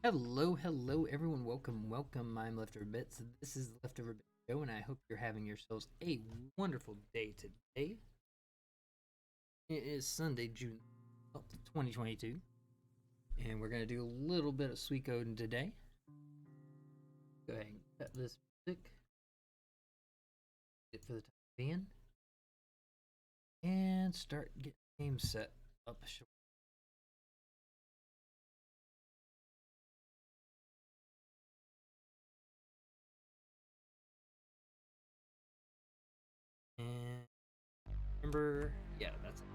Hello, everyone. Welcome. I'm Leftover Bits. This is the Leftover Bits Show, and I hope you're having yourselves a wonderful day today. It is Sunday, June 12th, 2022, and we're going to do a little bit of Suikoden today. Go ahead and cut this music. It for the time being. And start getting the game set up short. And remember, yeah, that's it.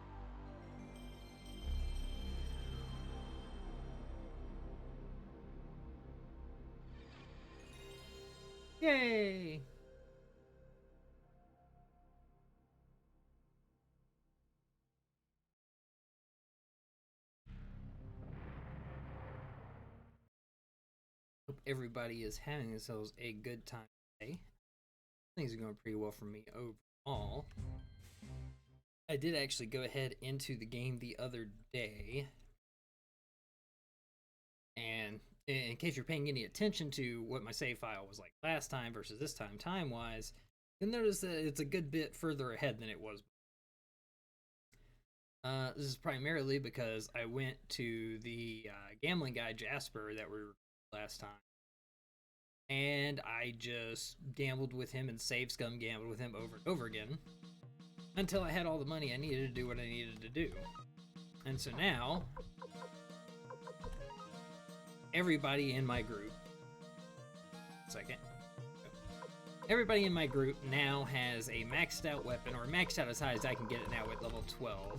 Yay! Hope everybody is having themselves a good time today. Things are going pretty well for me overall. I did actually go ahead into the game the other day, and in case you're paying any attention to what my save file was like last time versus this time wise, you'll notice that it's a good bit further ahead than it was. This is primarily because I went to the gambling guy Jasper that we were last time, and I just gambled with him and save scum gambled with him over and over again until I had all the money I needed to do what I needed to do. And so now everybody in my group, everybody in my group now has a maxed out weapon, or maxed out as high as I can get it now at level 12.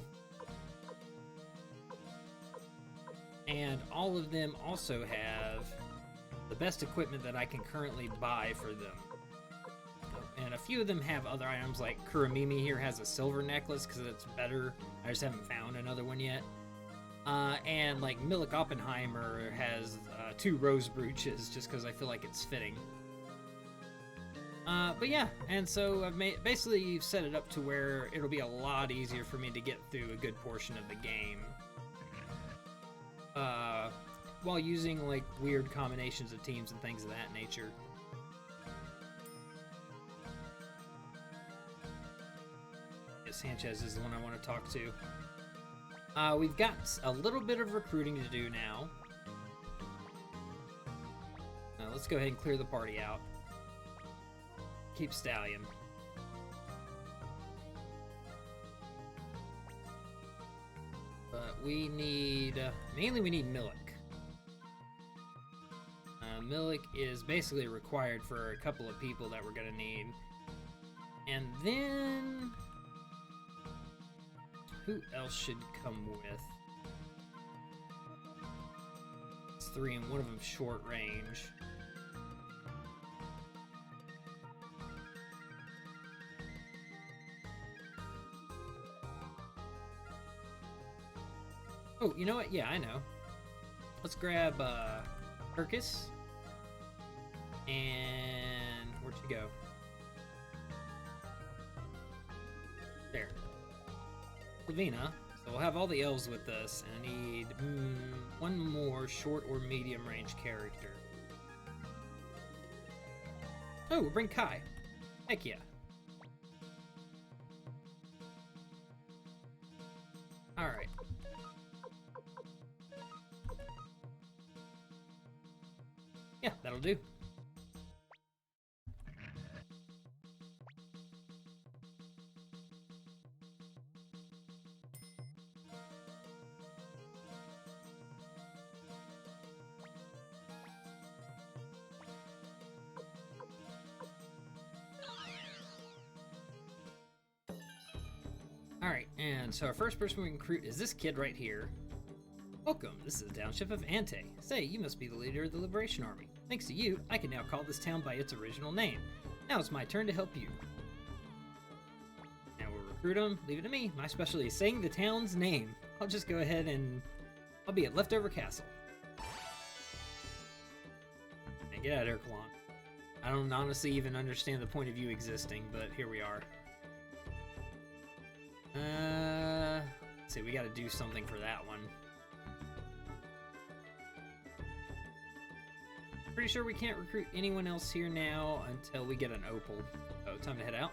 And all of them also have the best equipment that I can currently buy for them. And a few of them have other items, like Kuramimi here has a silver necklace because it's better. I just haven't found another one yet. And like Milik Oppenheimer has 2 rose brooches just because I feel like it's fitting. But yeah, and so I've basically set it up to where it'll be a lot easier for me to get through a good portion of the game. While using like weird combinations of teams and things of that nature. Sanchez is the one I want to talk to. We've got a little bit of recruiting to do now. Let's go ahead and clear the party out. Keep Stallion. But we need... mainly we need Milik. Milik is basically required for a couple of people that we're going to need. And then... who else should come with? It's 3 and one of them short range. Oh, you know what? Yeah, I know. Let's grab Kirkus. And where'd you go? There. Lavina. So we'll have all the elves with us, and I need one more short or medium range character. Oh, we'll bring Kai. Heck yeah. Alright. Yeah, that'll do. Alright, and so our first person we can recruit is this kid right here. Welcome, this is the township of Ante. Say, you must be the leader of the Liberation Army. Thanks to you, I can now call this town by its original name. Now it's my turn to help you. Now we'll recruit him, leave it to me. My specialty is saying the town's name. I'll just go ahead and I'll be at Leftover Castle. And get out of here, Kalon. I don't honestly even understand the point of you existing, but here we are. Let's see, we gotta do something for that one. Pretty sure we can't recruit anyone else here now until we get an opal. Oh, time to head out.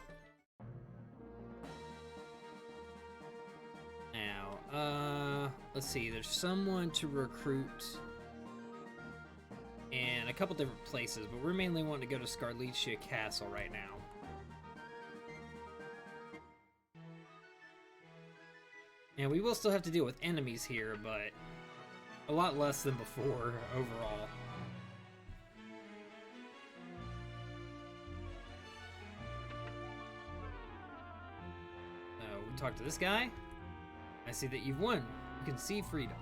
Now, let's see. There's someone to recruit in a couple different places, but we're mainly wanting to go to Scarlicia Castle right now. And we will still have to deal with enemies here, but a lot less than before overall. So we talk to this guy. I see that you've won. You can see freedom.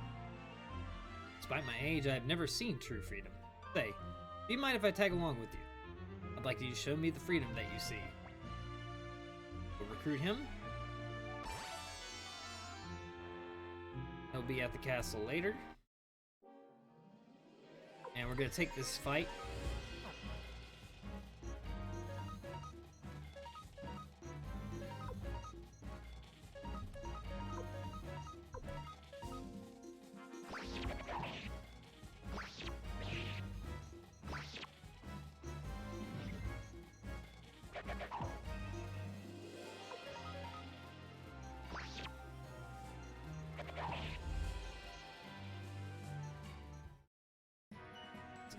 Despite my age, I have never seen true freedom. Say, do you mind if I tag along with you? I'd like you to show me the freedom that you see. We'll recruit him. He'll be at the castle later. And we're gonna take this fight.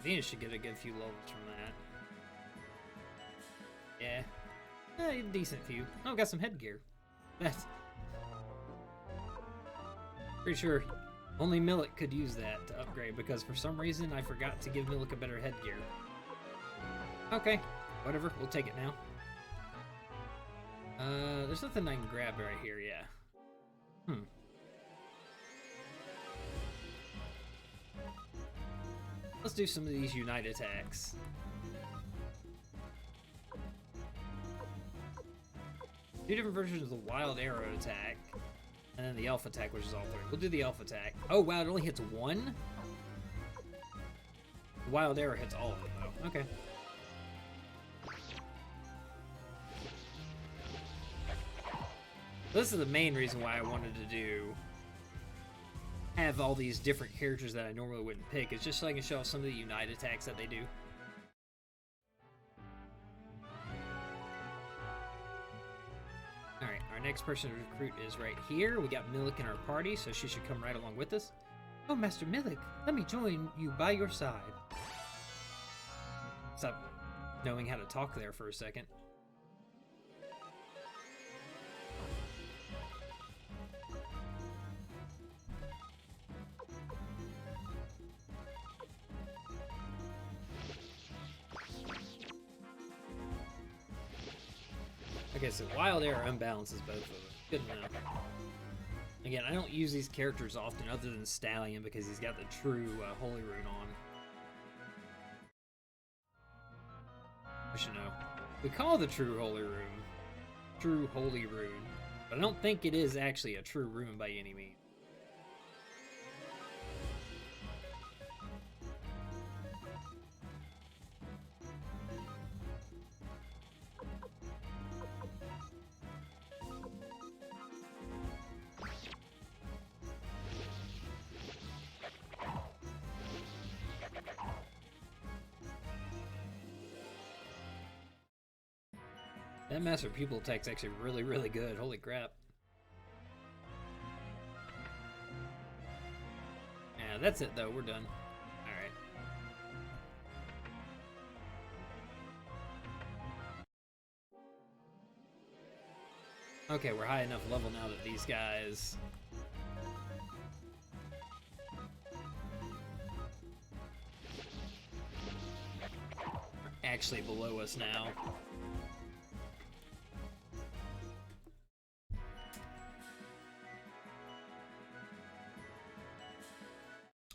Venus should get a good few levels from that. Yeah. Decent few. Oh, got some headgear. That's... Pretty sure only Milik could use that to upgrade, because for some reason I forgot to give Milik a better headgear. Okay, whatever, we'll take it now. There's nothing I can grab right here, yeah. Let's do some of these unite attacks. Two different versions of the wild arrow attack, and then the elf attack, which is all three. We'll do the elf attack. Oh wow, it only hits one? The wild arrow hits all of them though. Okay. This is the main reason why I wanted to have all these different characters that I normally wouldn't pick. It's just so I can show off some of the unite attacks that they do. Alright, our next person to recruit is right here. We got Milik in our party, so she should come right along with us. Oh, Master Milik, let me join you by your side. Stop knowing how to talk there for a second. Okay, so Wild Arrow unbalances both of them. Good enough. Again, I don't use these characters often other than Stallion because he's got the true Holy Rune on. I should know. We call the true Holy Rune, but I don't think it is actually a true rune by any means. That Master Pupil attack's actually really, really good. Holy crap. Yeah, that's it though. We're done. Alright. Okay, we're high enough level now that these guys... are actually below us now.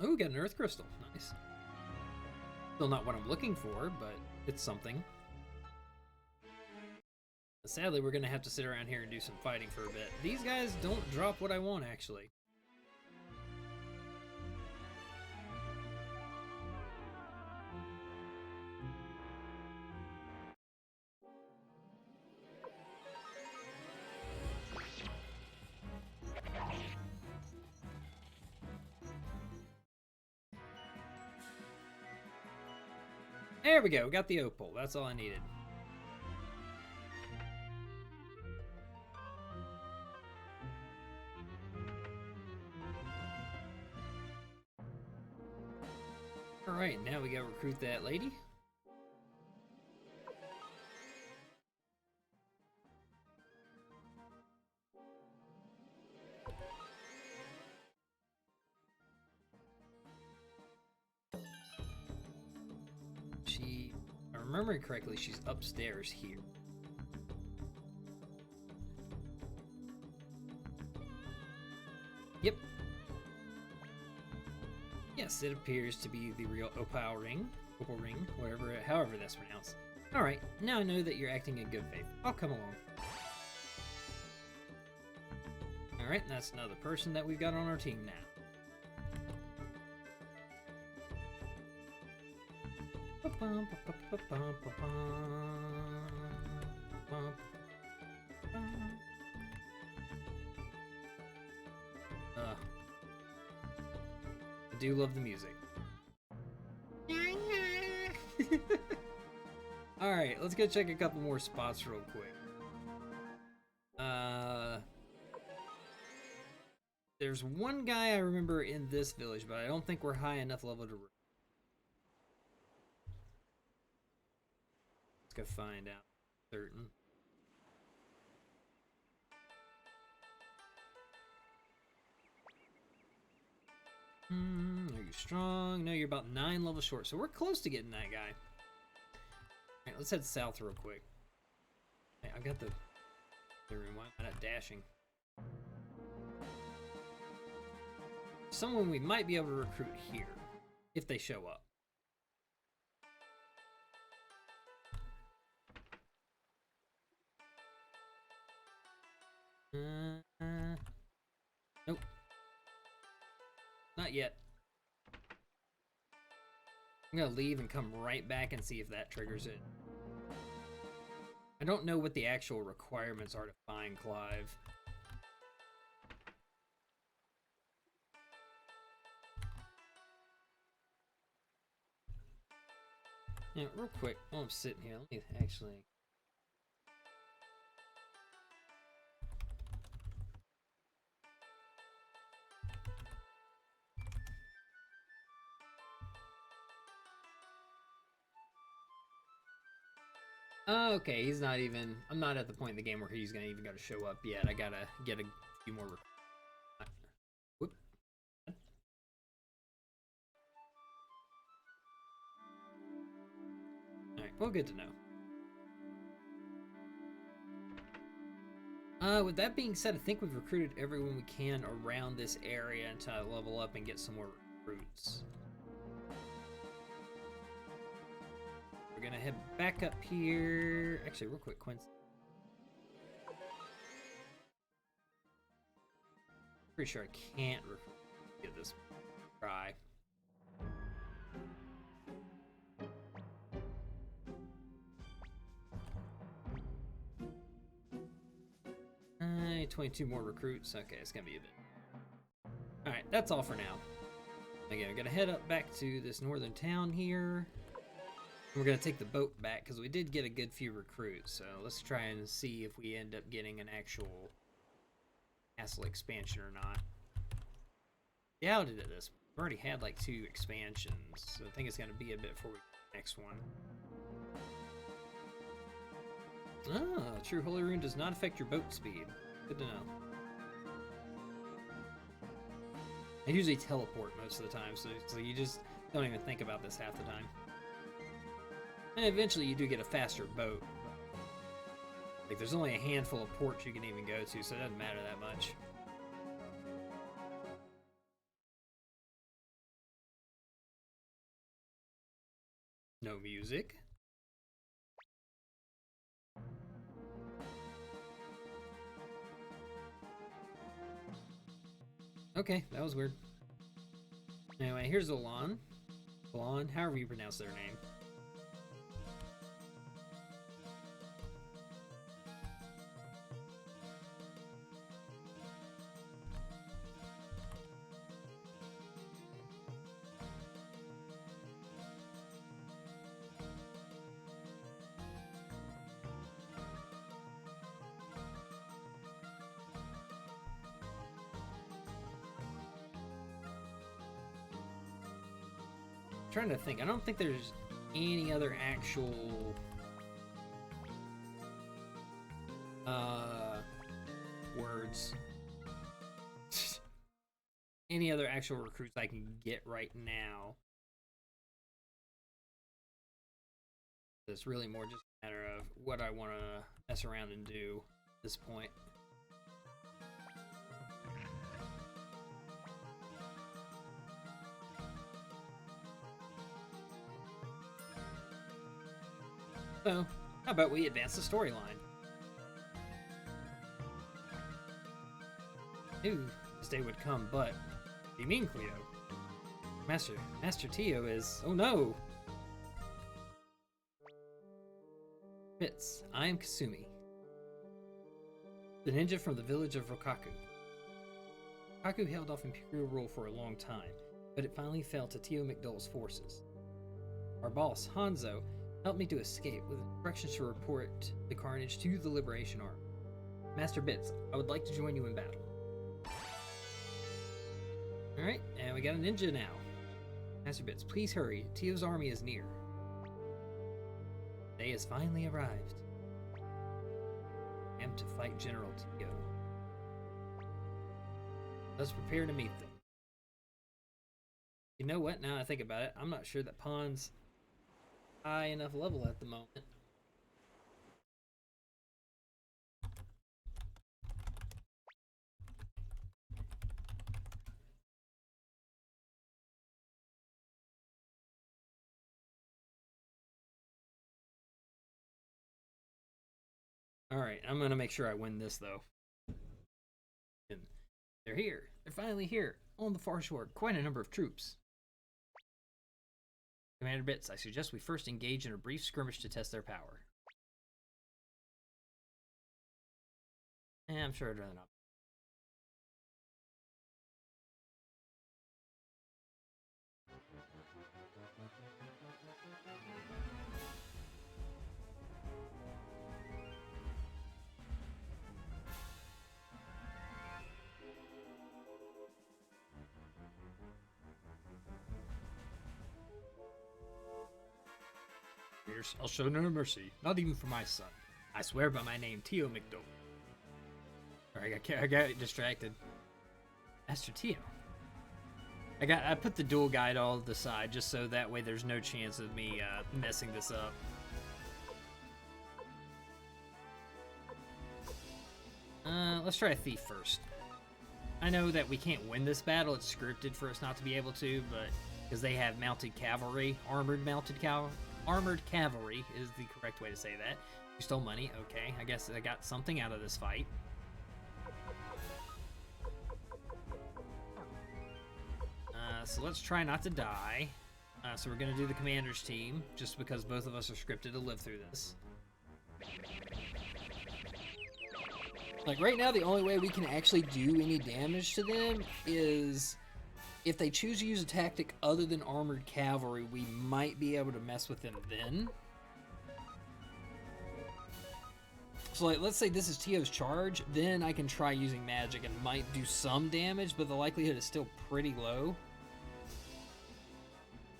Oh, we got an Earth Crystal. Nice. Still not what I'm looking for, but it's something. Sadly, we're going to have to sit around here and do some fighting for a bit. These guys don't drop what I want, actually. There we go, got the opal. That's all I needed. Alright, now we gotta recruit that lady. If I remember correctly, she's upstairs here. Yep. Yes, it appears to be the real opal ring, whatever, however that's pronounced. Alright, now I know that you're acting in good faith. I'll come along. Alright, that's another person that we've got on our team now. I do love the music. Alright, let's go check a couple more spots real quick. There's one guy I remember in this village, but I don't think we're high enough level to... Let's go find out. Certain. Are you strong? No, you're about 9 levels short, so we're close to getting that guy. Alright, let's head south real quick. Hey, I've got the room. Why am I not dashing? Someone we might be able to recruit here, if they show up. Nope. Not yet. I'm gonna leave and come right back and see if that triggers it. I don't know what the actual requirements are to find Clive. Yeah, real quick, while I'm sitting here, let me actually... Okay, he's not even... I'm not at the point in the game where he's gonna even gotta show up yet. I gotta get a few more... Whoop. Alright, well, good to know. With that being said, I think we've recruited everyone we can around this area until I level up and get some more recruits. We're gonna head back up here. Actually, real quick, Quincy. Pretty sure I can't get this try. Uh, 22 more recruits. Okay, it's gonna be a bit. Alright, that's all for now. Again, I'm gonna head up back to this northern town here. We're gonna take the boat back because we did get a good few recruits, so let's try and see if we end up getting an actual castle expansion or not. Doubted it this. We've already had like 2 expansions, so I think it's gonna be a bit before we get the next one. Ah, true holy rune does not affect your boat speed. Good to know. I usually teleport most of the time, so you just don't even think about this half the time. And eventually you do get a faster boat. Like, there's only a handful of ports you can even go to, so it doesn't matter that much. No music. Okay, that was weird. Anyway, here's Olan. Olan, however you pronounce their name. trying to think. I don't think there's any other actual words. Any other actual recruits I can get right now. It's really more just a matter of what I want to mess around and do at this point. So, how about we advance the storyline? Knew this day would come, but what do you mean, Cleo? Master Tio is... Oh no! Fitz, I am Kasumi, the ninja from the village of Rokaku. Rokaku held off Imperial rule for a long time, but it finally fell to Tio McDull's forces. Our boss, Hanzo, helped me to escape with instructions to report the carnage to the Liberation Army. Master Bits, I would like to join you in battle. Alright, and we got a ninja now. Master Bits, please hurry. Tio's army is near. The day has finally arrived. I am to fight General Tio. Let's prepare to meet them. You know what? Now I think about it, I'm not sure that Pawn's high enough level at the moment. Alright, I'm gonna make sure I win this though. And they're here. They're finally here. On the far shore. Quite a number of troops. Commander Bits, I suggest we first engage in a brief skirmish to test their power. I'm sure I'd rather not. I'll show no mercy, not even for my son. I swear by my name, Tio McDull. Alright, I got distracted. Master Tio. I put the dual guide all to the side just so that way there's no chance of me messing this up. Let's try a thief first. I know that we can't win this battle, it's scripted for us not to be able to, but because they have mounted cavalry, armored cavalry is the correct way to say that. You stole money, okay. I guess I got something out of this fight. So let's try not to die. So we're gonna do the commander's team, just because both of us are scripted to live through this. Like right now, the only way we can actually do any damage to them is if they choose to use a tactic other than armored cavalry, we might be able to mess with them then. So like, let's say this is Tio's charge, then I can try using magic and might do some damage, but the likelihood is still pretty low.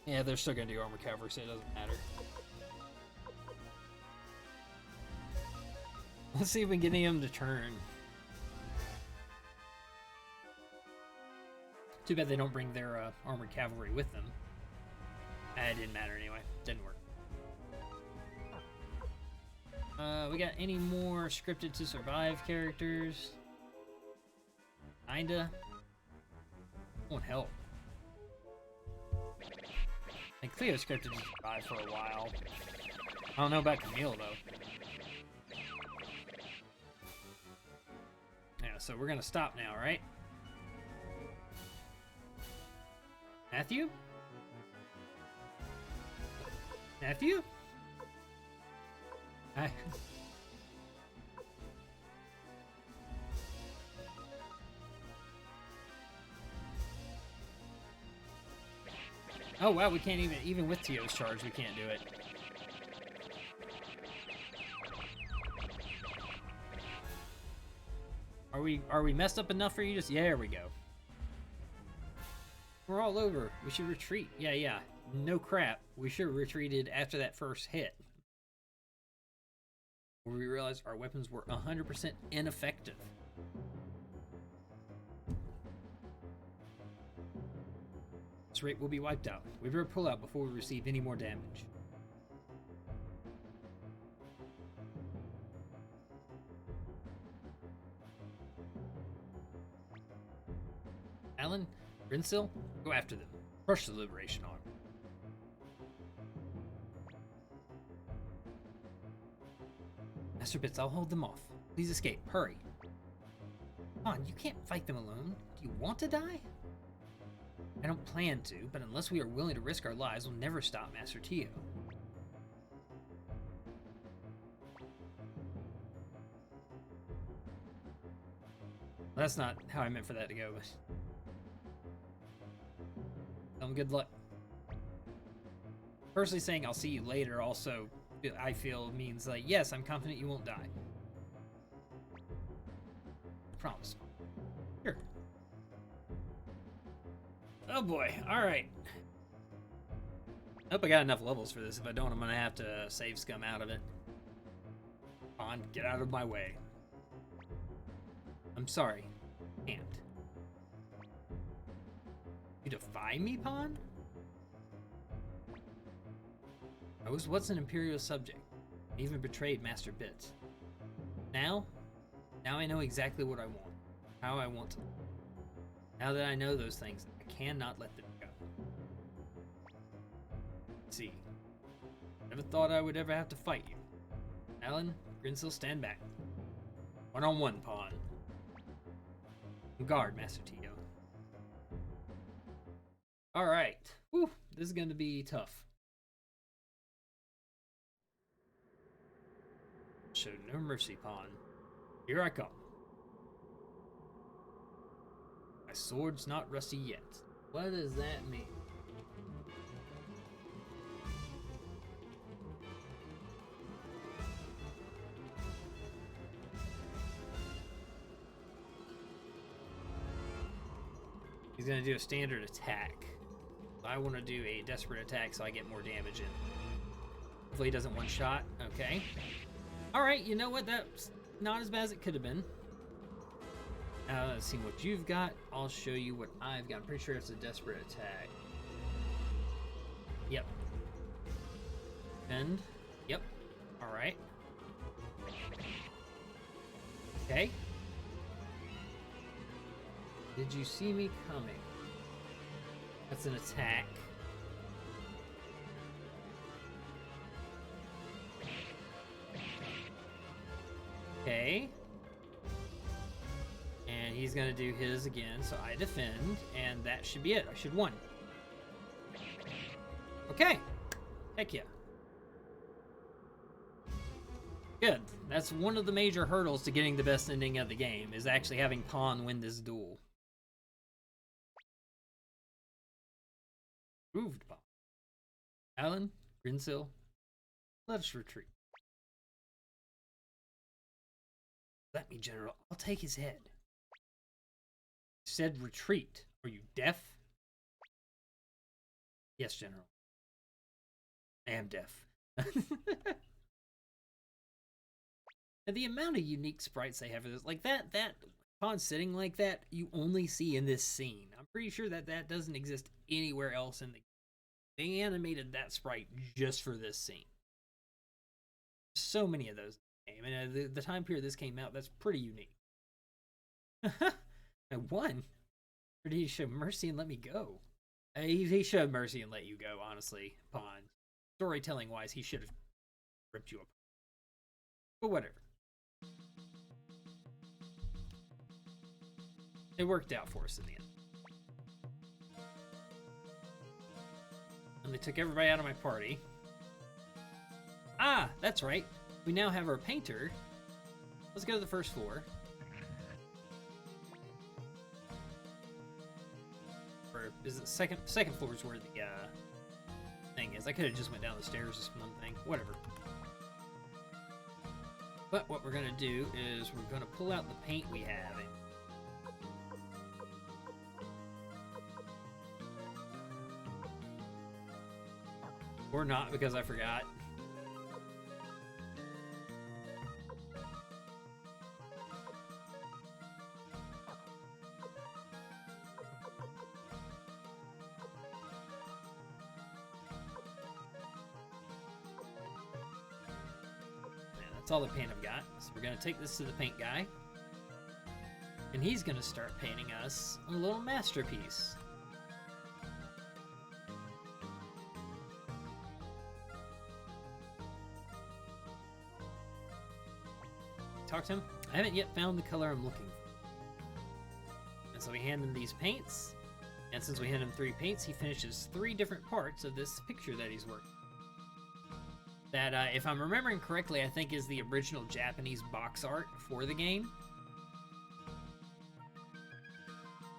Yeah, they're still gonna do armored cavalry, so it doesn't matter. Let's see if we can get any of them to turn. Too bad they don't bring their armored cavalry with them. It didn't matter anyway. Didn't work. We got any more scripted to survive characters? Kinda. Won't help. And Cleo scripted to survive for a while. I don't know about Camille though. Yeah, so we're gonna stop now, right? Matthew? Matthew? Hi. Oh wow, we can't even with Tio's charge, we can't do it. Are we messed up enough for you to... Yeah, there we go. We're all over. We should retreat. Yeah. no crap. We should have retreated after that first hit. Where we realized our weapons were 100% ineffective. This rate will be wiped out. We better pull out before we receive any more damage. Alan, Grinsil, go after them. Crush the Liberation Army. Master Bits, I'll hold them off. Please escape. Hurry. Come on, you can't fight them alone. Do you want to die? I don't plan to, but unless we are willing to risk our lives, we'll never stop Master Tio. That's not how I meant for that to go, but... good luck. Personally saying I'll see you later also, I feel, means like, yes, I'm confident you won't die. I promise. Sure. Oh boy, alright. Hope I got enough levels for this. If I don't, I'm gonna have to save scum out of it. Come on, get out of my way. I'm sorry. Can't. You defy me, Pawn? I was once an Imperial subject. I even betrayed Master Bits. Now I know exactly what I want. How I want to live. Now that I know those things, I cannot let them go. Let's see. Never thought I would ever have to fight you. Alan, Grinsil, stand back. One-on-one, Pawn. On guard, Master Tio. Alright. Whew, this is going to be tough. Show no mercy, Pawn. Here I come. My sword's not rusty yet. What does that mean? He's going to do a standard attack. I want to do a desperate attack so I get more damage in. Hopefully he doesn't one-shot. Okay. Alright, you know what? That's not as bad as it could have been. Let's see what you've got. I'll show you what I've got. I'm pretty sure it's a desperate attack. Yep. And, yep. Alright. Okay. Did you see me coming? That's an attack. Okay. And he's gonna do his again, so I defend, and that should be it. I should win. Okay. Heck yeah. Good. That's one of the major hurdles to getting the best ending of the game, is actually having Pawn win this duel. Proved Pawn. Alan, Grinsil, let us retreat. Let me, General. I'll take his head. Said retreat. Are you deaf? Yes, General. I am deaf. And the amount of unique sprites they have for this, like that Pawn sitting like that, you only see in this scene. I'm pretty sure that doesn't exist anywhere else in the game. They animated that sprite just for this scene. So many of those in the game. And the time period this came out, that's pretty unique. I won. Or did he show mercy and let me go? He showed mercy and let you go, honestly, Pawn. Storytelling wise, he should have ripped you up. But whatever. It worked out for us in the end. And they took everybody out of my party. Ah, that's right. We now have our painter. Let's go to the first floor. Or is it second floor is where the thing is. I could have just went down the stairs, just one thing. Whatever. But what we're going to do is we're going to pull out the paint we have. Or not, because I forgot. That's all the paint I've got. So we're going to take this to the paint guy. And he's going to start painting us a little masterpiece. Talk to him. I haven't yet found the color I'm looking for. And so we hand him these paints. And since we hand him 3 paints, he finishes 3 different parts of this picture that he's working. That, if I'm remembering correctly, I think is the original Japanese box art for the game.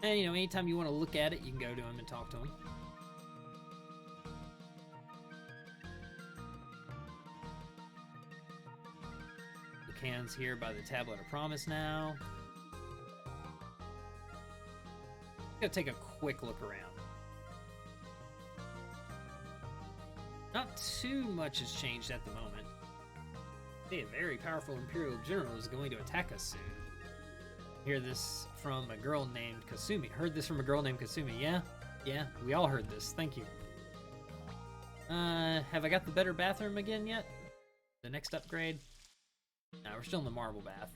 And, you know, anytime you want to look at it, you can go to him and talk to him. The can's here by the Tablet of Promise now. I'm gonna take a quick look around. Not too much has changed at the moment. Hey, a very powerful Imperial General is going to attack us soon. Hear this from a girl named Kasumi. Heard this from a girl named Kasumi. Yeah, we all heard this. Thank you. Have I got the better bathroom again yet? The next upgrade? No, we're still in the marble bath.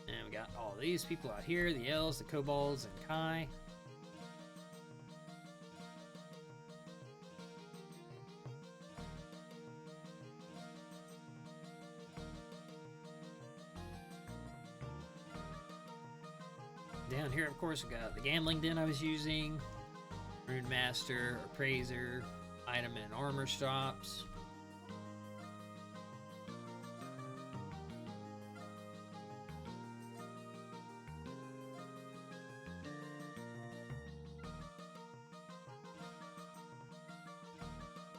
And we got all these people out here, the elves, the kobolds, and Kai. Down here, of course, we got the gambling den I was using, Rune Master, Appraiser, item and armor shops.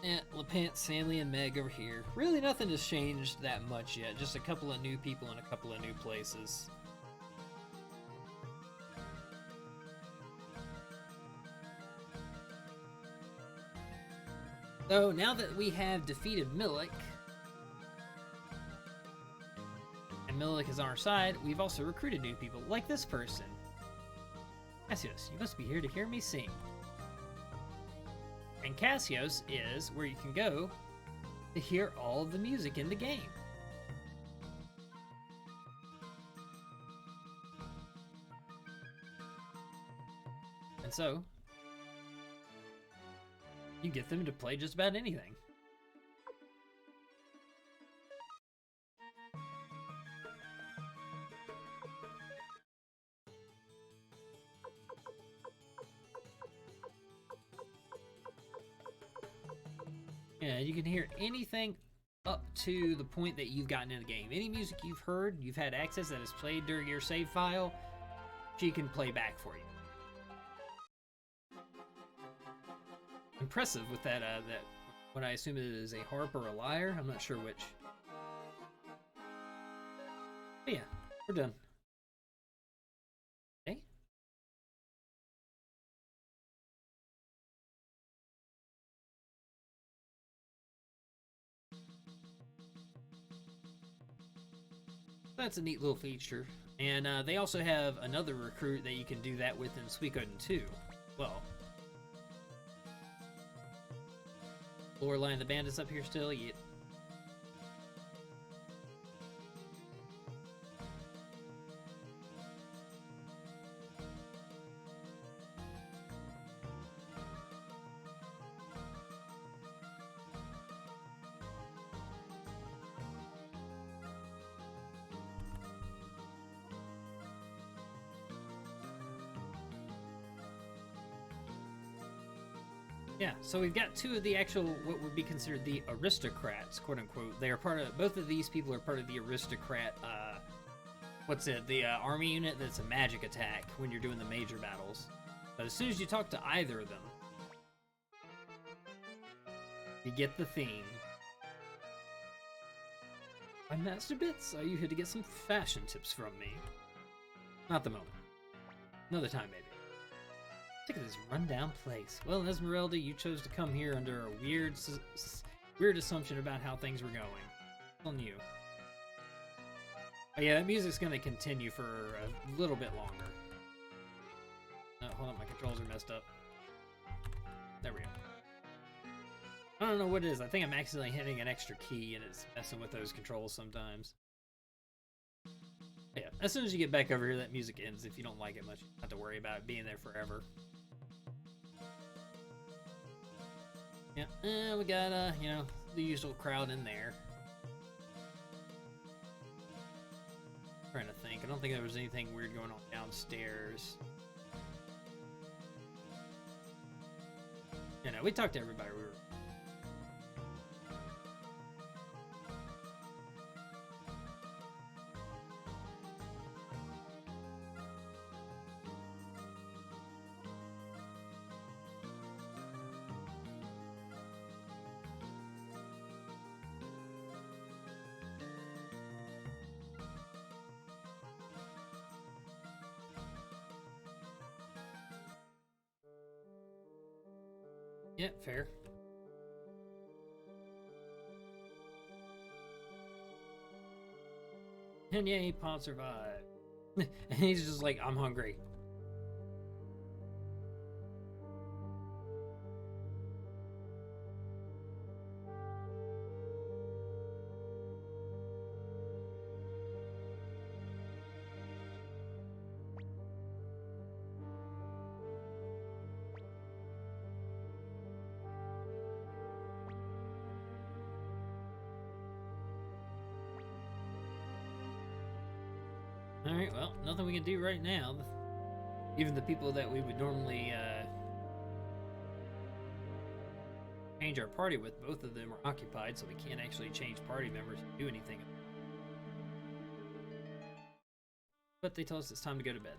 Yeah, Lepant, Sanley, and Meg over here. Really nothing has changed that much yet, just a couple of new people and a couple of new places. So now that we have defeated Milik, and Milik is on our side, we've also recruited new people, like this person. Cassios, you must be here to hear me sing. And Cassios is where you can go to hear all of the music in the game. And so, you get them to play just about anything. Yeah, you can hear anything up to the point that you've gotten in the game. Any music you've heard, you've had access that is played during your save file, she can play back for you. Impressive with that, what I assume is a harp or a lyre. I'm not sure which. But yeah, we're done. Okay. That's a neat little feature. And they also have another recruit that you can do that with in Suikoden 2. Well, Loreline the bandits up here still? Yeah. Yeah, so we've got 2 of the actual, what would be considered the aristocrats, quote unquote. They are part of, both of these people are part of the aristocrat, the army unit that's a magic attack when you're doing the major battles. But as soon as you talk to either of them, you get the theme. My Master Bits, are you here to get some fashion tips from me? Not the moment. Another time, maybe. Look at this rundown place. Well, Esmeralda, you chose to come here under a weird assumption about how things were going. On you. Oh yeah, that music's gonna continue for a little bit longer. Oh, hold on, my controls are messed up. There we go. I don't know what it is. I think I'm accidentally hitting an extra key and it's messing with those controls sometimes. Yeah, as soon as you get back over here, that music ends. If you don't like it much, you don't have to worry about it being there forever. Yeah, we got, you know, the usual crowd in there. Trying to think. I don't think there was anything weird going on downstairs. You know, we talked to everybody. We were... Yeah, fair. And yay, Pod survived. And he's just like, I'm hungry. Alright, well, nothing we can do right now. Even the people that we would normally change our party with, both of them are occupied, so we can't actually change party members and do anything. But they tell us it's time to go to bed.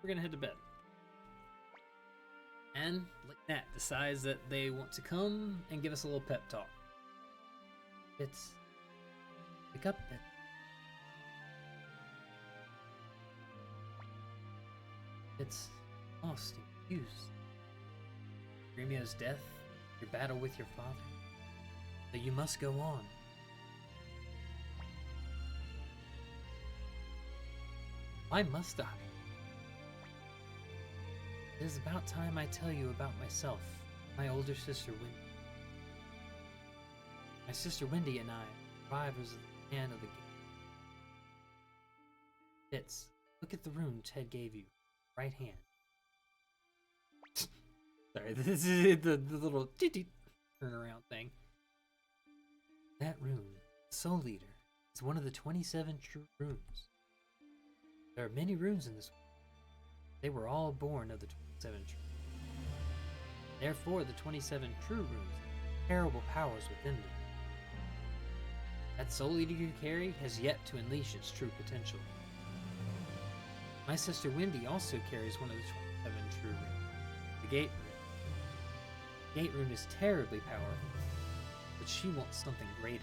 We're gonna head to bed. And like that, decides that they want to come and give us a little pep talk. It's wake up, Bit. It's lost in use. Gremio's death, your battle with your father. But you must go on. Why must I? It is about time I tell you about myself, my older sister Wendy. My sister Wendy and I are survivors of the hand of the game. Fitz, look at the rune Ted gave you. Right hand. Sorry, this is the little turnaround thing. That rune, Soul Eater, is one of the 27 true runes. There are many runes in this world. They were all born of the 27 true. Therefore, the 27 true runes have terrible powers within them. That Soul Eater you carry has yet to unleash its true potential. My sister Wendy also carries one of the 27 true runes, the Gate Rune. The Gate Rune is terribly powerful, but she wants something greater.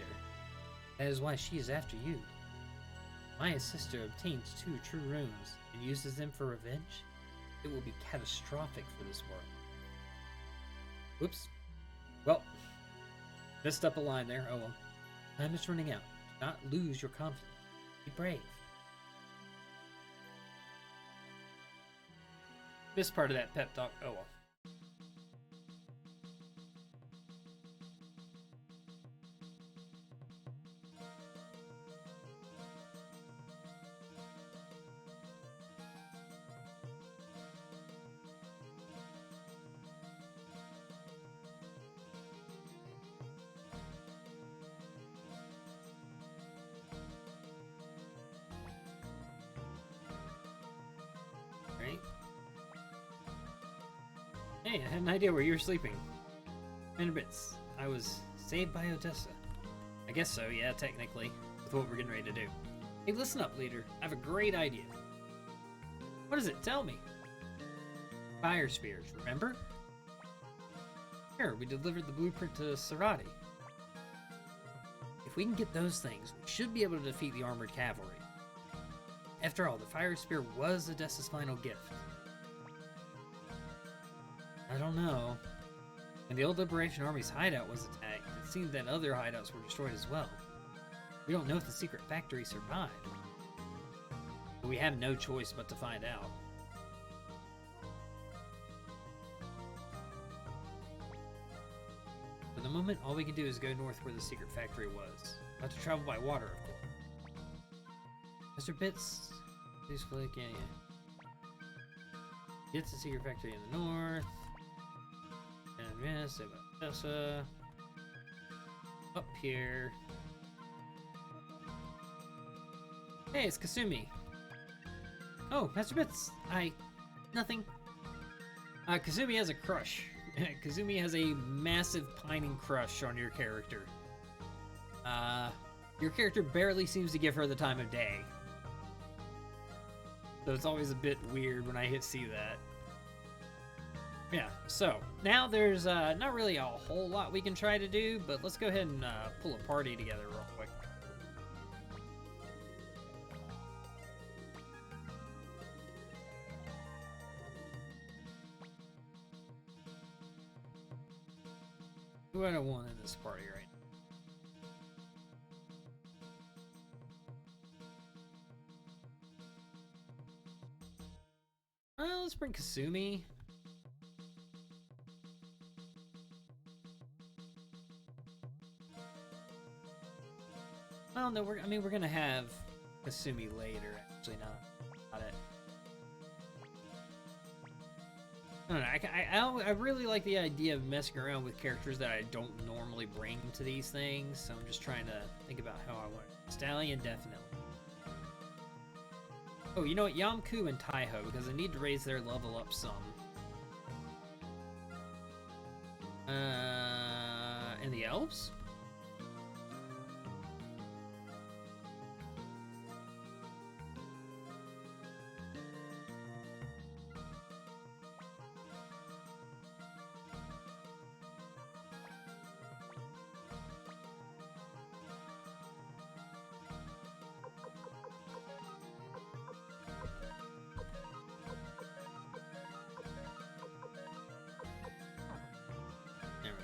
That is why she is after you. My sister obtains 2 true runes and uses them for revenge. It will be catastrophic for this world. Whoops. Well, messed up a line there. Oh well. Time is running out. Do not lose your confidence. Be brave. This part of that pep talk, oh well. Right? Hey, I had an idea where you were sleeping. Bits. I was saved by Odessa. I guess so, yeah, technically, with what we're getting ready to do. Hey, listen up, leader. I have a great idea. What is it? Tell me. Fire spheres, remember? Here, we delivered the blueprint to Sarati. If we can get those things, we should be able to defeat the armored cavalry. After all, the Fire Spear was Odessa's final gift. I don't know. When the old Liberation Army's hideout was attacked, it seemed that other hideouts were destroyed as well. We don't know if the secret factory survived. But we have no choice but to find out. For the moment, all we can do is go north where the secret factory was. We'll have to travel by water, of course. Mr. Bits, please click, yeah. Get to the secret factory in the north. And yes, Odessa. Up here. Hey, it's Kasumi. Oh, Master Bits. Nothing. Kasumi has a crush. Kasumi has a massive pining crush on your character. Your character barely seems to give her the time of day. So it's always a bit weird when I see that. Yeah, so now there's not really a whole lot we can try to do, but let's go ahead and pull a party together real quick. Who do I want in this party right now? Well, let's bring Kasumi. Well, no, we're gonna have Kasumi later. Actually, not it. I don't know. I really like the idea of messing around with characters that I don't normally bring to these things. So I'm just trying to think about how I want it. Stallion, definitely. Oh, you know what? Yamku and Taiho, because I need to raise their level up some. And the elves?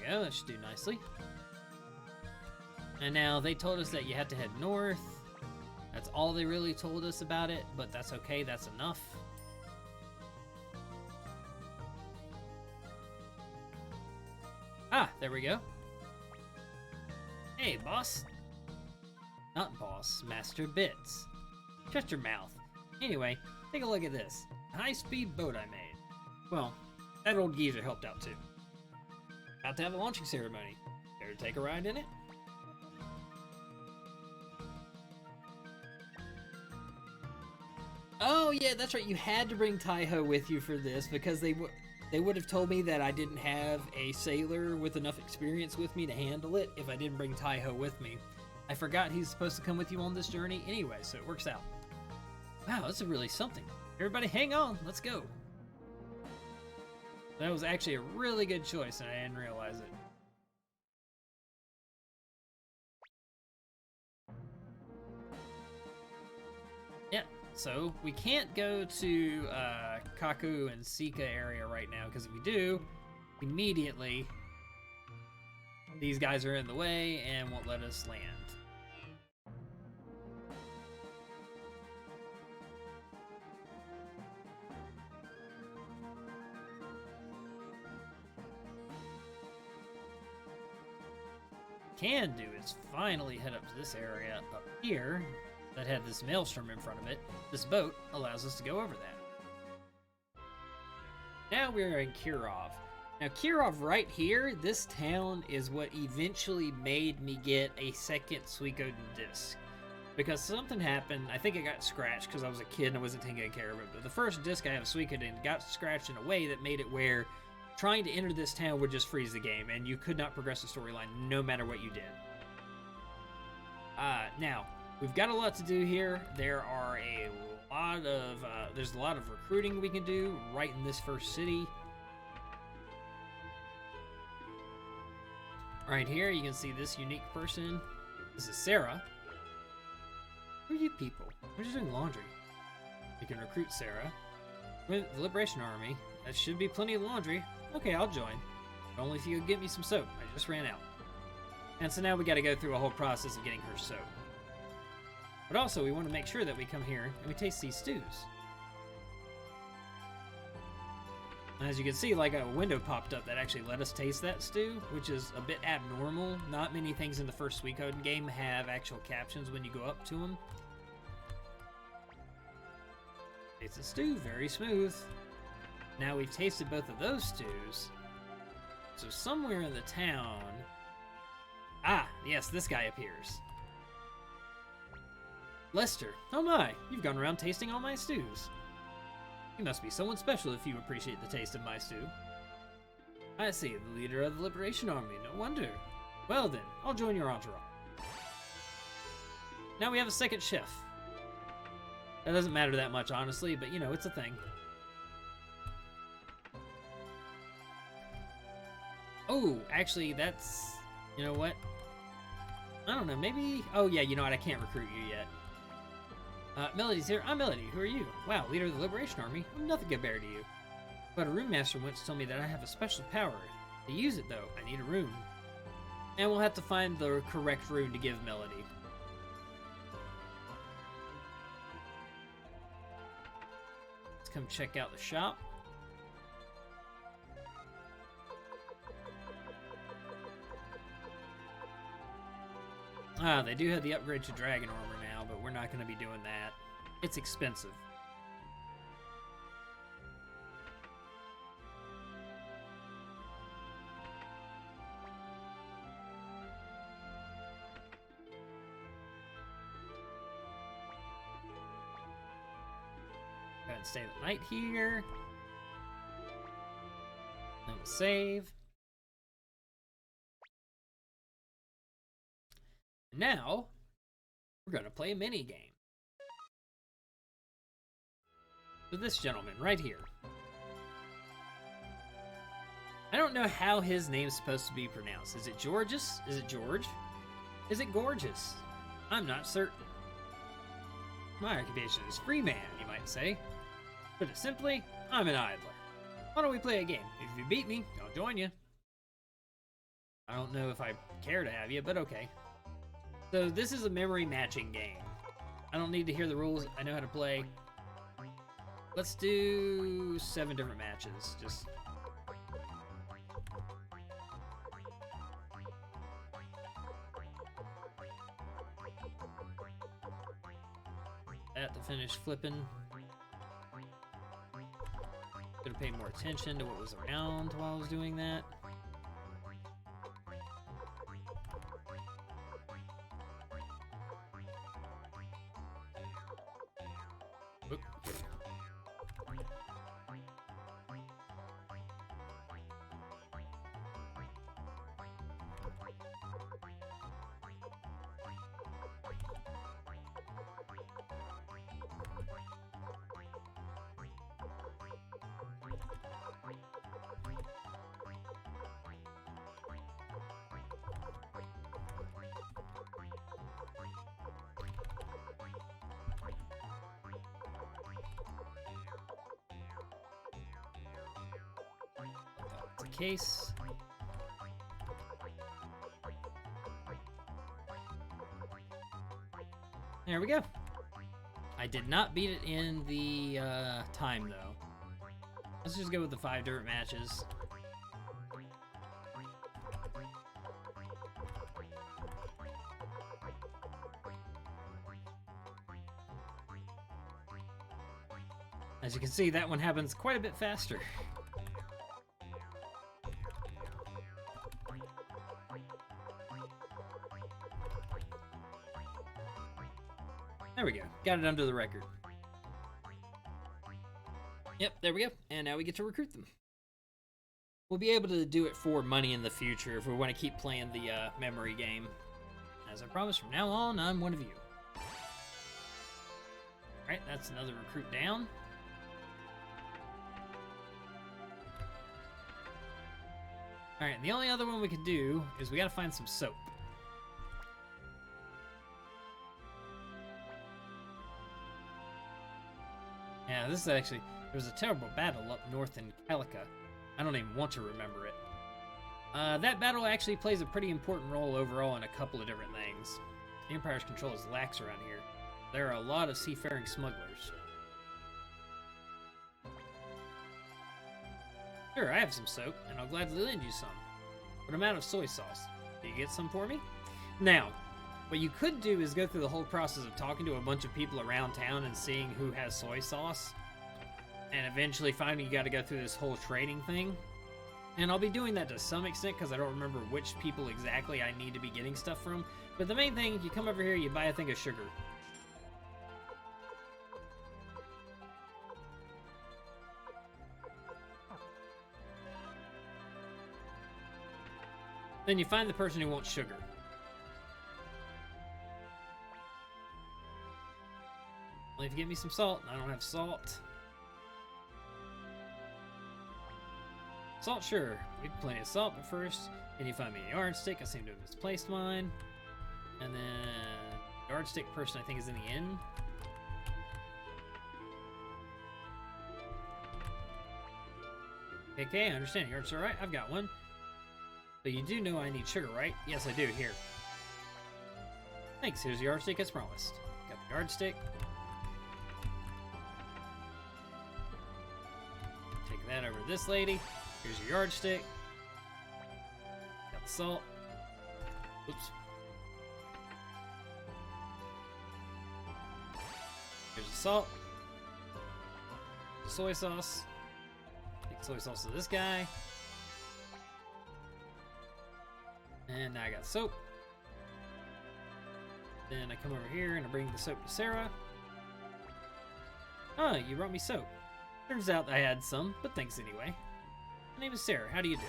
Go, that should do nicely. And now they told us that you had to head north. That's all they really told us about it, but that's okay, that's enough. Ah, there we go. Hey, boss. Not boss, Master Bits. Shut your mouth. Anyway, take a look at this. A high-speed boat I made. Well, that old geezer helped out too. About to have a launching ceremony. Care to take a ride in it? Oh yeah, that's right. You had to bring Taiho with you for this because they would have told me that I didn't have a sailor with enough experience with me to handle it if I didn't bring Taiho with me. I forgot he's supposed to come with you on this journey anyway, so it works out. Wow, this is really something. Everybody hang on, let's go. That was actually a really good choice, and I didn't realize it. Yeah, so we can't go to Kaku and Sika area right now, because if we do, immediately these guys are in the way and won't let us land. Can do is finally head up to this area up here that had this maelstrom in front of it. This boat allows us to go over that. Now we're in Kirov. Now Kirov right here, this town is what eventually made me get a second Suikoden disc. Because something happened, I think it got scratched because I was a kid and I wasn't taking care of it, but the first disc I have of Suikoden got scratched in a way that made it where trying to enter this town would just freeze the game, and you could not progress the storyline no matter what you did. Now, we've got a lot to do here. There's a lot of recruiting we can do right in this first city. Right here, you can see this unique person. This is Sarah. Who are you people? We're just doing laundry. You can recruit Sarah. With the Liberation Army. That should be plenty of laundry. Okay, I'll join. But only if you could get me some soap. I just ran out. And so now we gotta go through a whole process of getting her soap. But also, we want to make sure that we come here and we taste these stews. And as you can see, like a window popped up that actually let us taste that stew, which is a bit abnormal. Not many things in the first Suikoden game have actual captions when you go up to them. It's a stew, very smooth. Now we've tasted both of those stews. So somewhere in the town... Ah, yes, this guy appears. Lester, oh my, you've gone around tasting all my stews. You must be someone special if you appreciate the taste of my stew. I see, the leader of the Liberation Army, no wonder. Well then, I'll join your entourage. Now we have a second chef. That doesn't matter that much, honestly, but you know, it's a thing. Oh, actually, that's... You know what? I don't know, maybe... Oh yeah, you know what, I can't recruit you yet. Melody's here. I'm Melody. Who are you? Wow, leader of the Liberation Army. I'm nothing compared to you. But a rune master once told me that I have a special power. To use it, though, I need a rune. And we'll have to find the correct rune to give Melody. Let's come check out the shop. Ah, they do have the upgrade to dragon armor now, but we're not going to be doing that. It's expensive. Go ahead and stay the night here. Then we'll save. Now, we're going to play a mini game with this gentleman right here. I don't know how his name's supposed to be pronounced. Is it Georges? Is it George? Is it Gorgeous? I'm not certain. My occupation is free man, you might say. Put it simply, I'm an idler. Why don't we play a game? If you beat me, I'll join you. I don't know if I care to have you, but okay. So this is a memory matching game. I don't need to hear the rules. I know how to play. Let's do 7 different matches. Just that to finish flipping. Should have paid more attention to what was around while I was doing that. Oop. The case. There we go. I did not beat it in the time though. Let's just go with the 5 different matches. As you can see, that one happens quite a bit faster. There we go. Got it under the record. Yep, there we go. And now we get to recruit them. We'll be able to do it for money in the future if we want to keep playing the memory game. As I promised, from now on, I'm one of you. Alright, that's another recruit down. Alright, the only other one we can do is we gotta find some soap. Yeah, this is actually... There was a terrible battle up north in Calica. I don't even want to remember it. That battle actually plays a pretty important role overall in a couple of different things. The Empire's control is lax around here. There are a lot of seafaring smugglers. Sure, I have some soap, and I'll gladly lend you some. But I'm out of soy sauce. Do you get some for me? Now, what you could do is go through the whole process of talking to a bunch of people around town and seeing who has soy sauce. And eventually finding you gotta go through this whole trading thing. And I'll be doing that to some extent because I don't remember which people exactly I need to be getting stuff from. But the main thing, you come over here, you buy a thing of sugar. Then you find the person who wants sugar. Well, if you get me some salt, and I don't have salt. Salt, sure. We have plenty of salt, but first, can you find me a yardstick? I seem to have misplaced mine. And then, yardstick person I think is in the inn. Okay, I understand. Yardstick, right? I've got one. But you do know I need sugar, right? Yes, I do. Here. Thanks. Here's the yardstick as promised. Got the yardstick. Take that over to this lady. Here's your yardstick. Got the salt. Oops. Here's the salt. The soy sauce. Take soy sauce to this guy. And now I got soap. Then I come over here and I bring the soap to Sarah. Oh, you brought me soap. Turns out I had some, but thanks anyway. My name is Sarah. How do you do?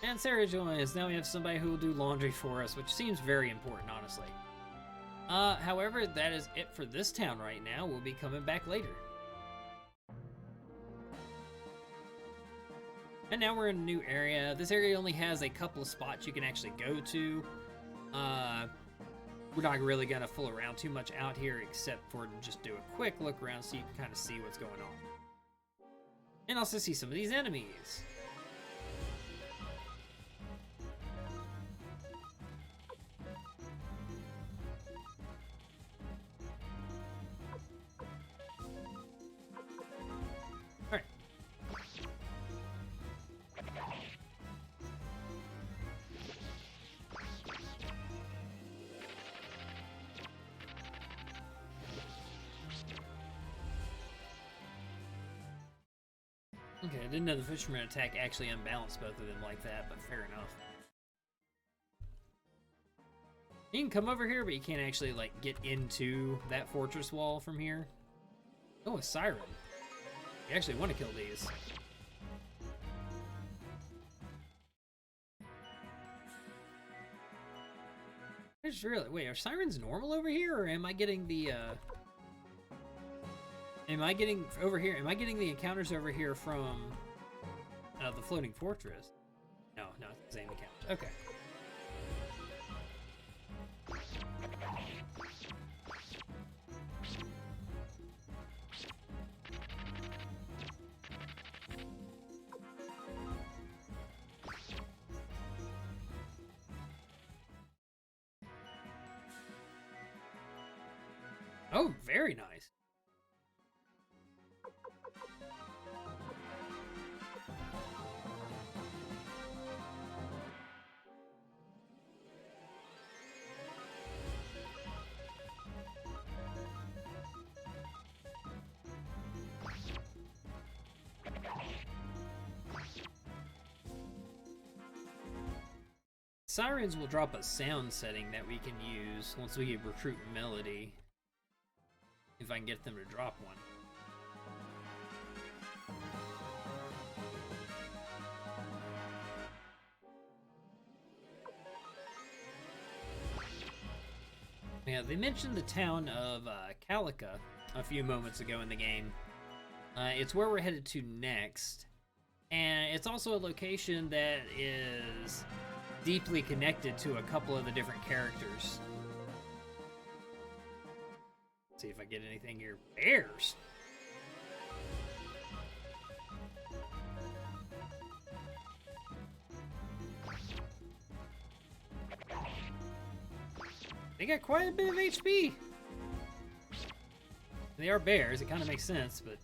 And Sarah joins. Now we have somebody who will do laundry for us, which seems very important, honestly. However, that is it for this town right now. We'll be coming back later. And now we're in a new area. This area only has a couple of spots you can actually go to. We're not really gonna fool around too much out here except for to just do a quick look around so you can kind of see what's going on. And also see some of these enemies. Alright. Okay, I didn't know the fisherman attack actually unbalanced both of them like that, but fair enough. You can come over here, but you can't actually, like, get into that fortress wall from here. Oh, a siren. You actually want to kill these. There's really... Wait, are sirens normal over here, or am I getting the, Am I getting over here? Am I getting the encounters over here from the floating fortress? No, it's the same encounter. Okay. Oh, very nice. Sirens will drop a sound setting that we can use once we recruit Melody. If I can get them to drop one. Yeah, they mentioned the town of Calica a few moments ago in the game. It's where we're headed to next. And it's also a location that is deeply connected to a couple of the different characters. Let's see if I get anything here. Bears! They got quite a bit of HP. They are bears, it kind of makes sense, but...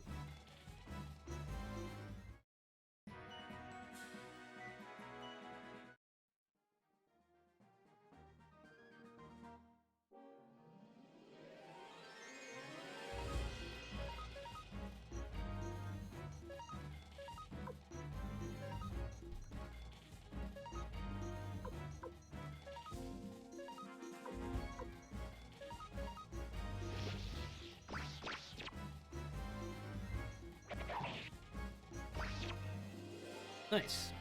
Nice.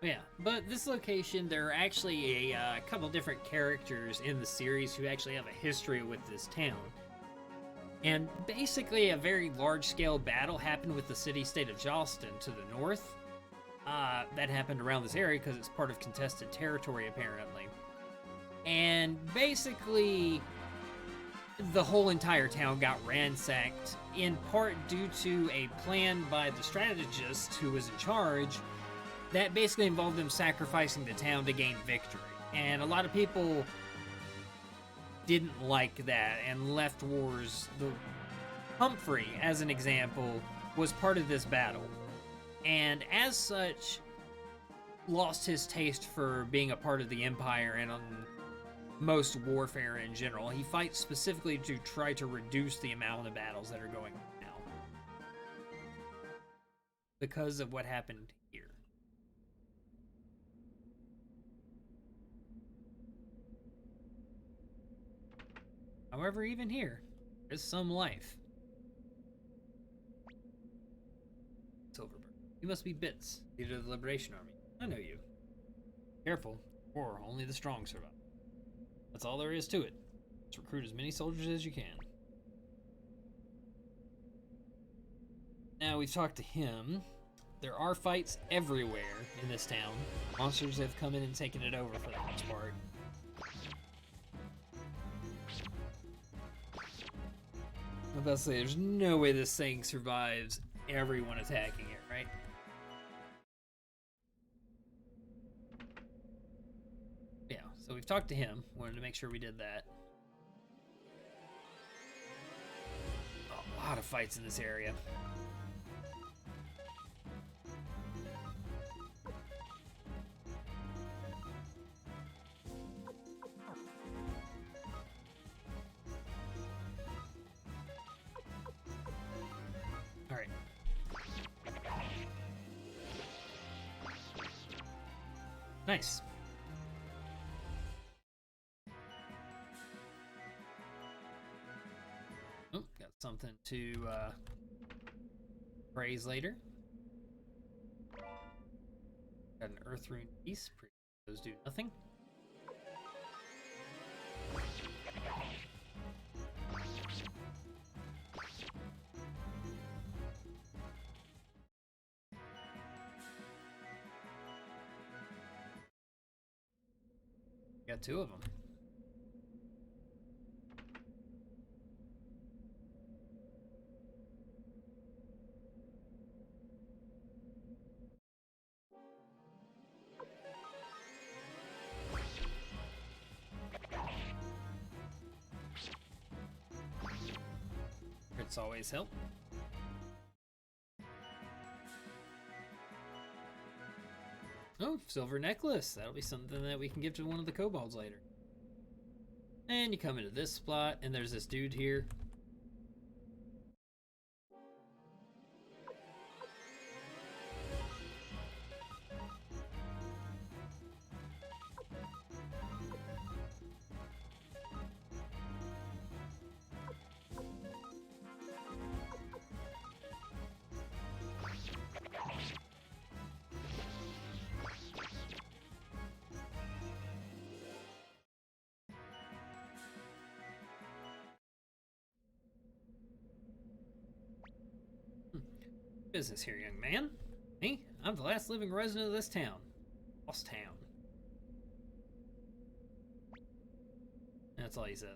Yeah, but this location, there are actually a couple different characters in the series who actually have a history with this town. And basically, a very large-scale battle happened with the city-state of Charleston to the north. That happened around this area because it's part of contested territory, apparently. And basically, the whole entire town got ransacked, in part due to a plan by the strategist who was in charge that basically involved them sacrificing the town to gain victory. And a lot of people didn't like that and left wars. Humphrey, as an example, was part of this battle. And as such, lost his taste for being a part of the Empire and on most warfare in general. He fights specifically to try to reduce the amount of battles that are going on now, because of what happened here. However, even here, there's some life. Silverberg. You must be Bits, leader of the Liberation Army. I know you. Careful, or only the strong survive. That's all there is to it. Let's recruit as many soldiers as you can. Now we've talked to him. There are fights everywhere in this town. Monsters have come in and taken it over for the most part. I'm about to say, there's no way this thing survives everyone attacking it, right? Yeah, so we've talked to him. Wanted to make sure we did that. A lot of fights in this area. Alright. Nice. Oh, got something to praise later. Got an Earth Rune piece. Those do nothing. Got two of them. Crits always help. Oh, silver necklace. That'll be something that we can give to one of the kobolds later. And you come into this spot, and there's this dude here. Business here, young man. Me? I'm the last living resident of this town. Lost town. That's all he says.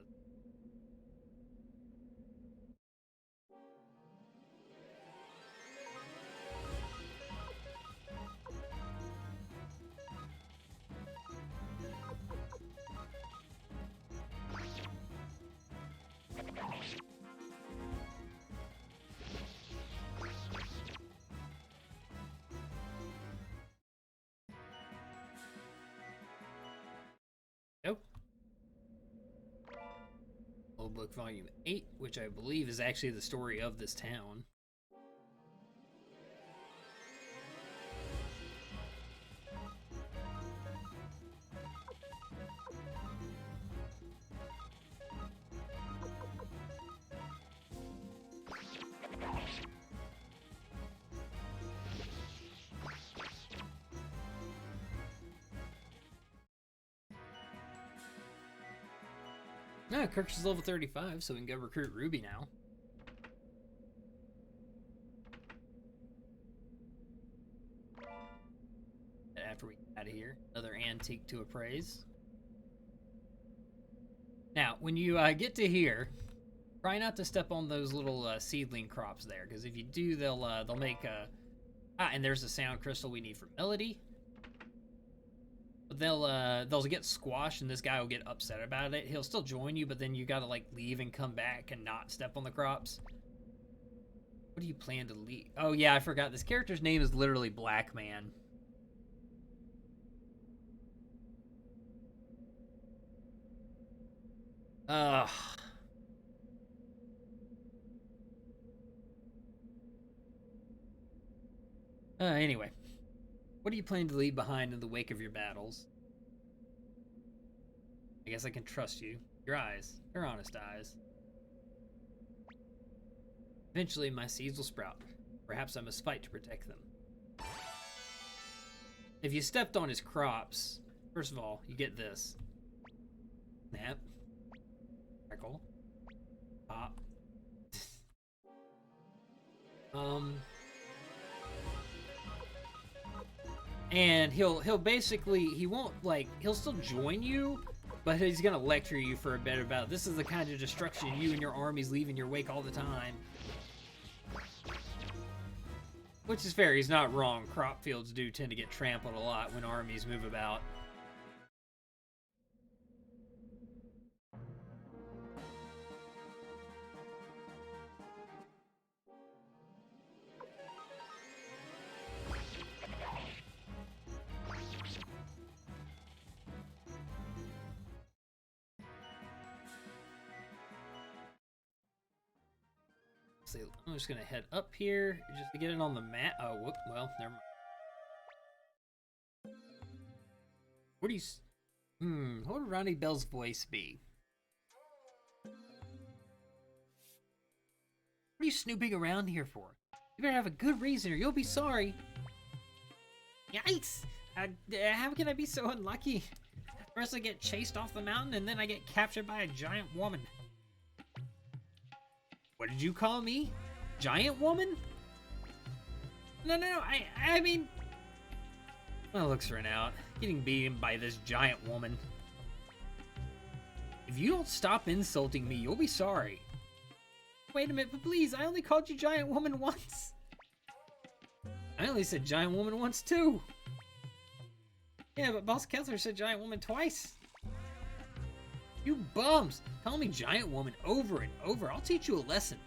Nope. Old Book Volume 8, which I believe is actually the story of this town. No, Kirk's is level 35, so we can go recruit Ruby now. After we get out of here, another antique to appraise. Now, when you get to here, try not to step on those little seedling crops there, because if you do, they'll make a... and there's the sound crystal we need for Melody. But they'll get squashed, and this guy will get upset about it. He'll still join you, but then you gotta like leave and come back and not step on the crops. What do you plan to leave? Oh yeah, I forgot. This character's name is literally Black Man. Ugh. Anyway. What do you plan to leave behind in the wake of your battles? I guess I can trust you. Your eyes. They're honest eyes. Eventually, my seeds will sprout. Perhaps I must fight to protect them. If you stepped on his crops, first of all, you get this. Snap. Crackle. Pop. And he'll basically, he won't, like, he'll still join you, but he's gonna lecture you for a bit about, this is the kind of destruction you and your armies leave in your wake all the time. Which is fair, he's not wrong. Crop fields do tend to get trampled a lot when armies move about. I'm just gonna head up here just to get it on the map. Oh, whoop, well, never mind. What do you... what would Ronnie Bell's voice be? What are you snooping around here for? You better have a good reason or you'll be sorry. Yikes! How can I be so unlucky? First I get chased off the mountain and then I get captured by a giant woman. What did you call me? Giant woman? No, I mean... Well, looks run out. Getting beaten by this giant woman. If you don't stop insulting me, you'll be sorry. Wait a minute, but please, I only called you giant woman once. I only said giant woman once too. Yeah, but Boss Kessler said giant woman twice. You bums! Call me giant woman over and over. I'll teach you a lesson.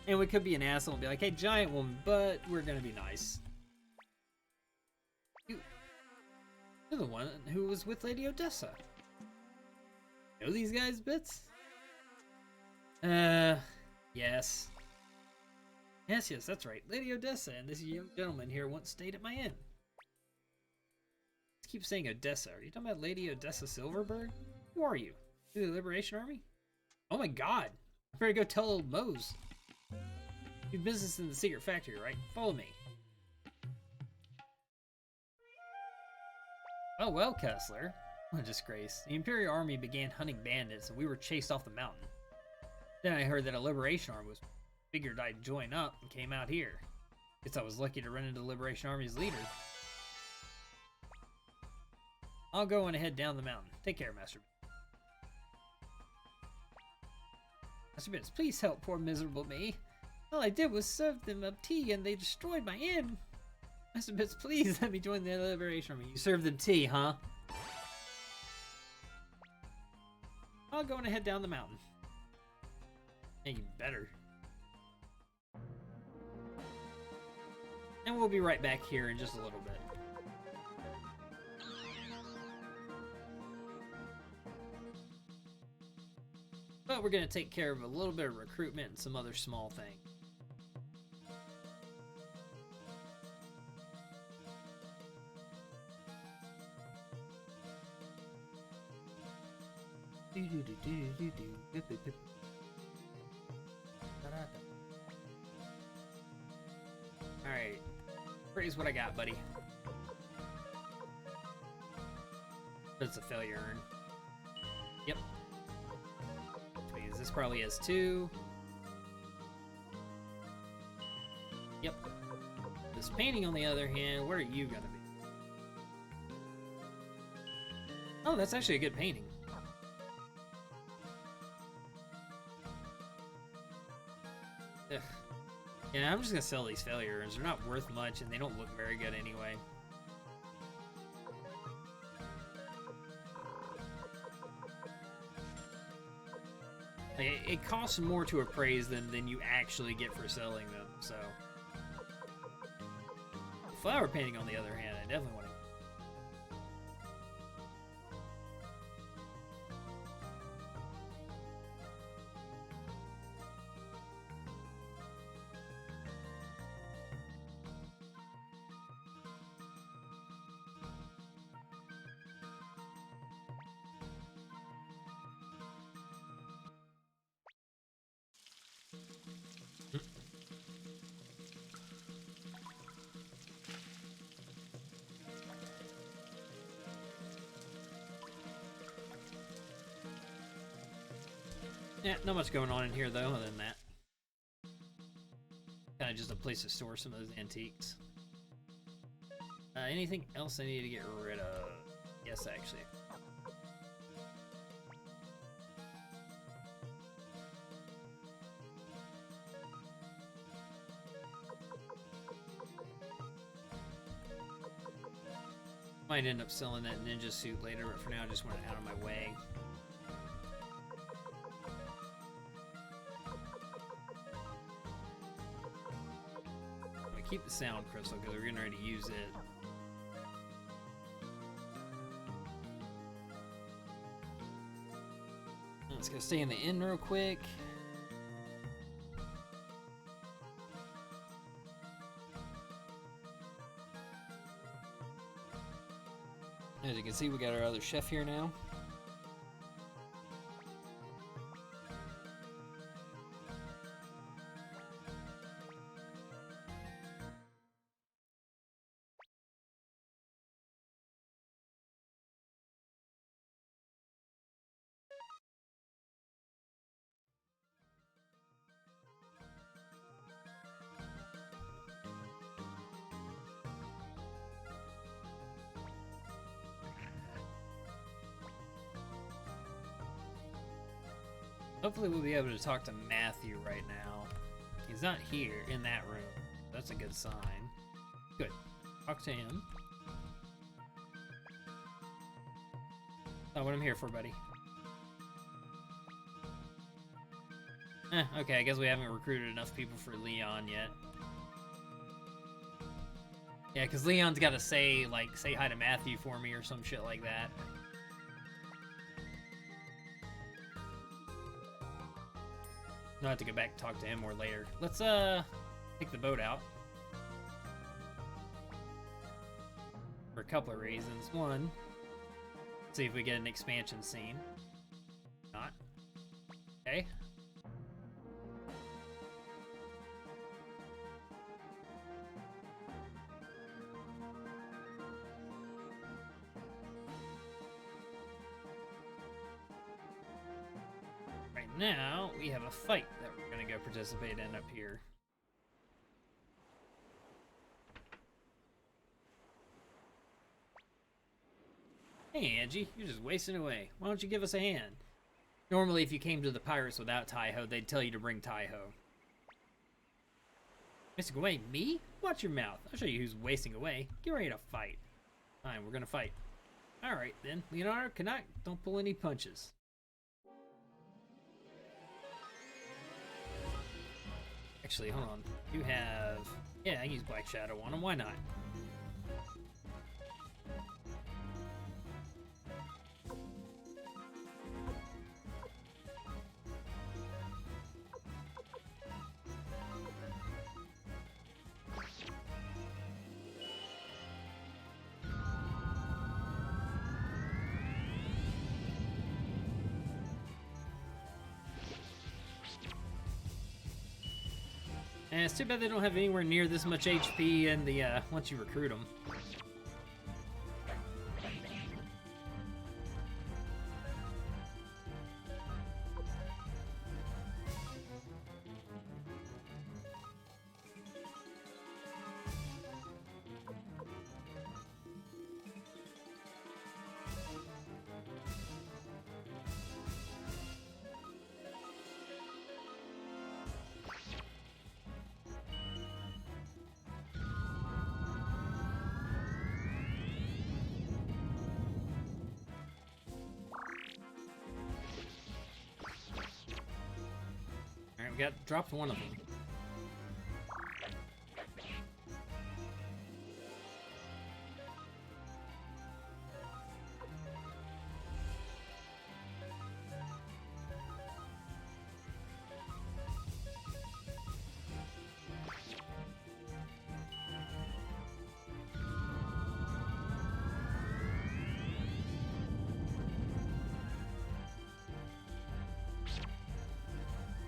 And we could be an asshole and be like, hey, giant woman, but we're gonna be nice. You're the one who was with Lady Odessa. Know these guys bits? Yes. Yes, that's right. Lady Odessa and this young gentleman here once stayed at my inn. Let's keep saying Odessa. Are you talking about Lady Odessa Silverberg? Who are you? You the Liberation Army? Oh my god! I better go tell old Mose. You do business in the secret factory, right? Follow me. Oh well, Kessler. What a disgrace. The Imperial Army began hunting bandits and we were chased off the mountain. Then I heard that a Liberation Army was Figured I'd join up and came out here. Guess I was lucky to run into the Liberation Army's leader. I'll go on ahead down the mountain. Take care, Master. Master Bits, please help poor miserable me. All I did was serve them up tea and they destroyed my inn. Master Bits, please let me join the Liberation Army. You served them tea, huh? I'll go on ahead down the mountain. And you better. And we'll be right back here in just a little bit. But we're going to take care of a little bit of recruitment and some other small things. Alright. Praise what I got, buddy. That's a failure earn. Yep. Please, this probably has 2. Yep. This painting, on the other hand, where are you gonna be? Oh, that's actually a good painting. Ugh. Yeah, I'm just gonna sell these failures. They're not worth much, and they don't look very good anyway. Like, it costs more to appraise them than you actually get for selling them, so... Flower painting, on the other hand, I definitely want to... Yeah, not much going on in here, though, other than that. Kind of just a place to store some of those antiques. Anything else I need to get rid of? Yes, actually. Might end up selling that ninja suit later, but for now I just want it out of my way. Keep the sound crystal because we're getting ready to use it. Let's go stay in the inn real quick. As you can see, we got our other chef here now. Hopefully we'll be able to talk to Matthew right now. He's not here in that room. That's a good sign. Good. Talk to him. Not what I'm here for, buddy. Okay, I guess we haven't recruited enough people for Leon yet. Yeah, because Leon's got to say hi to Matthew for me or some shit like that. I'll have to go back and talk to him more later. Let's, take the boat out. For a couple of reasons. One, see if we get an expansion scene. Not. Okay. now we have a fight that we're gonna go participate in up here. Hey Angie, you're just wasting away. Why don't you give us a hand? Normally if you came to the Pirates without Taiho, they'd tell you to bring Taiho. Wasting away? Me? Watch your mouth. I'll show you who's wasting away. Get ready to fight. Fine, we're gonna fight. Alright then, Leonardo, Canuck, don't pull any punches. Actually, hold on. You have... Yeah, I can use Black Shadow on him, why not? And it's too bad they don't have anywhere near this much HP in the, once you recruit them. Dropped one of them.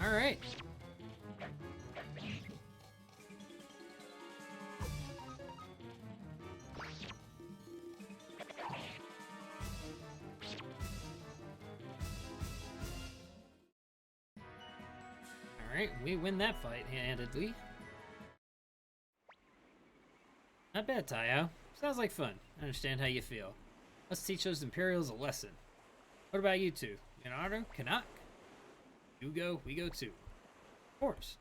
All right. Alright, we win that fight handedly. Not bad, Taiyo. Sounds like fun. I understand how you feel. Let's teach those Imperials a lesson. What about you two? Leonardo? Canuck? You go, we go too. Of course.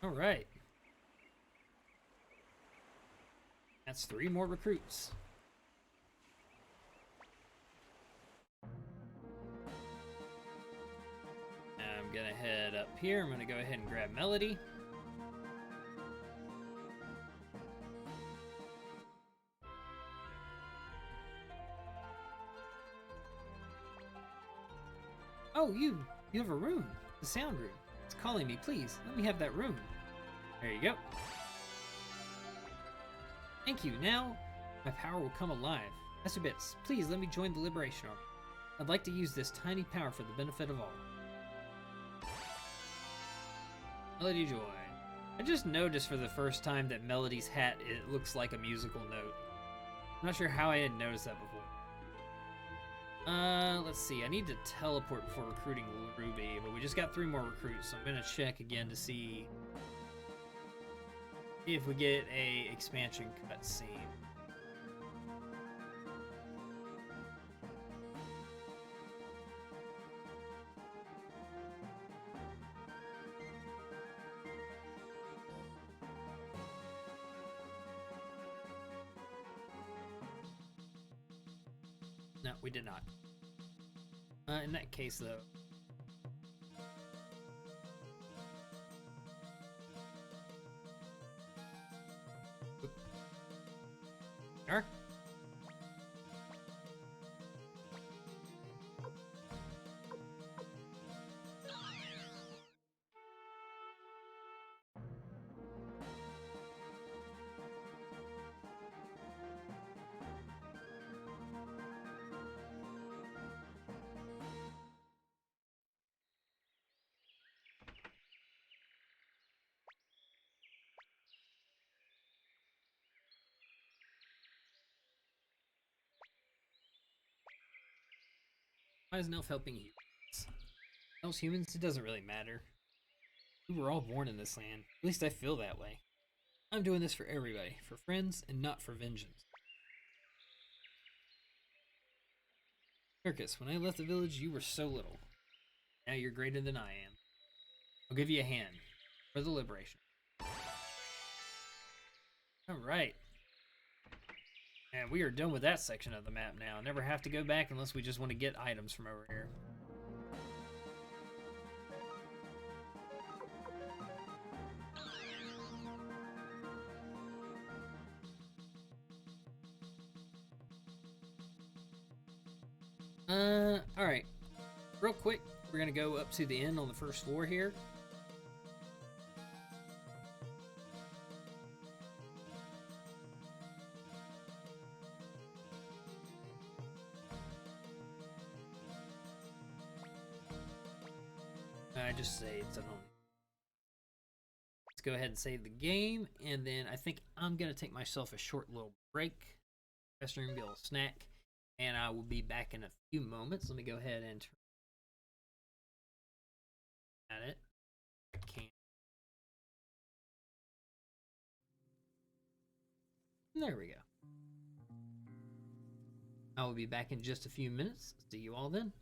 Alright. That's 3 more recruits. I'm gonna head up here. I'm gonna go ahead and grab Melody. Oh, you have a rune. The sound rune. It's calling me. Please, let me have that rune. There you go. Thank you. Now, my power will come alive. Master Bits, please let me join the Liberation Army. I'd like to use this tiny power for the benefit of all. Melody join. I just noticed for the first time that Melody's hat, it looks like a musical note. I'm not sure how I had noticed that before. Let's see. I need to teleport before recruiting Ruby, but we just got 3 more recruits, so I'm gonna check again to see if we get a expansion cutscene. No, we did not. In that case, though. Sure. Why is an elf helping humans? Elves, humans, it doesn't really matter. We were all born in this land. At least I feel that way. I'm doing this for everybody, for friends, and not for vengeance. Circus, when I left the village, you were so little. Now you're greater than I am. I'll give you a hand for the liberation. Alright. And we are done with that section of the map now. Never have to go back unless we just want to get items from over here. Alright. Real quick, we're gonna go up to the inn on the first floor here. I just saved, so don't. Let's go ahead and save the game, and then I think I'm gonna take myself a short little break. Restroom, get a little snack, and I will be back in a few moments. Let me go ahead and turn at it. I can't. There we go. I will be back in just a few minutes. See you all then.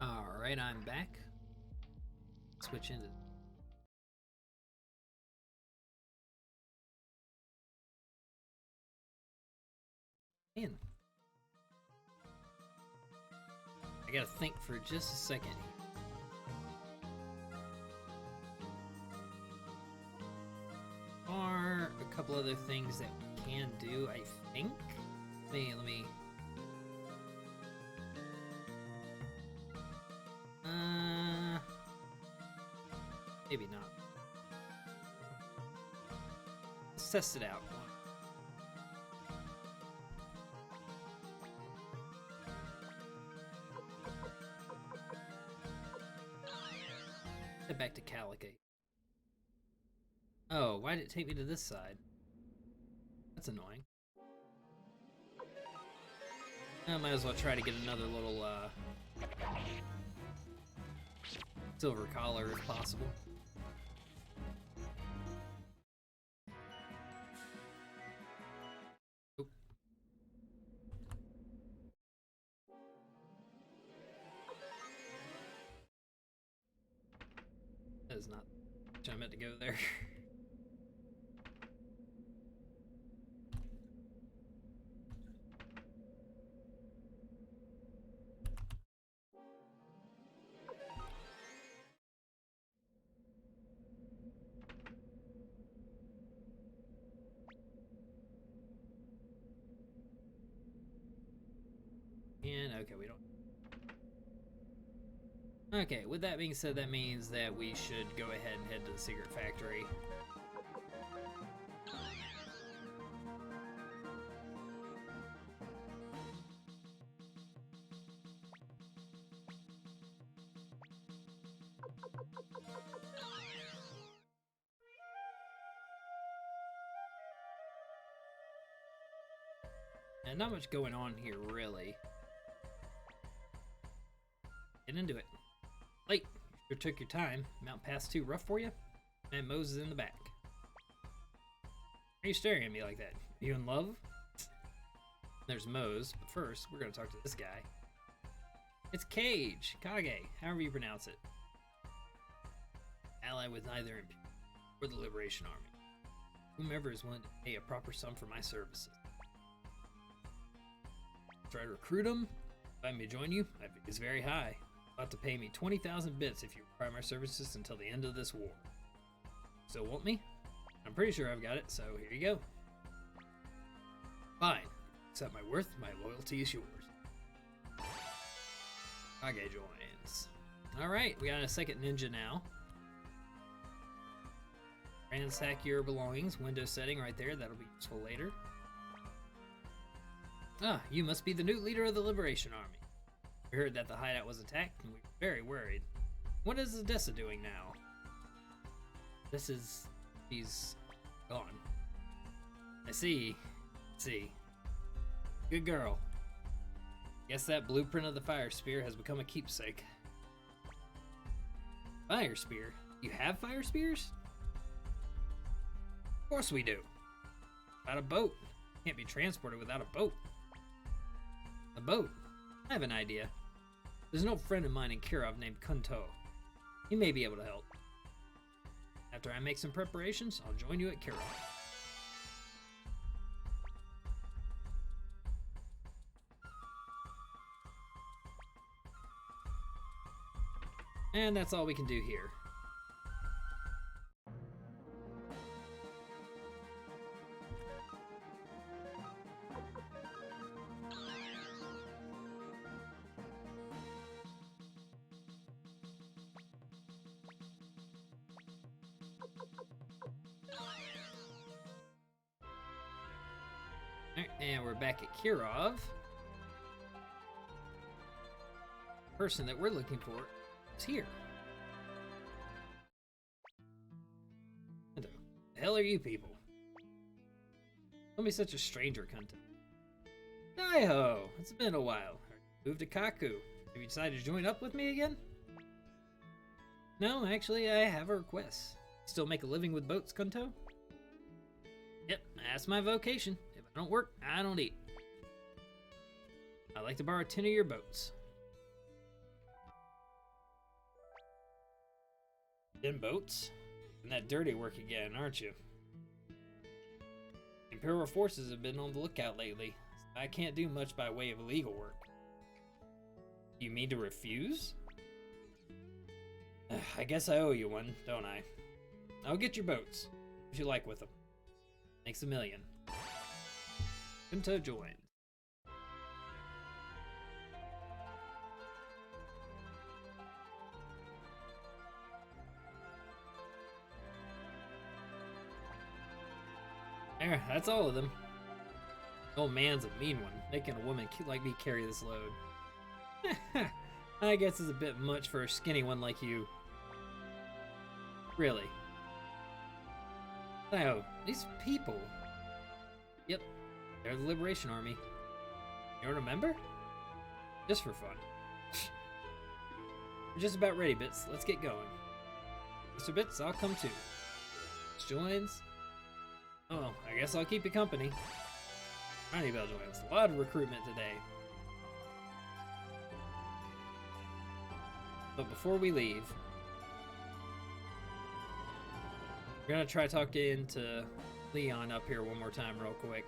Alright, I'm back. Switch into in. I gotta think for just a second. Are a couple other things that we can do, I think. Let me maybe not. Let's test it out. Head back to Calicate. Oh, why did it take me to this side? That's annoying. I might as well try to get another little silver collar if possible. Oop. That is not I meant to go there. And okay, we don't. Okay, with that being said, that means that we should go ahead and head to the secret factory. And not much going on here, really. Get into it. Late. You sure took your time. Mount Pass too rough for you? And Moses in the back. Why are you staring at me like that? Are you in love? There's Mose, but first, we're gonna talk to this guy. It's Kage, however you pronounce it. Ally with neither Imperium or the Liberation Army. Whomever is willing to pay a proper sum for my services. Try to recruit him? Invite me to join you? I think it's very high. About to pay me 20,000 bits if you require my services until the end of this war. Still want me? I'm pretty sure I've got it, so here you go. Fine. Accept my worth, my loyalty is yours. Kage joins. Alright, we got a second ninja now. Ransack your belongings. Window setting right there. That'll be useful later. Ah, you must be the new leader of the Liberation Army. We heard that the hideout was attacked, and we were very worried. What is Odessa doing now? She's gone. I see. Good girl. Guess that blueprint of the fire spear has become a keepsake. Fire spear? You have fire spears? Of course we do. Without a boat. Can't be transported without a boat. A boat? I have an idea. There's an old friend of mine in Kirov named Kunto. He may be able to help. After I make some preparations, I'll join you at Kirov. And that's all we can do here. Alright, and we're back at Kirov. The person that we're looking for is here. Hello. The hell are you people? Don't be such a stranger, Kunta. Hi-ho! It's been a while. Moved to Kaku. Have you decided to join up with me again? No, actually, I have a request. Still make a living with boats, Kunto? Yep, that's my vocation. If I don't work, I don't eat. I'd like to borrow 10 of your boats. 10 boats? And that dirty work again, aren't you? Imperial forces have been on the lookout lately. So I can't do much by way of illegal work. You mean to refuse? I guess I owe you one, don't I? I'll get your boats. What you like with them? Thanks a million. Kunto joined. There, that's all of them. Old man's a mean one, making a woman like me carry this load. I guess it's a bit much for a skinny one like you. Really. Oh, these people. Yep, they're the Liberation Army. You don't remember? Just for fun. We're just about ready, Bits. Let's get going. Mr. Bits, I'll come too. Bits joins. Oh, I guess I'll keep you company. Tiny Bell joins. A lot of recruitment today. But before we leave, we're gonna try talking to Leon up here one more time real quick.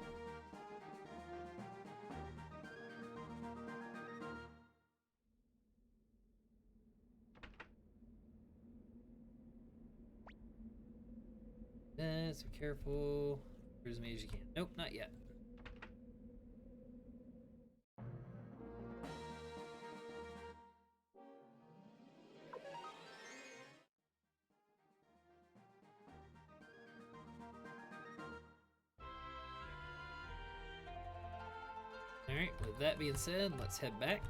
So be careful. Cruise as many as you can. Nope, not yet. Alright, with that being said, let's head back.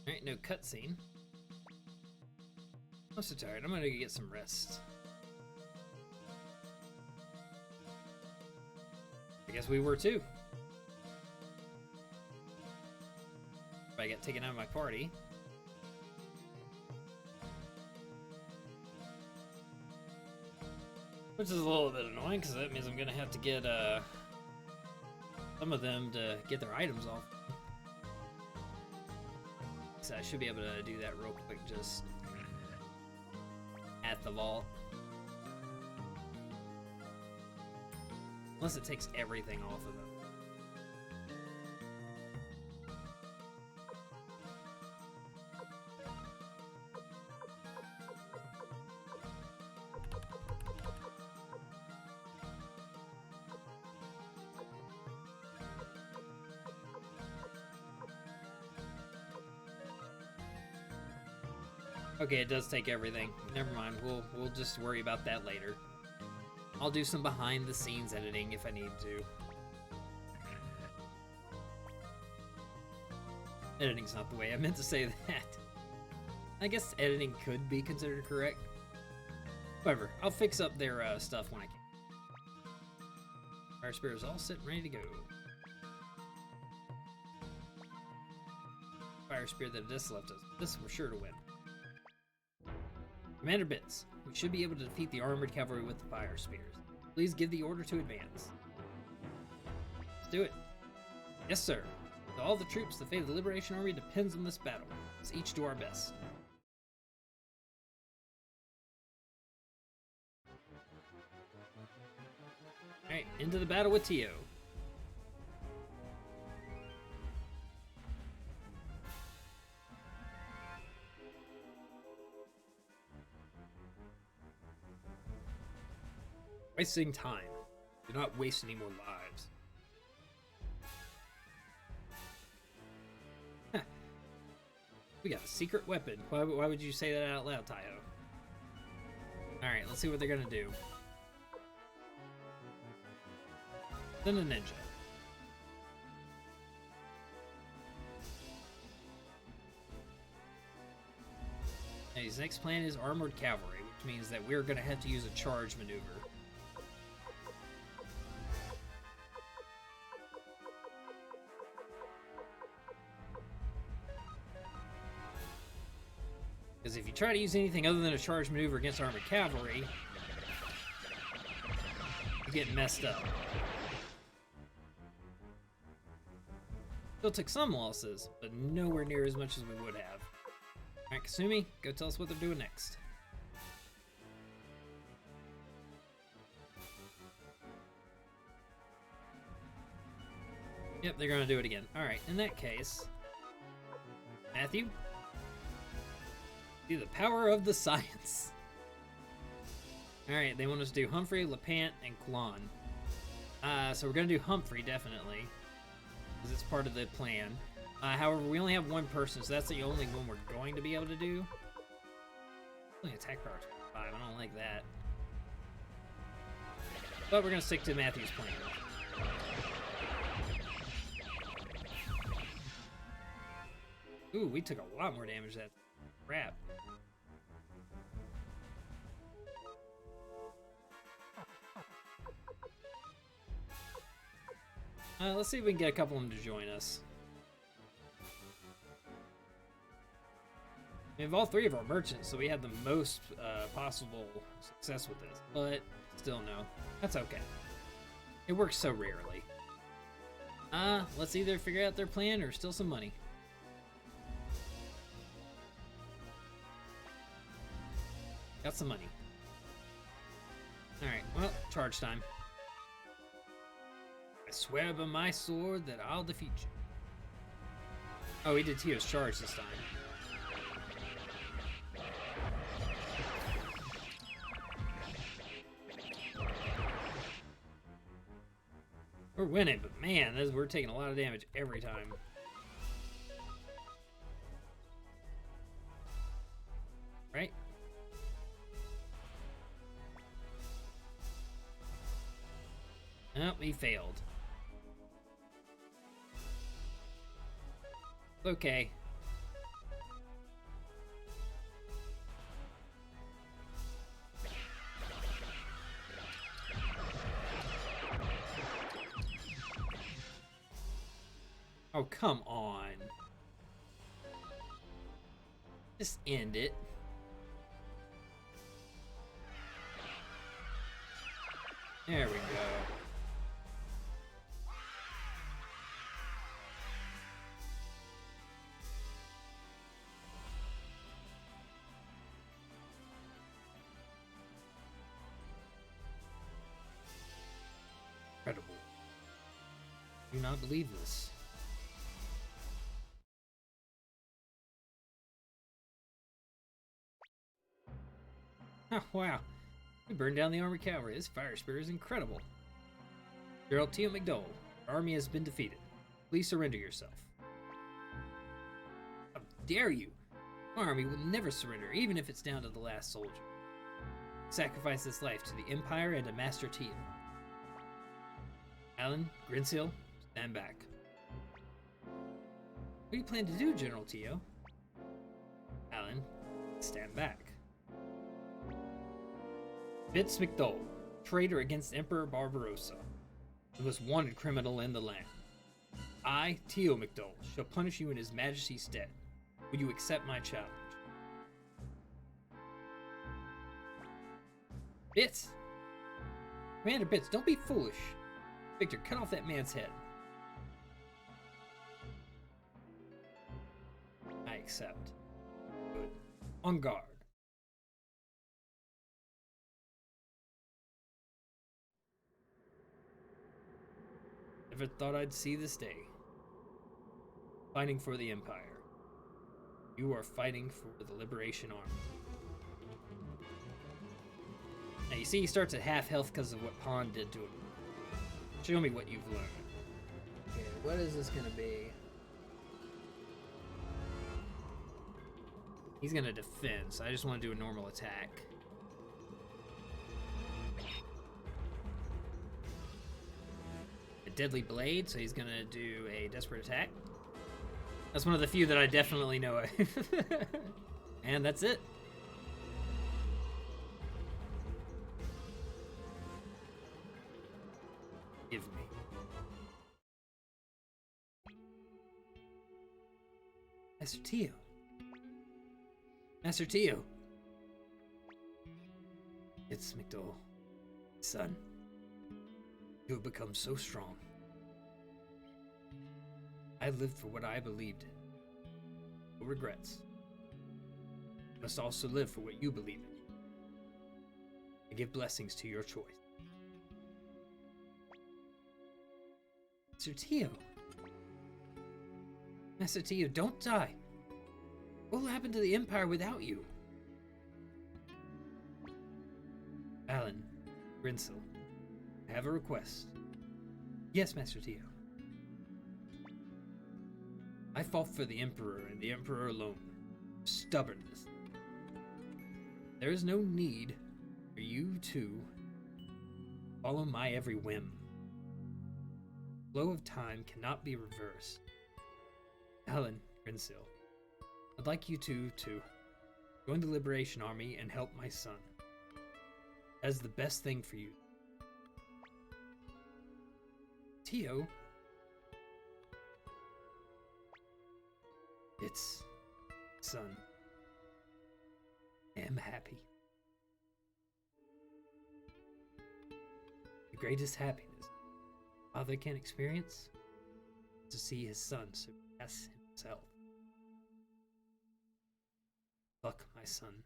Alright, no cutscene. I'm so tired. I'm gonna get some rest. I guess we were too. I got taken out of my party. Which is a little bit annoying because that means I'm gonna have to get some of them to get their items off. So I should be able to do that real quick just at the vault. Unless it takes everything off of them. Okay, it does take everything. Never mind. We'll just worry about that later. I'll do some behind the scenes editing if I need to. Editing's not the way I meant to say that. I guess editing could be considered correct. However, I'll fix up their stuff when I can. Fire Spear is all set and ready to go. Fire Spear that just left us. This we're sure to win. Commander Bits, we should be able to defeat the armored cavalry with the fire spears. Please give the order to advance. Let's do it. Yes, sir. To all the troops, the fate of the Liberation Army depends on this battle. Let's each do our best. Alright, into the battle with Tio. Wasting time. Do not waste any more lives. We got a secret weapon. Why would you say that out loud, Tayo? Alright, let's see what they're gonna do. Then a ninja. And his next plan is armored cavalry, which means that we're gonna have to use a charge maneuver. Because if you try to use anything other than a charge maneuver against armored cavalry, you get messed up. Still took some losses, but nowhere near as much as we would have. Alright, Kasumi, go tell us what they're doing next. Yep, they're gonna do it again. Alright, in that case, Matthew, see the power of the science. Alright, they want us to do Humphrey, Lepant, and Kulon. So we're gonna do Humphrey, definitely, because it's part of the plan. However, we only have one person, so that's the only one we're going to be able to do. Only attack power 5, I don't like that. But we're gonna stick to Matthew's plan. Ooh, we took a lot more damage than that. Crap. Let's see if we can get a couple of them to join us. We have all three of our merchants, so we had the most possible success with this. But still, no. That's okay. It works so rarely. Let's either figure out their plan or steal some money. Got some money. Alright, well, charge time. I swear by my sword that I'll defeat you. Oh, he did Tio's charge this time. We're winning, but man, we're taking a lot of damage every time. Right? Oh, he failed. Okay. Oh, come on. Just end it. There we go. incredible. I do not believe this. Oh, wow. We burned down the armored cavalry. This fire spirit is incredible. General Tio McDowell, our army has been defeated. Please surrender yourself. How dare you? Our army will never surrender, even if it's down to the last soldier. Sacrifice this life to the Empire and to Master Tio. Alan, Grinsil, stand back. What do you plan to do, General Tio? Alan, stand back. Fitz McDowell, traitor against Emperor Barbarossa, the most wanted criminal in the land. I, Tio McDowell, shall punish you in His Majesty's stead. Will you accept my challenge? Bits! Commander Bits, don't be foolish. Victor, cut off that man's head. I accept. Good. On guard. Never thought I'd see this day. Fighting for the Empire. You are fighting for the Liberation Army. Now you see he starts at half health because of what Pond did to him. Show me what you've learned. Okay, what is this gonna be? He's gonna defend, so I just want to do a normal attack. A deadly blade, so he's gonna do a desperate attack. That's one of the few that I definitely know. And that's it. Give me. Master Tio. Master Tio. It's McDowell. Son. You have become so strong. I lived for what I believed in. No regrets. You must also live for what you believe in. I give blessings to your choice. Master Tio. Master Tio, don't die. What will happen to the Empire without you? Alan, Grinsil, I have a request. Yes, Master Tio. I fought for the Emperor and the Emperor alone. Stubbornness. There is no need for you to follow my every whim. The flow of time cannot be reversed. Alan, Grinsil, I'd like you two to join the Liberation Army and help my son. That is the best thing for you. Tio? It's... son. I am happy. The greatest happiness a father can experience is to see his son surpass himself. Luck, my son.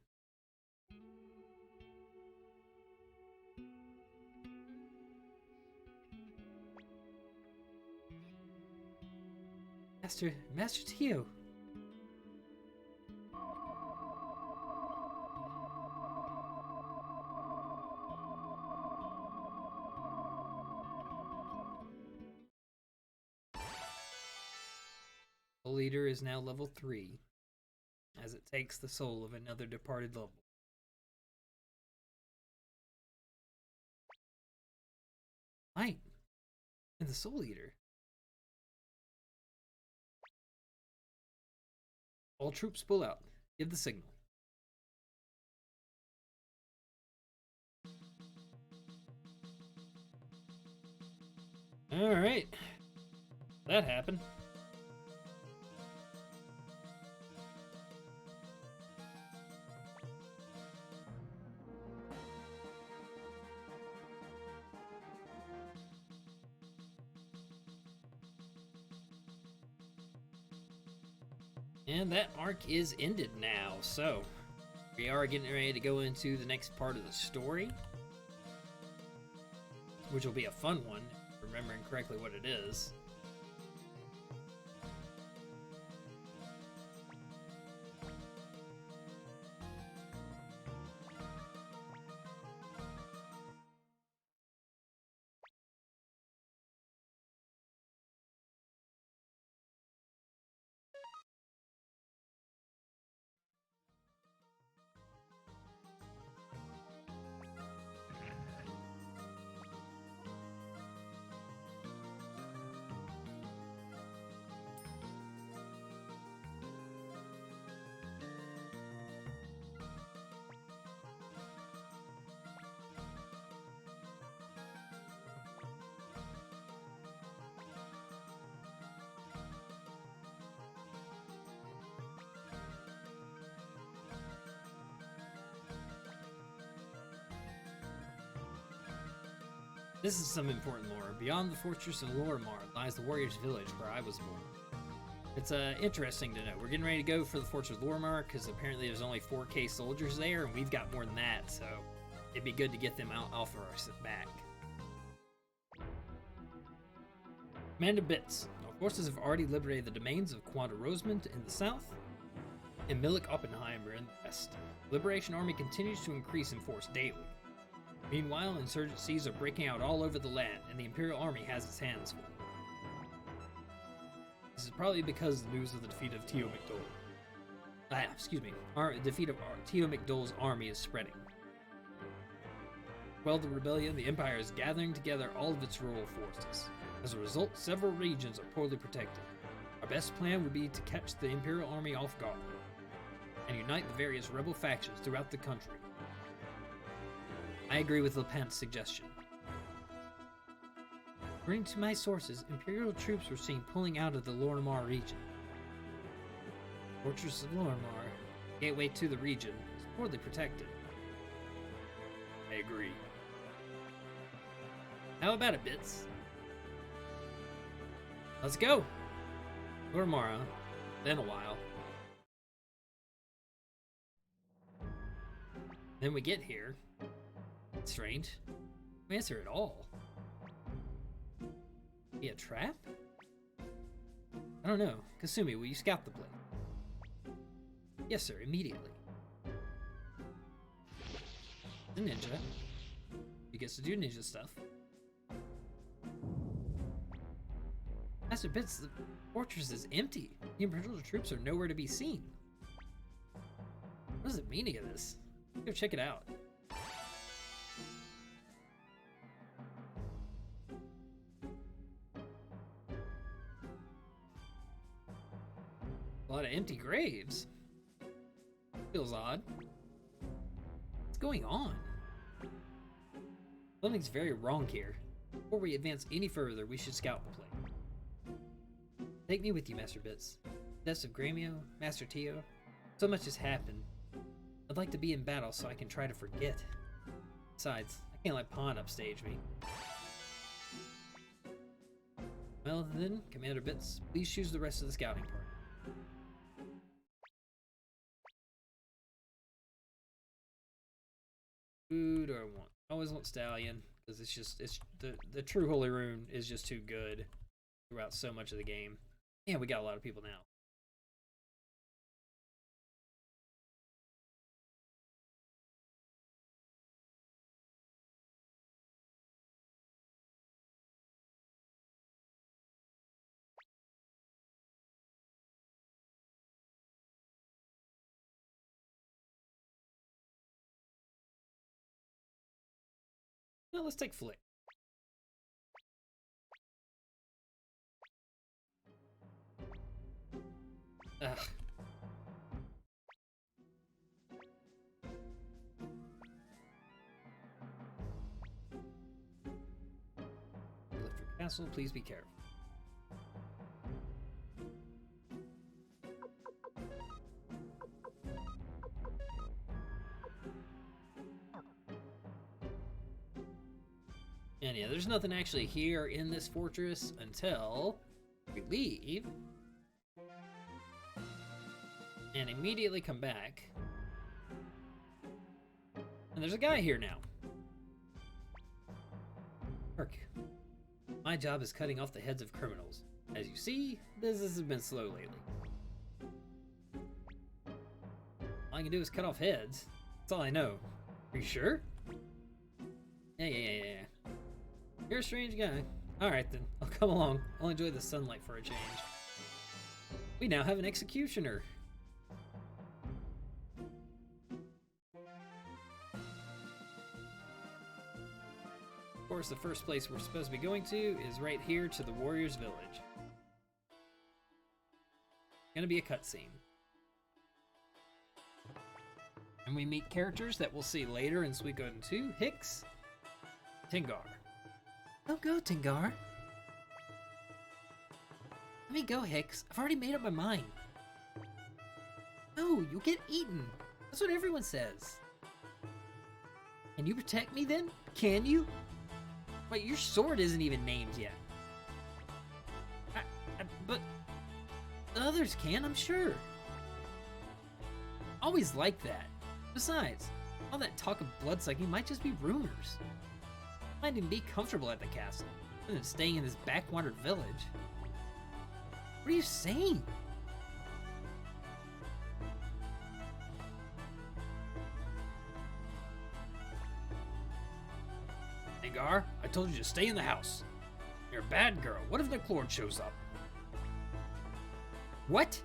Master Tio. The leader is now level 3, as it takes the soul of another departed level. Light, and the Soul Eater. All troops pull out. Give the signal. Alright. That happened. And that arc is ended now, so we are getting ready to go into the next part of the story, which will be a fun one. remembering correctly what it is. This is some important lore. Beyond the fortress of Lorimar lies the warrior's village where I was born. It's interesting to know. We're getting ready to go for the fortress of Lorimar because apparently there's only 4K soldiers there, and we've got more than that, so it'd be good to get them out off of our back. Commander Bits. Our forces have already liberated the domains of Quanta Rosemont in the south and Milik Oppenheimer in the west. The Liberation Army continues to increase in force daily. Meanwhile, insurgencies are breaking out all over the land, and the Imperial Army has its hands full. This is probably because the news of the defeat of Teo McDole. Defeat of Teo McDole's army is spreading. While the rebellion, the Empire is gathering together all of its rural forces. As a result, several regions are poorly protected. Our best plan would be to catch the Imperial Army off guard and unite the various rebel factions throughout the country. I agree with Lepante's suggestion. According to my sources, Imperial troops were seen pulling out of the Lorimar region. Fortress of Lorimar, gateway to the region, is poorly protected. I agree. How about it, Bits? Let's go! Lorimar, huh? Been a while. Then we get here. Strange. No answer at all. Be a trap? I don't know. Kasumi, will you scout the place? Yes, sir, immediately. The ninja. He gets to do ninja stuff. Master Bits, the fortress is empty. The Imperial troops are nowhere to be seen. What is the meaning of this? Go check it out. A lot of empty graves. Feels odd. What's going on? Something's very wrong here. Before we advance any further, we should scout the place. Take me with you, Master Bits. Deaths of Gremio, Master Teo. So much has happened. I'd like to be in battle so I can try to forget. Besides, I can't let Pawn upstage me. Well then, Commander Bits, please choose the rest of the scouting party. Who do I want? I always want Stallion, because it's the True Holy Rune is just too good throughout so much of the game. And we got a lot of people now. Well, let's take Flick. Ugh. Electric Castle, please be careful. And yeah, there's nothing actually here in this fortress until we leave and immediately come back. And there's a guy here now. Perk. My job is cutting off the heads of criminals. As you see, business has been slow lately. All I can do is cut off heads. That's all I know. Are you sure? Yeah. You're a strange guy. Alright then, I'll come along. I'll enjoy the sunlight for a change. We now have an executioner. Of course, the first place we're supposed to be going to is right here to the Warriors' Village. Gonna be a cutscene. And we meet characters that we'll see later in Suikoden 2, Hicks, Tingar. Don't go, Tingar. Let me go, Hicks. I've already made up my mind. No, you'll get eaten. That's what everyone says. Can you protect me then? Can you? Wait, your sword isn't even named yet. But the others can, I'm sure. Always like that. Besides, all that talk of bloodsucking might just be rumors. I might even be comfortable at the castle, rather than staying in this backwater village. What are you saying? Tingar, I told you to stay in the house. You're a bad girl. What if Necklord shows up? What?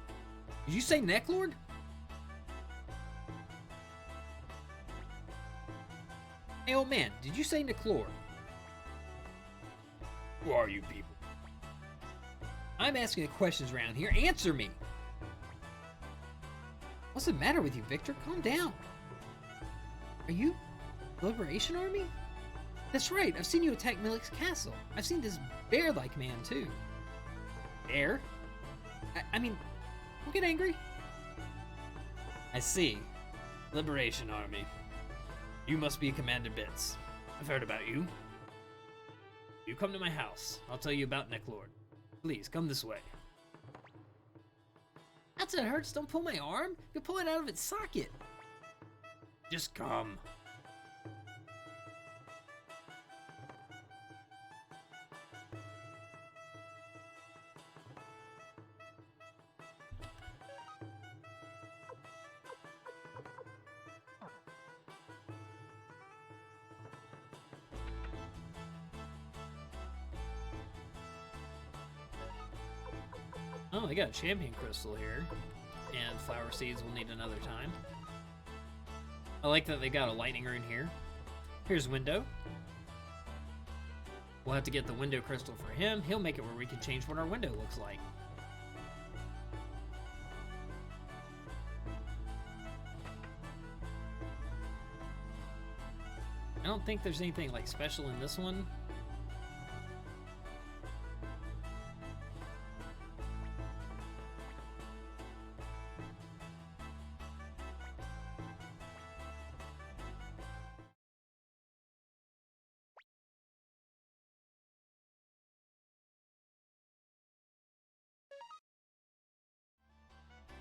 Did you say Necklord? Hey, old man, did you say Necklord? Who are you people? I'm asking the questions around here. Answer me! What's the matter with you, Victor? Calm down. Are you Liberation Army? That's right, I've seen you attack Milik's castle. I've seen this bear-like man, too. Bear? I mean, don't get angry. I see. Liberation Army. You must be Commander Bitz. I've heard about you. You come to my house. I'll tell you about Necklord. Please, come this way. That's it hurts. Don't pull my arm. You'll pull it out of its socket. Just come. Oh, they got a champion crystal here. And flower seeds we'll need another time. I like that they got a lightning rune here. Here's Window. We'll have to get the window crystal for him. He'll make it where we can change what our window looks like. I don't think there's anything like special in this one.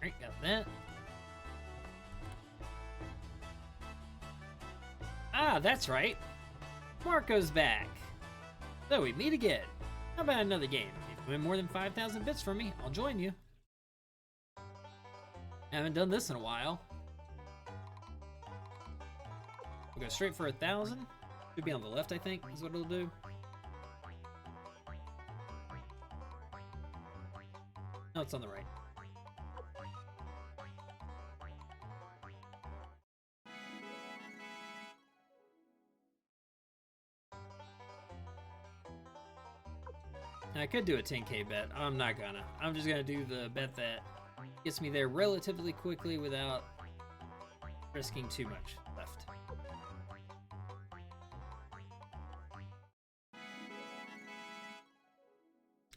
Alright, got that. Ah, that's right. Marco's back. So we meet again. How about another game? If you win more than 5,000 bits from me, I'll join you. Haven't done this in a while. We'll go straight for 1,000. Should be on the left, I think, is what it'll do. No, it's on the right. I could do a 10k bet. I'm not gonna. I'm just gonna do the bet that gets me there relatively quickly without risking too much left.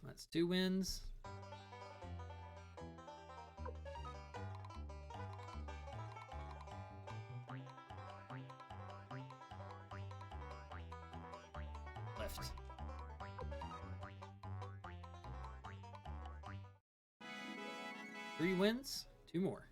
That's 2 wins. Left. Three wins, 2 more.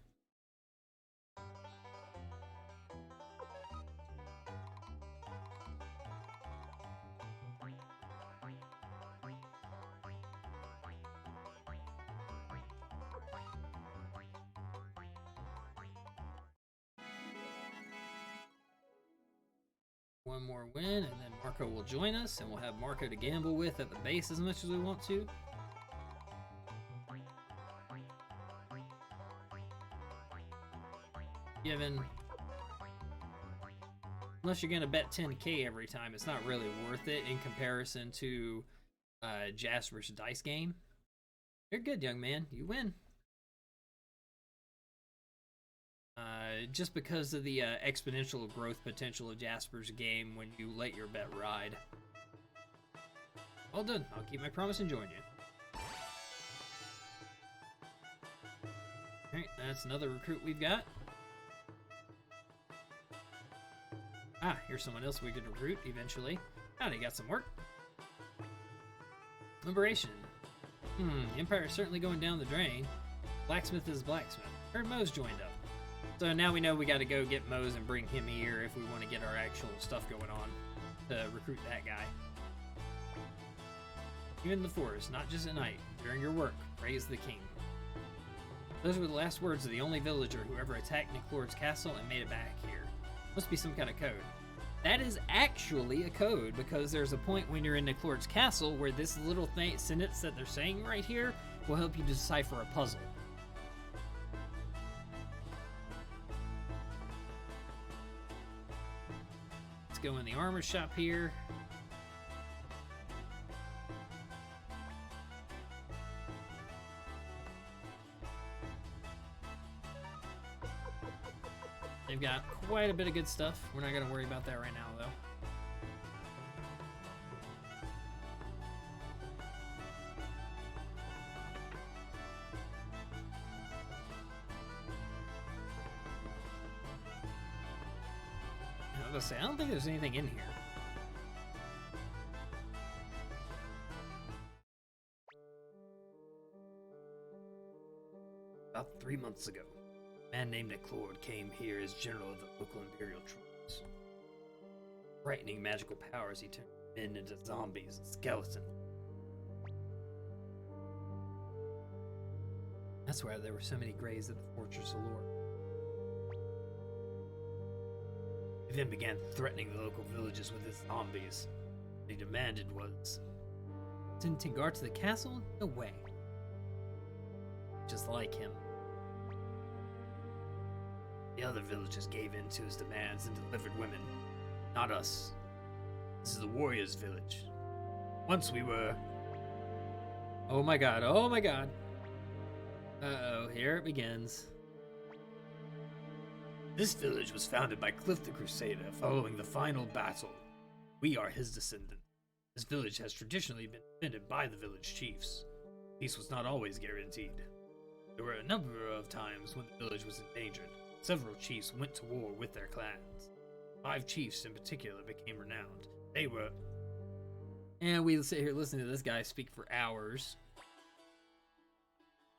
one more win, and then Marco will join us, and we'll have Marco to gamble with at the base as much as we want to. Given, unless you're gonna bet 10K every time, it's not really worth it in comparison to Jasper's dice game. You're good, young man. You win. Just because of the exponential growth potential of Jasper's game when you let your bet ride. Well done. I'll keep my promise and join you. Alright, that's another recruit we've got. Ah, here's someone else we could recruit eventually. Howdy, got some work. Liberation. Empire's certainly going down the drain. Blacksmith is blacksmith. Heard Mo's joined up. So now we know we gotta go get Mo's and bring him here if we want to get our actual stuff going on to recruit that guy. Even in the forest, not just at night. During your work, praise the king. Those were the last words of the only villager who ever attacked Nick Lord's castle and made it back here. Must be some kind of code. That is actually a code, because there's a point when you're in Nick Lord's castle where this little sentence that they're saying right here will help you decipher a puzzle. Let's go in the armor shop here. They've got quite a bit of good stuff. We're not going to worry about that right now, though. I was going to say, I don't think there's anything in here. About 3 months ago, a man named Nick Lord came here as general of the local imperial troops. Frightening magical powers, he turned men into zombies and skeletons. That's why there were so many graves at the Fortress of Lore. He then began threatening the local villages with his zombies. What he demanded was, send Tingar to the castle? No way. Just like him. The other villages gave in to his demands and delivered women. Not us. This is the warriors' village. Once we were... Oh my god, oh my god. Uh-oh, here it begins. This village was founded by Cliff the Crusader following the final battle. We are his descendants. This village has traditionally been defended by the village chiefs. Peace was not always guaranteed. There were a number of times when the village was endangered. Several chiefs went to war with their clans. 5 chiefs in particular became renowned. They were... And we sit here listening to this guy speak for hours.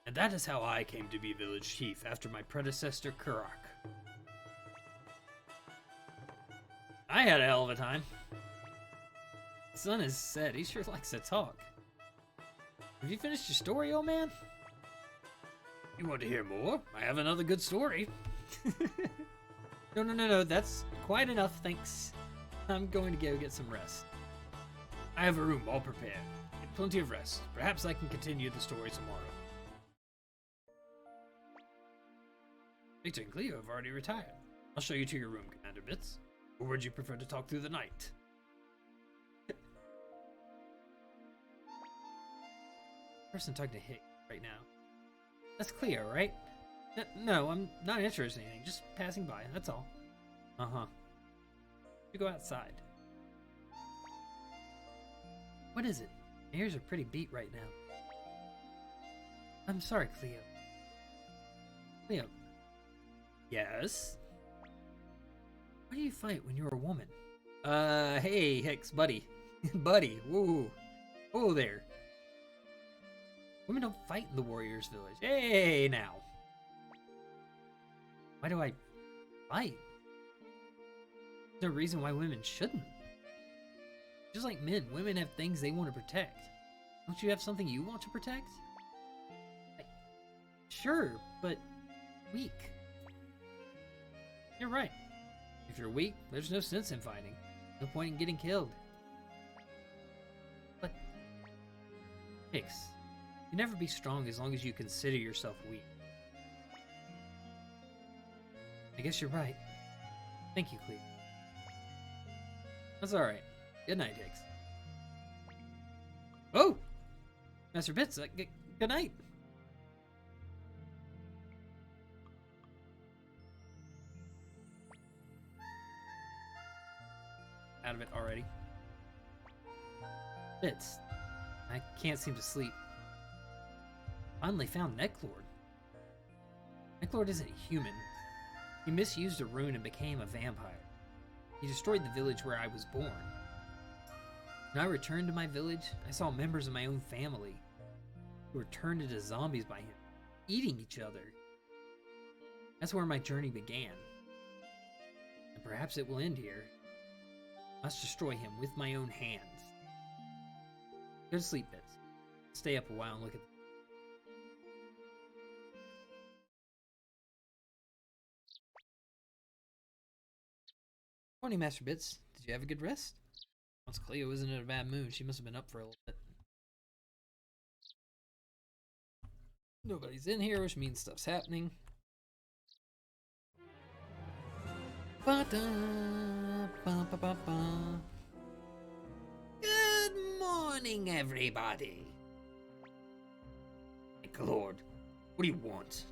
And that is how I came to be village chief after my predecessor, Kurak. I had a hell of a time. The sun is set. He sure likes to talk. Have you finished your story, old man? You want to hear more? I have another good story. No. That's quite enough, thanks. I'm going to go get some rest. I have a room all prepared. Get plenty of rest. Perhaps I can continue the story tomorrow. Victor and Cleo have already retired. I'll show you to your room, Commander Bits. Or would you prefer to talk through the night? Person talking to Hick right now. That's Cleo, right? No, I'm not interested in anything. Just passing by, that's all. Uh-huh. You go outside. What is it? My ears are pretty beat right now. I'm sorry, Cleo. Cleo. Yes? Why do you fight when you're a woman? Hey, Hicks, buddy. Buddy, woo. Whoa there. Women don't fight in the warriors' village. Hey, now. Why do I fight? There's no reason why women shouldn't. Just like men, women have things they want to protect. Don't you have something you want to protect? Sure, but weak. You're right. If you're weak, there's no sense in fighting. No point in getting killed. But, Hicks, you can never be strong as long as you consider yourself weak. I guess you're right. Thank you, Cleve. That's alright. Good night, Hicks. Oh! Master Bits, good night. Out of it already. Bits, I can't seem to sleep. Finally found Necklord. Necklord isn't human. He misused a rune and became a vampire. He destroyed the village where I was born. When I returned to my village, I saw members of my own family who were turned into zombies by him, eating each other. That's where my journey began. And perhaps it will end here. I must destroy him with my own hands. Go to sleep, Bits. Stay up a while and look at the... Morning, Master Bits. Did you have a good rest? Once Cleo isn't in a bad mood, she must have been up for a little bit. Nobody's in here, which means stuff's happening. Ba-da-ba-ba-ba-ba. Good morning, everybody. Lord, what do you want?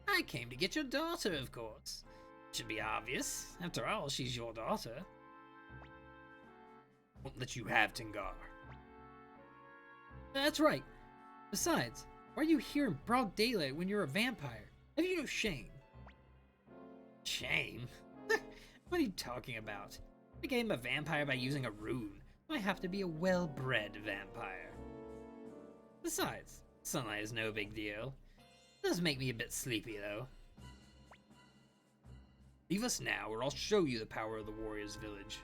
I came to get your daughter, of course. Should be obvious. After all, she's your daughter. Won't let you have Tengar. That's right. Besides, why are you here in broad daylight when you're a vampire? Have you no shame? Shame? What are you talking about? I became a vampire by using a rune. I have to be a well-bred vampire. Besides, sunlight is no big deal. It does make me a bit sleepy, though. Leave us now, or I'll show you the power of the Warriors' Village.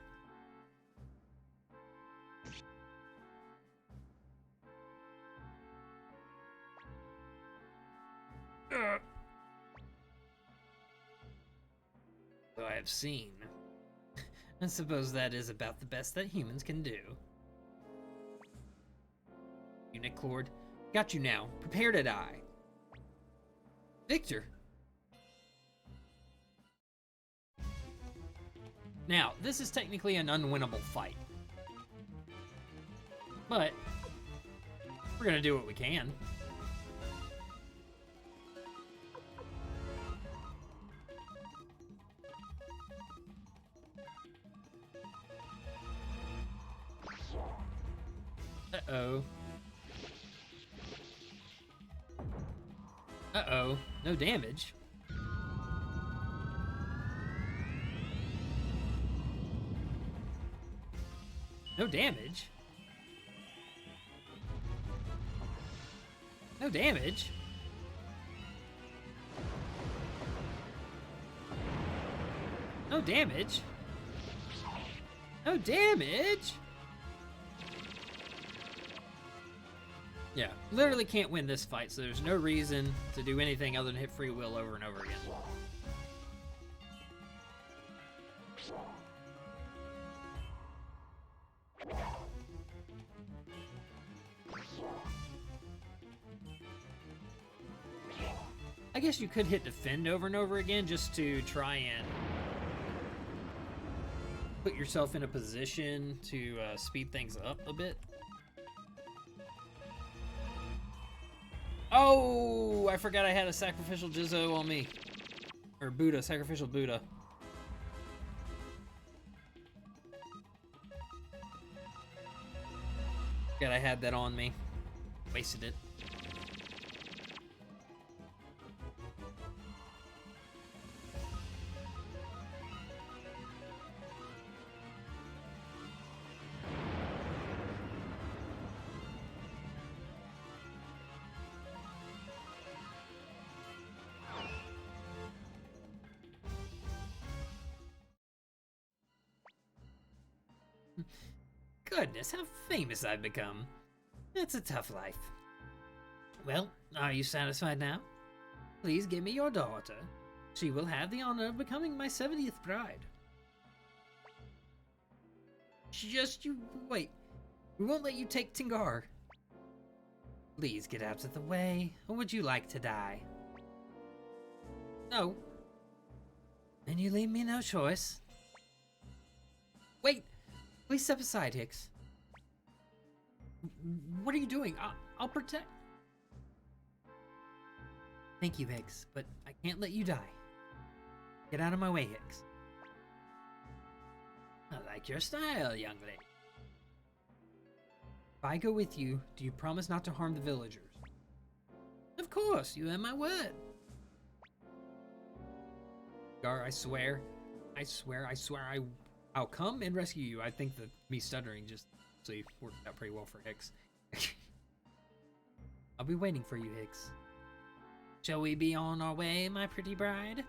So I have seen. I suppose that is about the best that humans can do. You, Necklord. Got you now. Prepare to die. Victor. Now, this is technically an unwinnable fight. But we're gonna do what we can. Uh-oh. Uh-oh. No damage. No damage? No damage? No damage? No damage? Yeah, literally can't win this fight, so there's no reason to do anything other than hit free will over and over again. I guess you could hit defend over and over again just to try and put yourself in a position to speed things up a bit. Oh, I forgot I had a sacrificial Jizzo on me. Or Buddha, sacrificial Buddha. Forgot I had that on me. Wasted it. Goodness, how famous I've become. It's a tough life. Well, are you satisfied now? Please give me your daughter. She will have the honor of becoming my 70th bride. Just you wait. We won't let you take Tingar. Please get out of the way, or would you like to die? No. Then you leave me no choice. Wait! Please step aside, Hicks. What are you doing? I'll protect... Thank you, Hicks, but I can't let you die. Get out of my way, Hicks. I like your style, young lady. If I go with you, do you promise not to harm the villagers? Of course, you have my word. Gar, I swear, I'll come and rescue you. I think that me stuttering just worked out pretty well for Hicks. I'll be waiting for you, Hicks. Shall we be on our way, my pretty bride?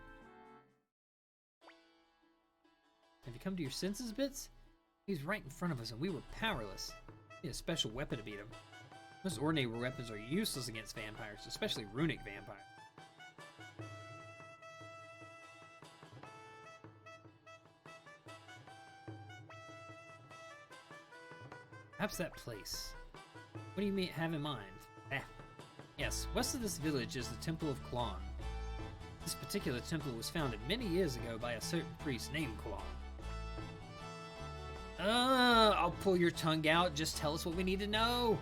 Have you come to your senses, Bits? He's right in front of us and we were powerless. We need a special weapon to beat him. Most ordinary weapons are useless against vampires, especially runic vampires. Perhaps that place. What do you have in mind? Yes, west of this village is the Temple of Klon. This particular temple was founded many years ago by a certain priest named Klon. I'll pull your tongue out. Just tell us what we need to know.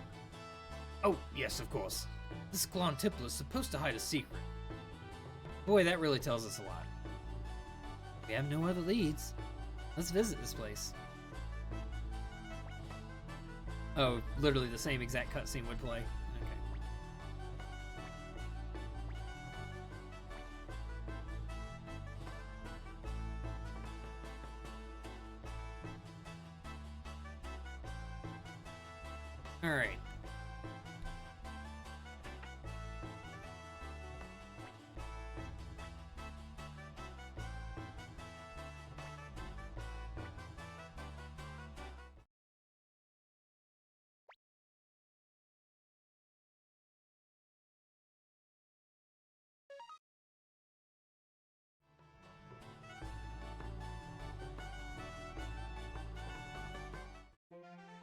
Oh, yes, of course. This Klon temple is supposed to hide a secret. Boy, that really tells us a lot. We have no other leads. Let's visit this place. Oh, literally the same exact cutscene would play. Okay. Alright.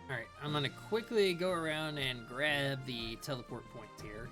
Alright, I'm gonna quickly go around and grab the teleport points here.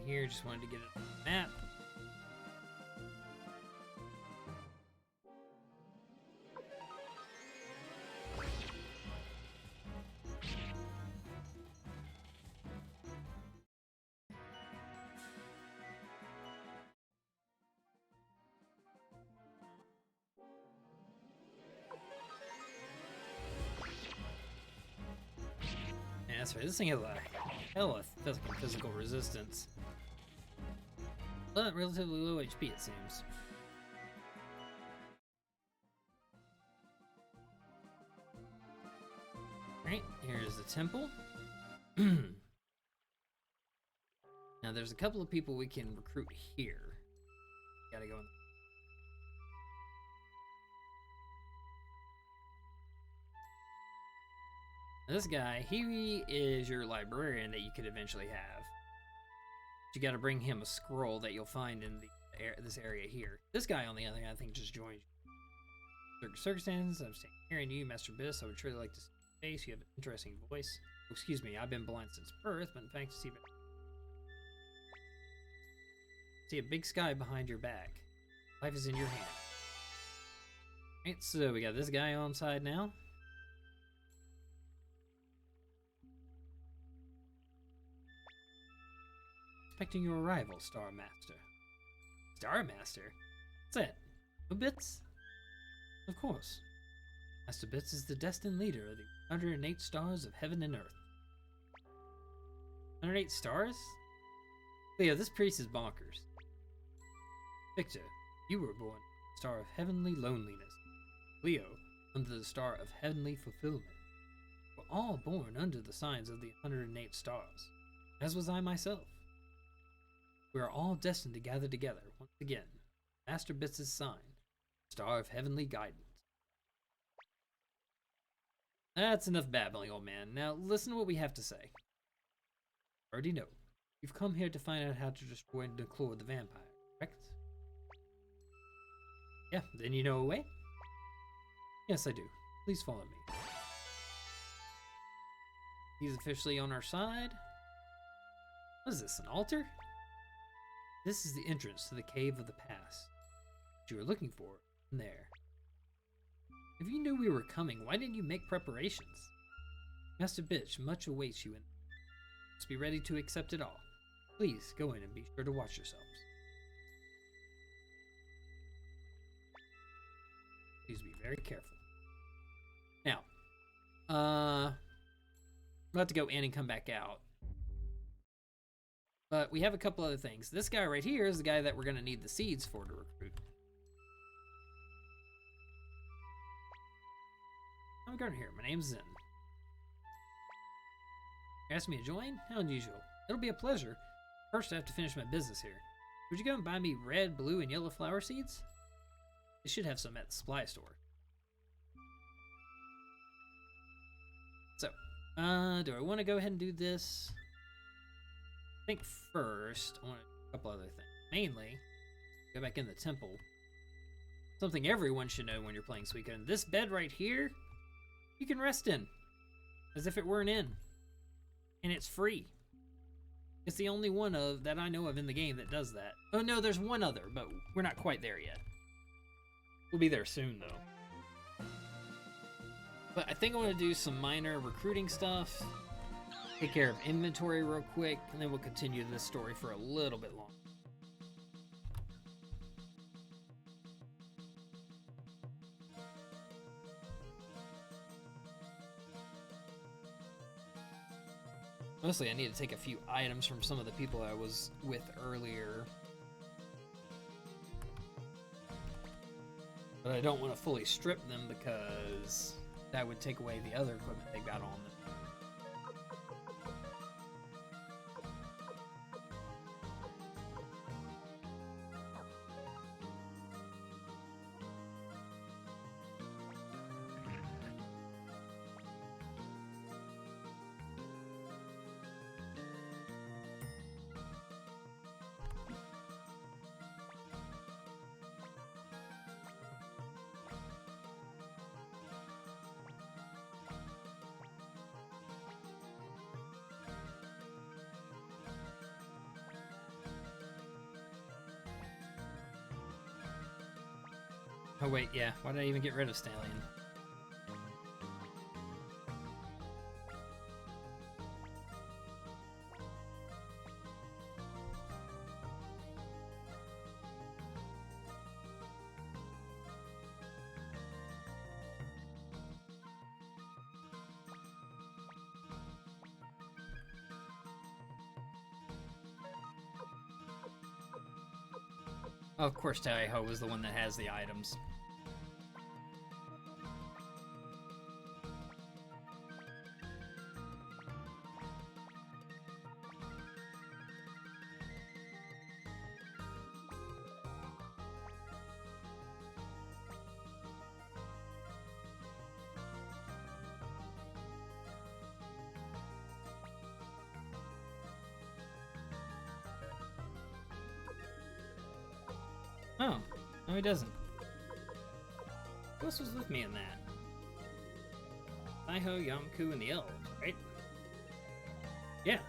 Here, just wanted to get it on the map. Yeah, that's right. This thing has a hell of physical resistance. But relatively low HP, it seems. Alright, here's the temple. Now there's a couple of people we can recruit here. Gotta go in. Now this guy, he is your librarian that you could eventually have. You got to bring him a scroll that you'll find in this area here. This guy, on the other hand, I think just joined you. Circumstances, I'm staying here, and you, Master Biss, I would truly like to see your face. You have an interesting voice. Oh, excuse me, I've been blind since birth, but in fact, see a big sky behind your back. Life is in your hand. Alright, so we got this guy on side now. Expecting your arrival, Star Master. Star Master? What's that? No bits? Of course. Master Bits is the destined leader of the 108 stars of heaven and earth. 108 stars? Leo, this priest is bonkers. Victor, you were born under the star of heavenly loneliness. Leo, under the star of heavenly fulfillment. We're all born under the signs of the 108 stars, as was I myself. We are all destined to gather together once again. Master Bits' sign, star of heavenly guidance. That's enough babbling, old man. Now listen to what we have to say. Already know. You've come here to find out how to destroy and declare the vampire, correct? Yeah, then you know a way? Yes, I do. Please follow me. He's officially on our side. What is this, an altar? This is the entrance to the cave of the past. What you were looking for, in there. If you knew we were coming, why didn't you make preparations? Master Bitch, much awaits you in. Must be ready to accept it all. Please, go in and be sure to watch yourselves. Please be very careful. Now, we'll have to go in and come back out. But we have a couple other things. This guy right here is the guy that we're going to need the seeds for to recruit. I'm going here. My name's Zen. You asked me to join? How unusual. It'll be a pleasure. First, I have to finish my business here. Would you go and buy me red, blue, and yellow flower seeds? They should have some at the supply store. So, do I want to go ahead and do this? I think first, I want a couple other things. Mainly, go back in the temple. Something everyone should know when you're playing Suikoden. This bed right here, you can rest in. As if it were an inn. And it's free. It's the only one that I know of in the game that does that. Oh no, there's one other, but we're not quite there yet. We'll be there soon, though. But I think I want to do some minor recruiting stuff. Take care of inventory real quick, and then we'll continue this story for a little bit longer. Mostly I need to take a few items from some of the people I was with earlier. But I don't want to fully strip them because that would take away the other equipment they got on them. Oh wait, yeah. Why did I even get rid of Stallion? Oh, of course, Taiho is the one that has the items. Oh, no he doesn't. Who else was with me in that? Taiho, Yamku, and the elves, right? Yeah.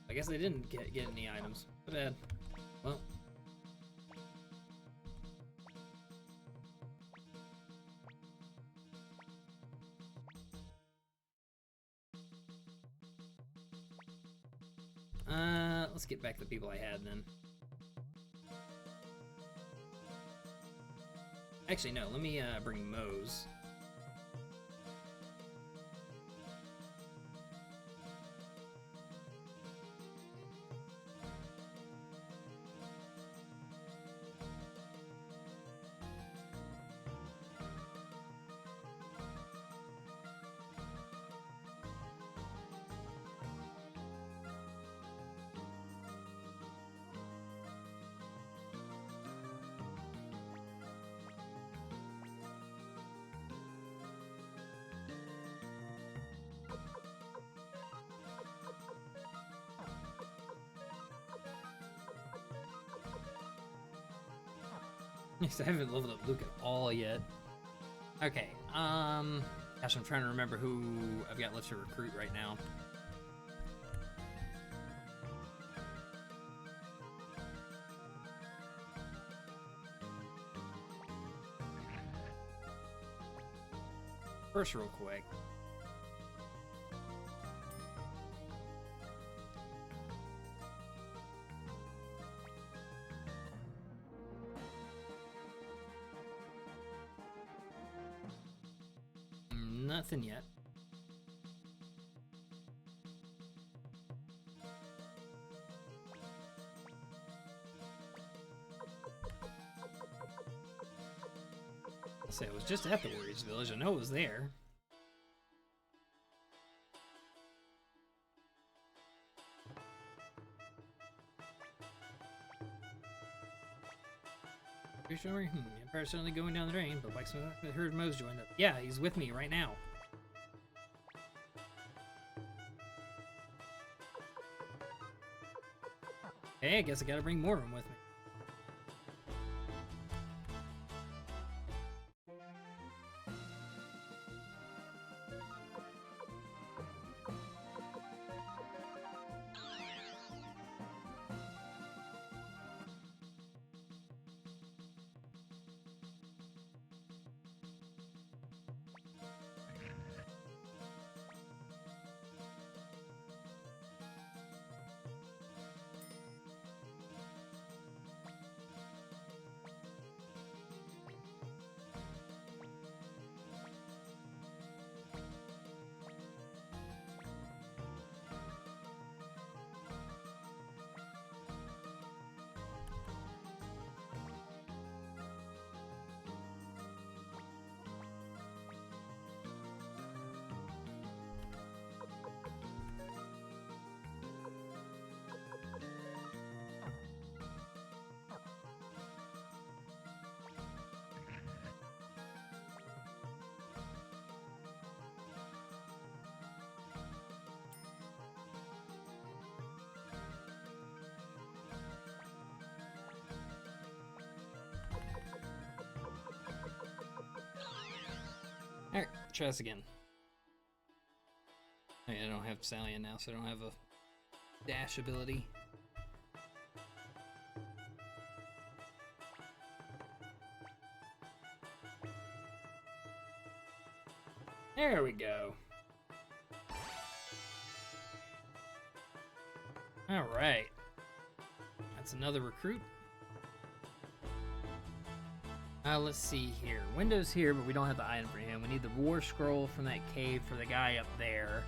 I guess they didn't get any items. Too bad. Well. Let's get back to the people I had then. Actually, no, let me bring Mose. I haven't leveled up Luke at all yet. Okay, gosh, I'm trying to remember who I've got left to recruit right now. First, real quick. Nothing yet. I'll say I was just at the Warriors Village. I know it was there. Pretty sure? Empire's certainly going down the drain, but Blacksmith heard Mose joined up. Yeah, he's with me right now. Hey, I guess I gotta bring more of them with me. Alright, try this again. I don't have Stallion now, so I don't have a dash ability. There we go. Alright. That's another recruit. Let's see here. Window's here, but we don't have the item for him. We need the war scroll from that cave for the guy up there.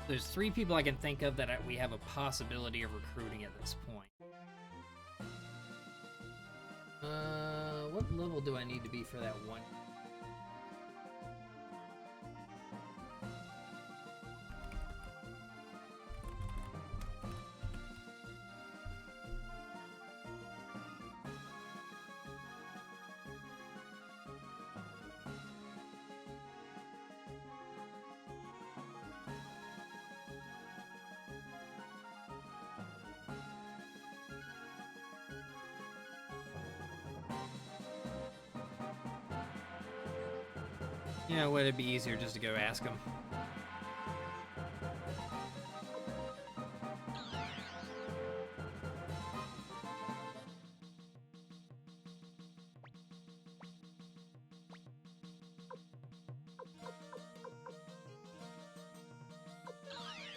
There's 3 people I can think of that we have a possibility of recruiting at this point. What level do I need to be for that one? Yeah, would it be easier just to go ask him?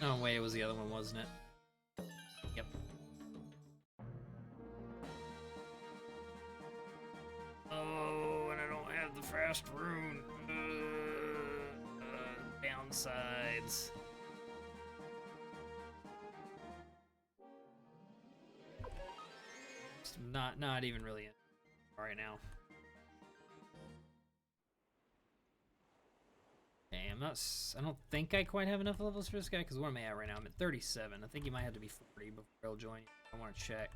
Oh wait, it was the other one, wasn't it? Yep. last rune. Downsides. Just not even really in right now. Okay, I don't think I quite have enough levels for this guy, because where am I at right now? I'm at 37. I think you might have to be 40 before I'll join you. I want to check.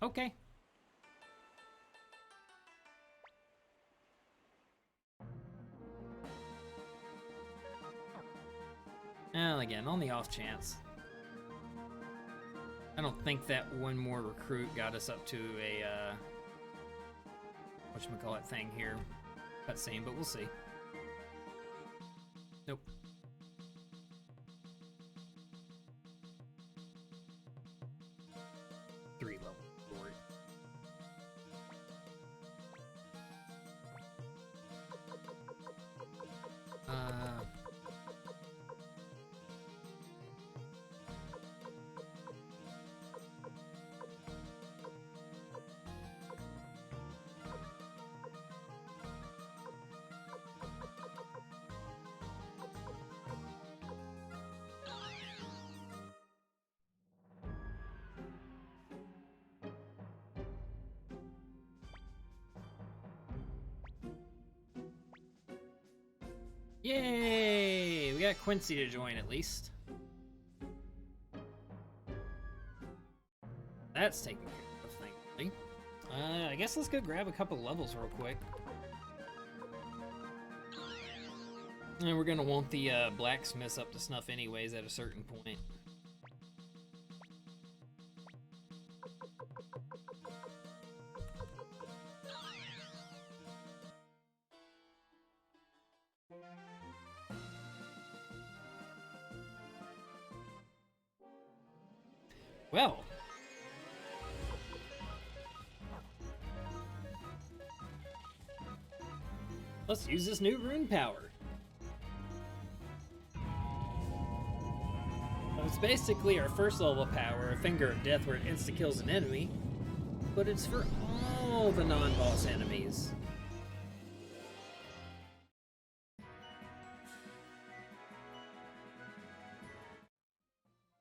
Okay. Well, again, on the off chance. I don't think that one more recruit got us up to a, whatchamacallit thing here. Cutscene, but we'll see. Nope. Three level forward. Yay! We got Quincy to join at least. That's taken care of, thankfully. I guess let's go grab a couple levels real quick. And we're gonna want the blacksmiths up to snuff anyways at a certain point. Well, let's use this new rune power. It's basically our first level power, a Finger of Death, where it insta-kills an enemy, but it's for all the non-boss enemies.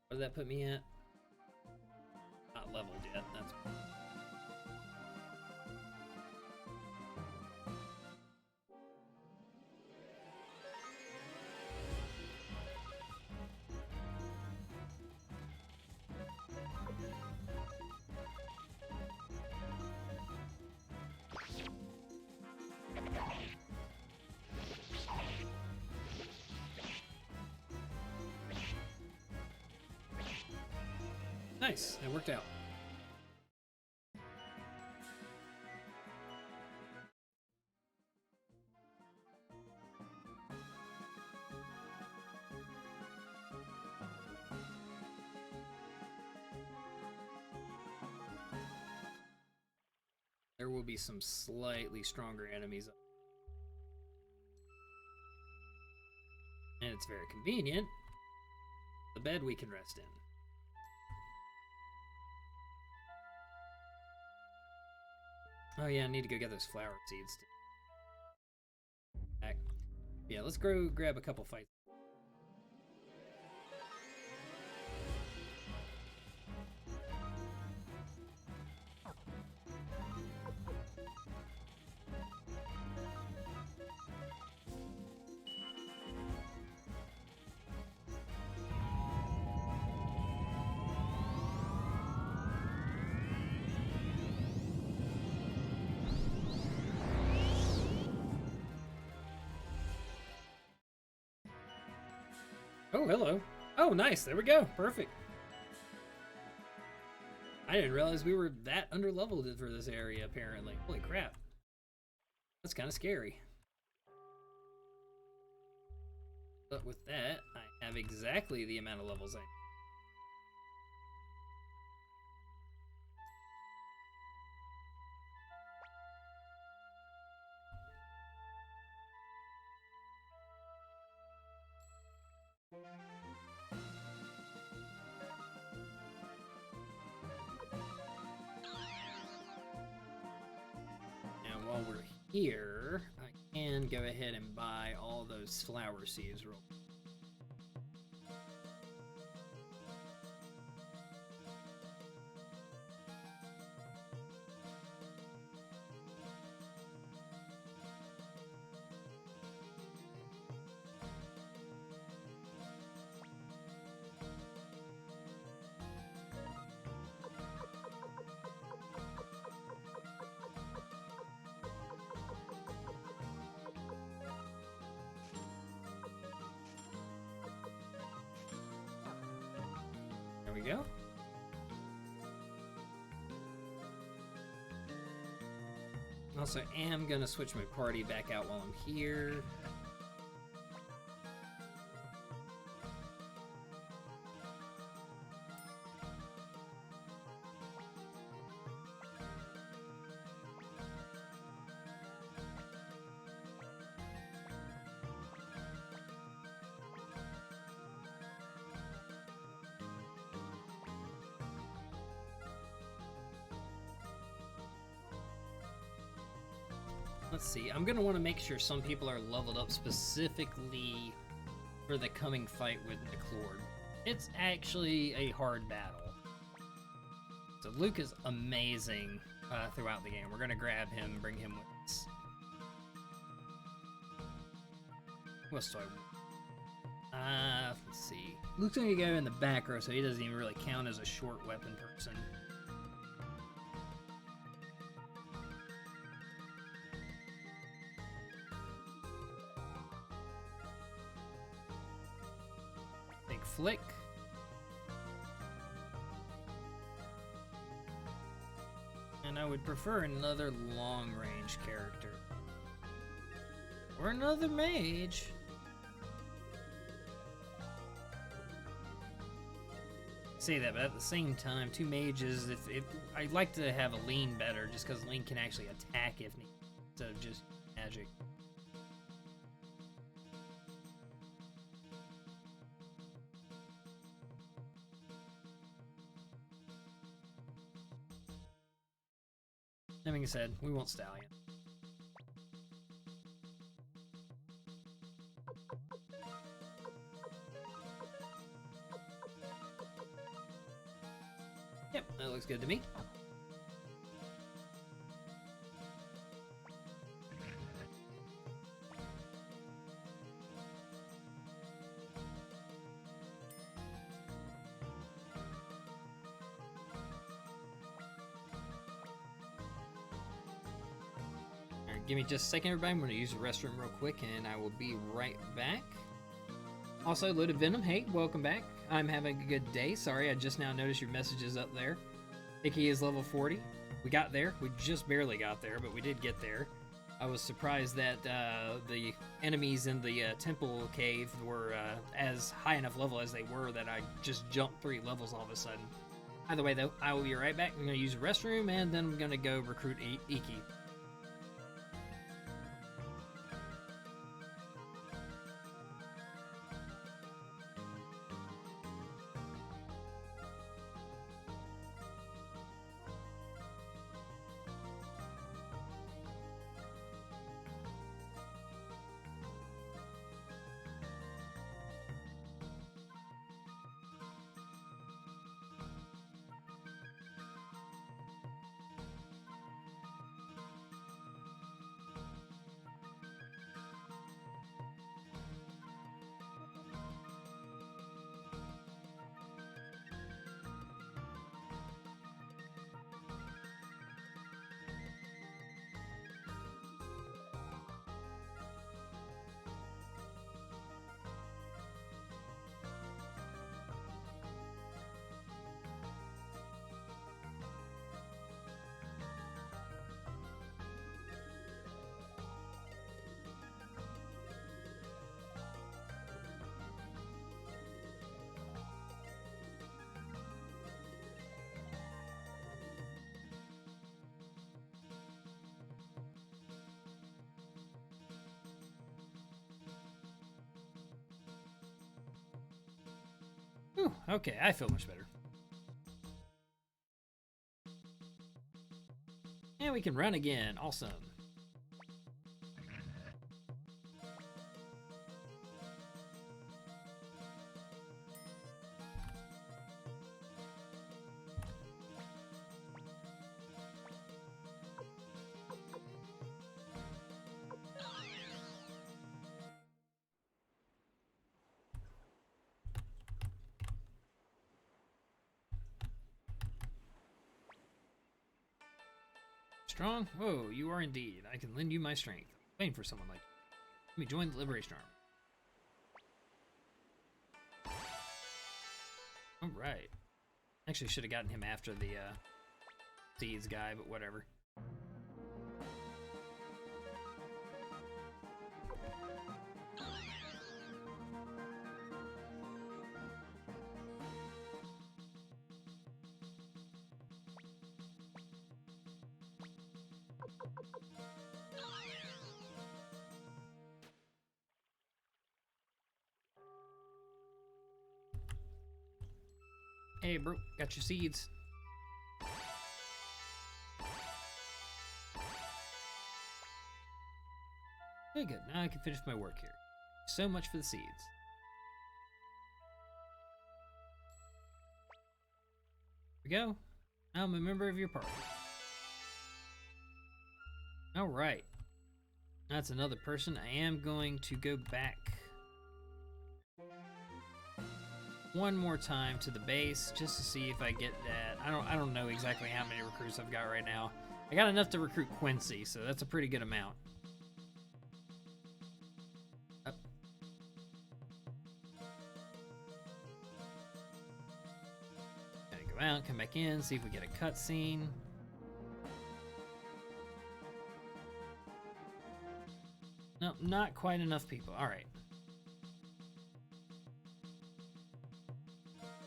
What did that put me at? Not leveled yet, that's... Nice, it worked out. There will be some slightly stronger enemies. And it's very convenient. The bed we can rest in. Oh yeah, I need to go get those flower seeds. Back. Yeah, let's go grab a couple fights. Oh, hello. Oh, nice. There we go. Perfect. I didn't realize we were that underleveled for this area, apparently. Holy crap. That's kind of scary. But with that, I have exactly the amount of levels I need. while we're here, I can go ahead and buy all those flower seeds real quick. There we go. Also, am gonna switch my party back out while I'm here. Let's see, I'm gonna want to make sure some people are leveled up specifically for the coming fight with McLord. It's actually a hard battle. So Luke is amazing throughout the game. We're gonna grab him, bring him with us. What else do I want? Let's see. Luke's gonna go in the back row, so he doesn't even really count as a short weapon person. Flick. And I would prefer another long-range character. Or another mage. Say that, but at the same time, two mages, if I'd like to have a lean better, just because lean can actually attack if needed, instead of just magic. That being said, we want Stallion. Yep, that looks good to me. Give me just a second, everybody. I'm going to use the restroom real quick, and I will be right back. Also, Loaded Venom, hey, welcome back. I'm having a good day. Sorry, I just now noticed your messages up there. Icky is level 40. We got there. We just barely got there, but we did get there. I was surprised that the enemies in the temple cave were as high enough level as they were that I just jumped 3 levels all of a sudden. Either way, though, I will be right back. I'm going to use the restroom, and then I'm going to go recruit Iki. Whew, okay, I feel much better. And we can run again. Awesome. strong? Whoa, you are indeed. I can lend you my strength. Waiting for someone like you. Let me join the Liberation Army. Alright. Actually, should have gotten him after the seeds guy, but whatever. Hey, bro, got your seeds. Okay, good. Now I can finish my work here. So much for the seeds. Here we go. Now I'm a member of your party. Alright. That's another person. I am going to go back one more time to the base just to see if I get that. I don't know exactly how many recruits I've got right now. I got enough to recruit Quincy, so that's a pretty good amount. Up. Gotta go out, come back in, see if we get a cutscene. No, not quite enough people. All right.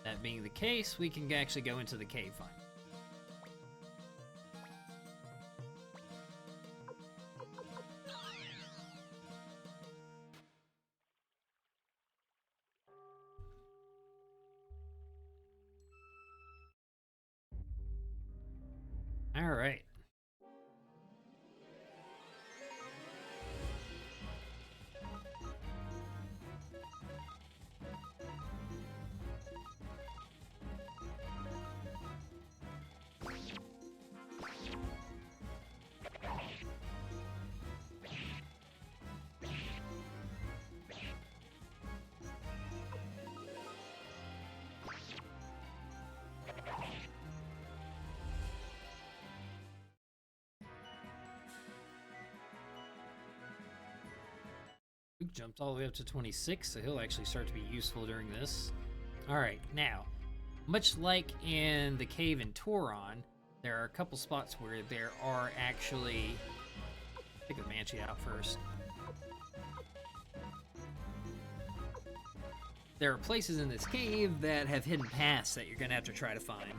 That being the case, we can actually go into the cave finally. All right. Luke jumped all the way up to 26, so he'll actually start to be useful during this. Alright, now, much like in the cave in Toron, there are a couple spots where there are actually... Take the Banshee out first. There are places in this cave that have hidden paths that you're going to have to try to find.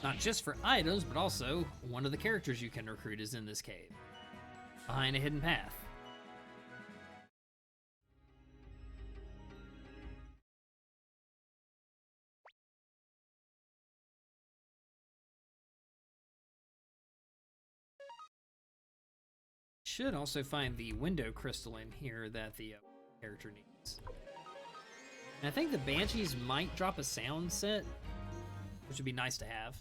Not just for items, but also one of the characters you can recruit is in this cave, behind a hidden path. Should also find the window crystal in here that the character needs. And I think the Banshees might drop a sound set, which would be nice to have.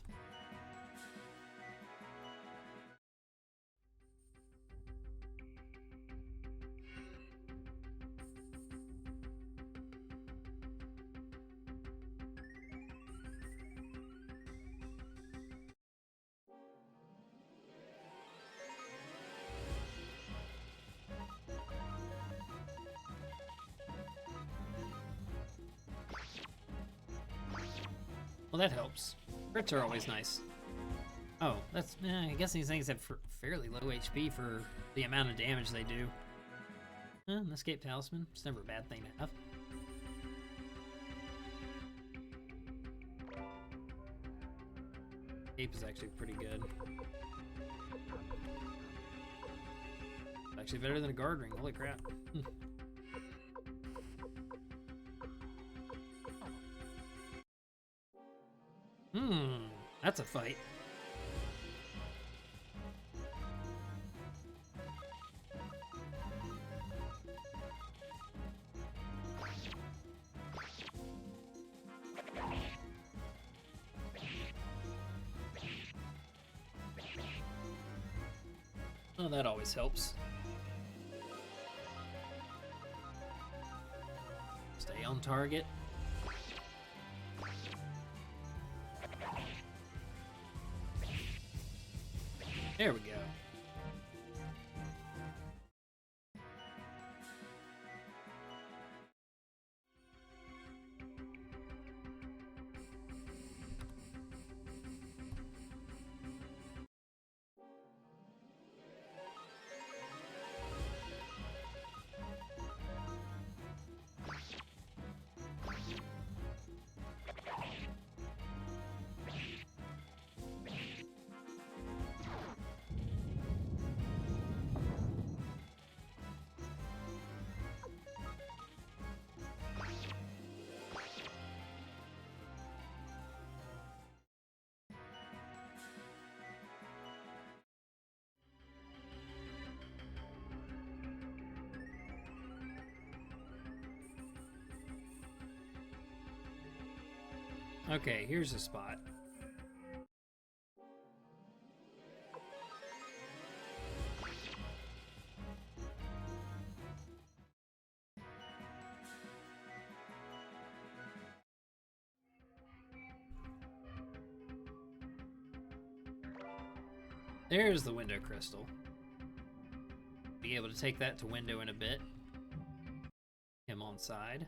Well, that helps. Crits are always nice. Oh, that's... I guess these things have fairly low HP for the amount of damage they do. An escape talisman. It's never a bad thing to have. Escape is actually pretty good. Actually better than a guard ring. Holy crap. That's a fight. Oh, that always helps. Stay on target. There we go. Okay, here's a spot. There's the window crystal. Be able to take that to window in a bit. Him on side.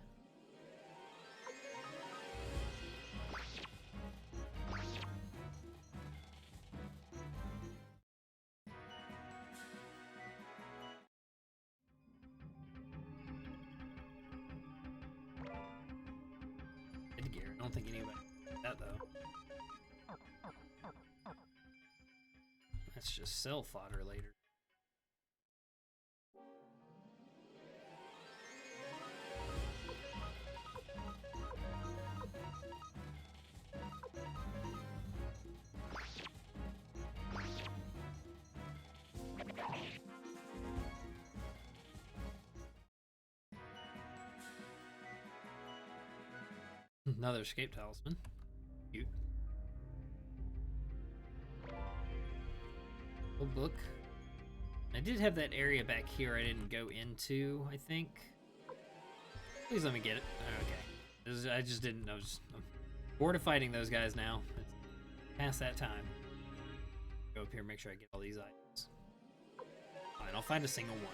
Headgear. I don't think anybody did that though. That's just cell fodder later. Another escape talisman. Cute. Old book. I did have that area back here I didn't go into, I think. Please let me get it. Okay. I just didn't know. I'm bored of fighting those guys now. It's past that time. Go up here and make sure I get all these items. Fine, I'll find a single one.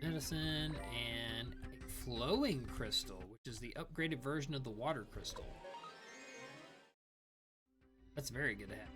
Medicine and a flowing crystal, which is the upgraded version of the water crystal. That's very good to have.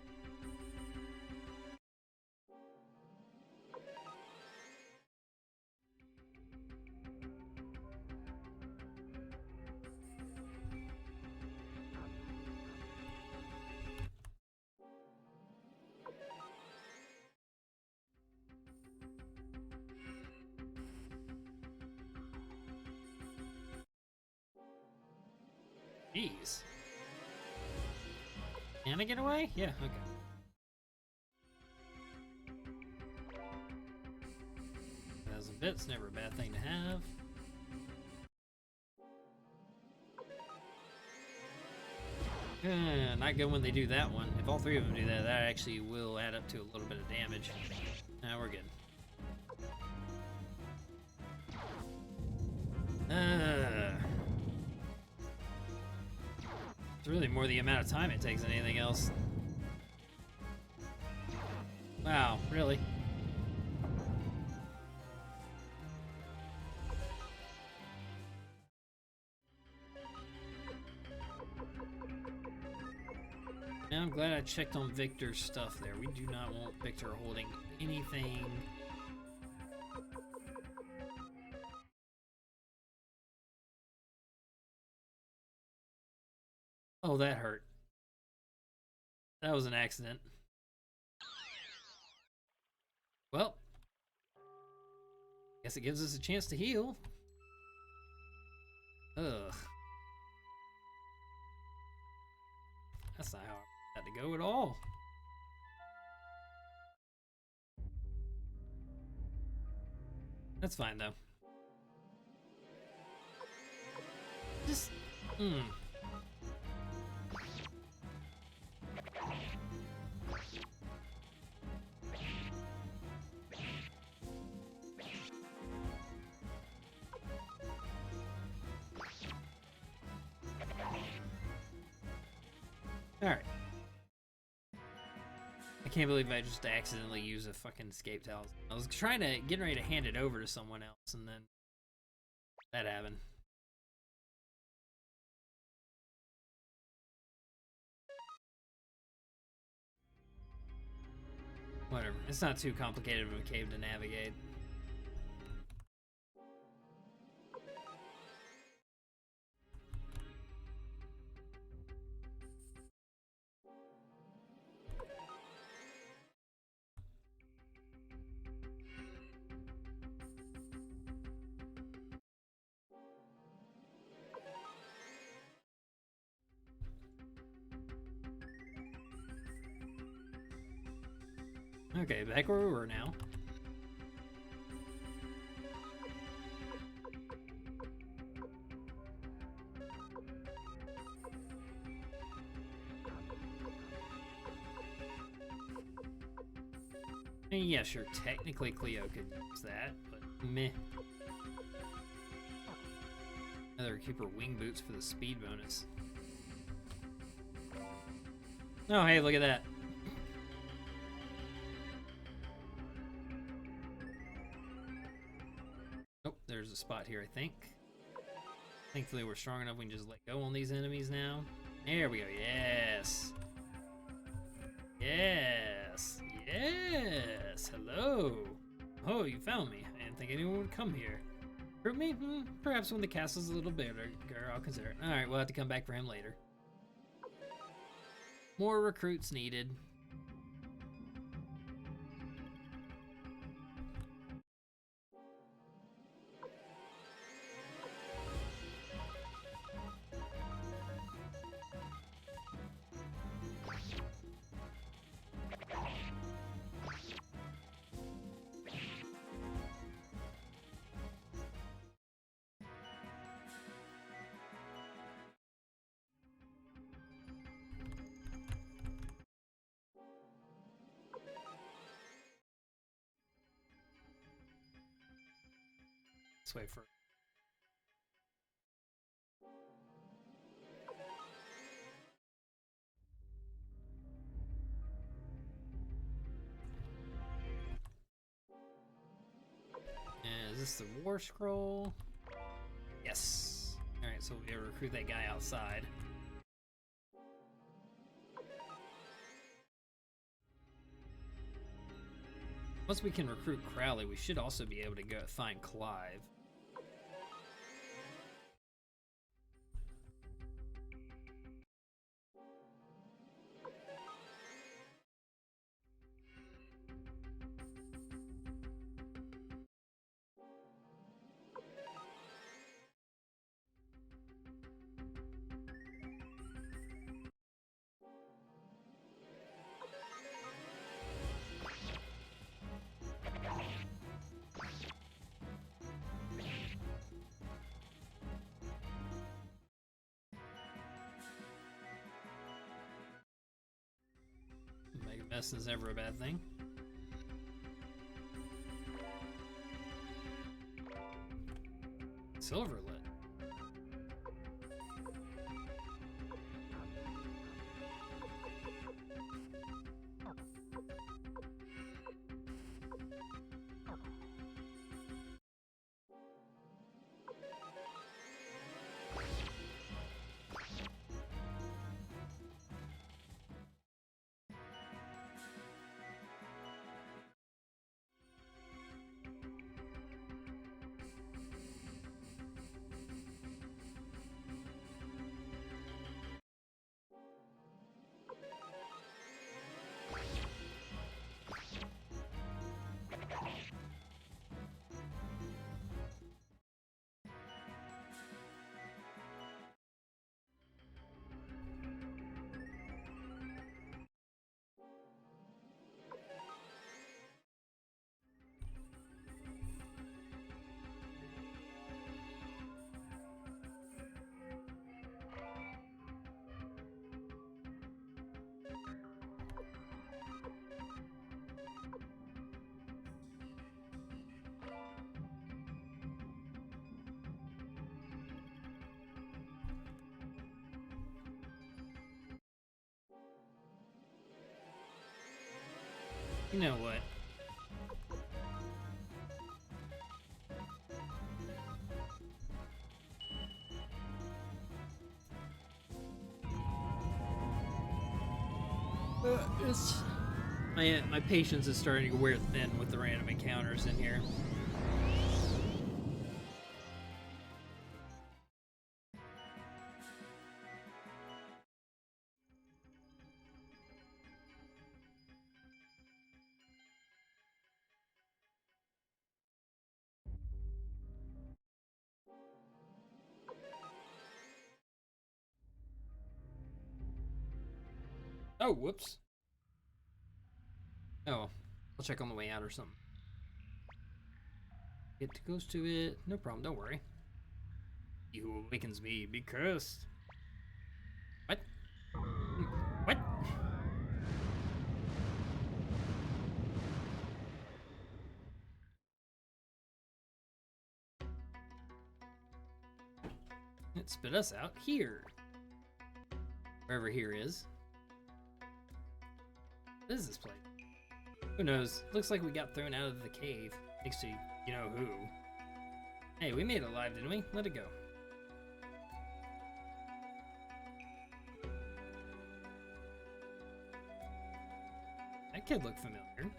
Jeez. Can I get away? Yeah, okay. 1,000 bits, never a bad thing to have. Not good when they do that one. If all three of them do that, that actually will add up to a little bit of damage. Now we're good. It's really more the amount of time it takes than anything else. Wow, really? Now I'm glad I checked on Victor's stuff there. We do not want Victor holding anything. Oh, that hurt. That was an accident. Well, guess it gives us a chance to heal. Ugh. That's not how I had to go at all. That's fine though. Just, Alright. I can't believe I just accidentally used a fucking escape talisman. I was getting ready to hand it over to someone else, and then that happened. Whatever. It's not too complicated of a cave to navigate. Okay, back where we were now. I mean, yeah, sure, technically Cleo could use that, but meh. Another keep her wing boots for the speed bonus. Oh, hey, look at that. Oh, there's a spot here, I think. Thankfully, we're strong enough we can just let go on these enemies now. There we go, yes. Yes. Yes. Hello. Oh, you found me. I didn't think anyone would come here. Hurt me? Perhaps when the castle's a little bigger, I'll consider it. Alright, we'll have to come back for him later. More recruits needed. Let's wait for. Is this the war scroll? Yes. Alright, so we'll be able to recruit that guy outside. Once we can recruit Crowley, we should also be able to go find Clive. Make a mess is never a bad thing. Silverlit. You know what? It's my patience is starting to wear thin with the random encounters in here. Oh, whoops. Oh, I'll check on the way out or something. Get too close to it. No problem, don't worry. He who awakens me be cursed. What? What? It spit us out here. Wherever here is. What is this place? Who knows? Looks like we got thrown out of the cave. Thanks to you know who. Hey, we made it alive, didn't we? Let it go. That kid looked familiar.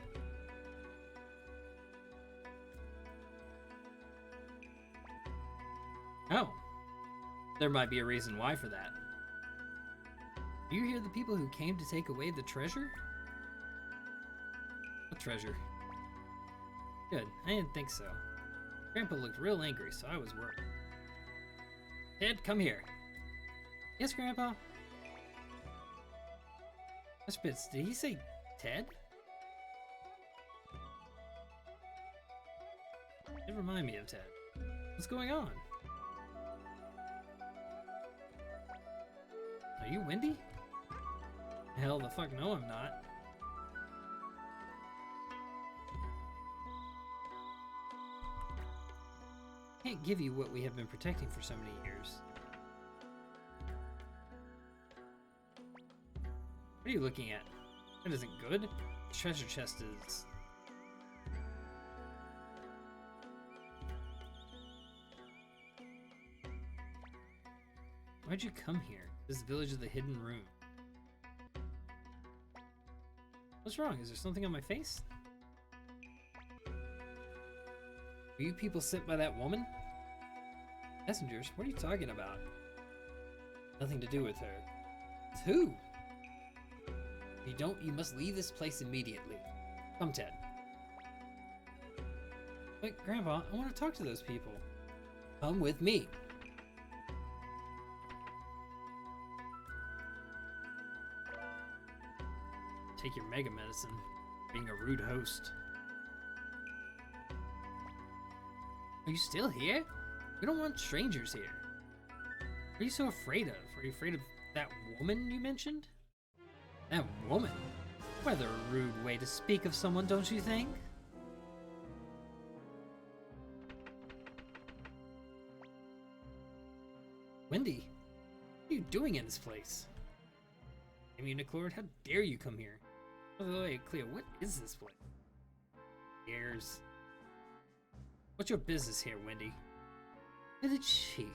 Oh. There might be a reason why for that. Do you hear the people who came to take away the treasure? What treasure? Good, I didn't think so. Grandpa looked real angry, so I was worried. Ted, come here. Yes, Grandpa? Spitz, did he say Ted? It reminded me of Ted. What's going on? Are you Wendy? Hell the fuck no, I'm not. Can't give you what we have been protecting for so many years. What are you looking at? That isn't good. The treasure chest is... Why'd you come here? This village of the hidden room. What's wrong? Is there something on my face? Are you people sent by that woman? Messengers? What are you talking about? Nothing to do with her. With who? If you don't, you must leave this place immediately. Come, Ted. Wait, Grandpa, I want to talk to those people. Come with me. Take your mega medicine. Being a rude host. Are you still here? We don't want strangers here. What are you so afraid of? Are you afraid of that woman you mentioned? That woman? Rather a rude way to speak of someone, don't you think? Wendy, what are you doing in this place? Immuniclord, how dare you come here? By the way, Cleo, what is this place? Ears. What's your business here, Wendy? Village Chief,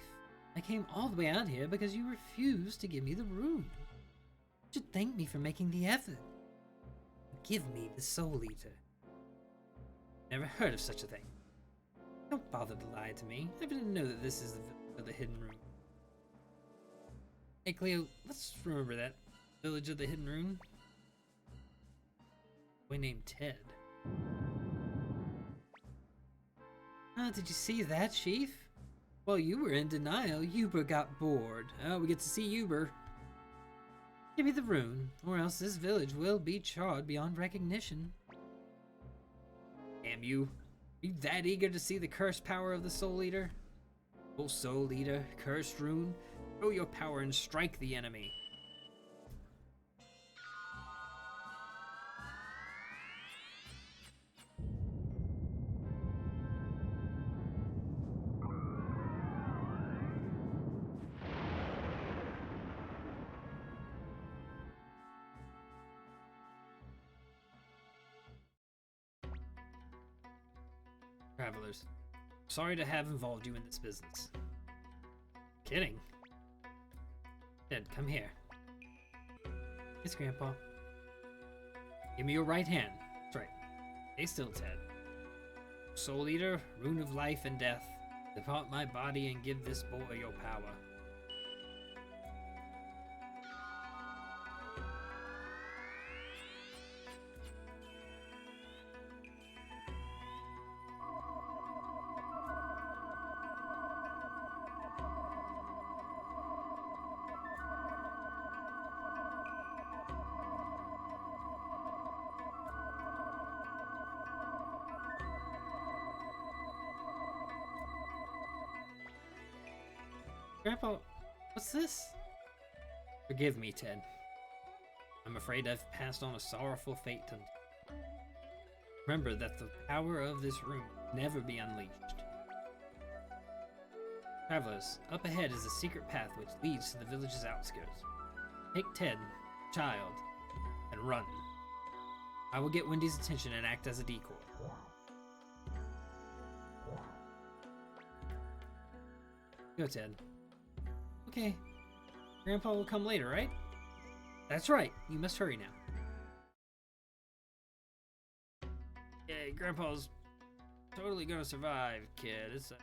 I came all the way out here because you refused to give me the rune. You should thank me for making the effort. Give me the Soul Eater. Never heard of such a thing. Don't bother to lie to me. I didn't know that this is the hidden room. Hey Cleo, let's remember that. Village of the Hidden Rune. Boy named Ted. Ah, did you see that, Chief? While you were in denial, Uber got bored. Oh, we get to see Uber. Give me the rune, or else this village will be charred beyond recognition. Damn you. Are you that eager to see the cursed power of the Soul Eater? Oh, Soul Eater, cursed rune, show your power and strike the enemy. Travelers, sorry to have involved you in this business. Kidding. Ted, come here. Yes, Grandpa. Give me your right hand. That's right. Stay still, Ted. Soul Eater, rune of life and death, depart my body and give this boy your power. Grandpa, what's this? Forgive me, Ted. I'm afraid I've passed on a sorrowful fate to... Remember that the power of this room will never be unleashed. Travelers, up ahead is a secret path which leads to the village's outskirts. Take Ted, child, and run. I will get Wendy's attention and act as a decoy. Go, Ted. Okay. Grandpa will come later, right? That's right. You must hurry now. Yeah, Grandpa's totally gonna survive, kid. It's a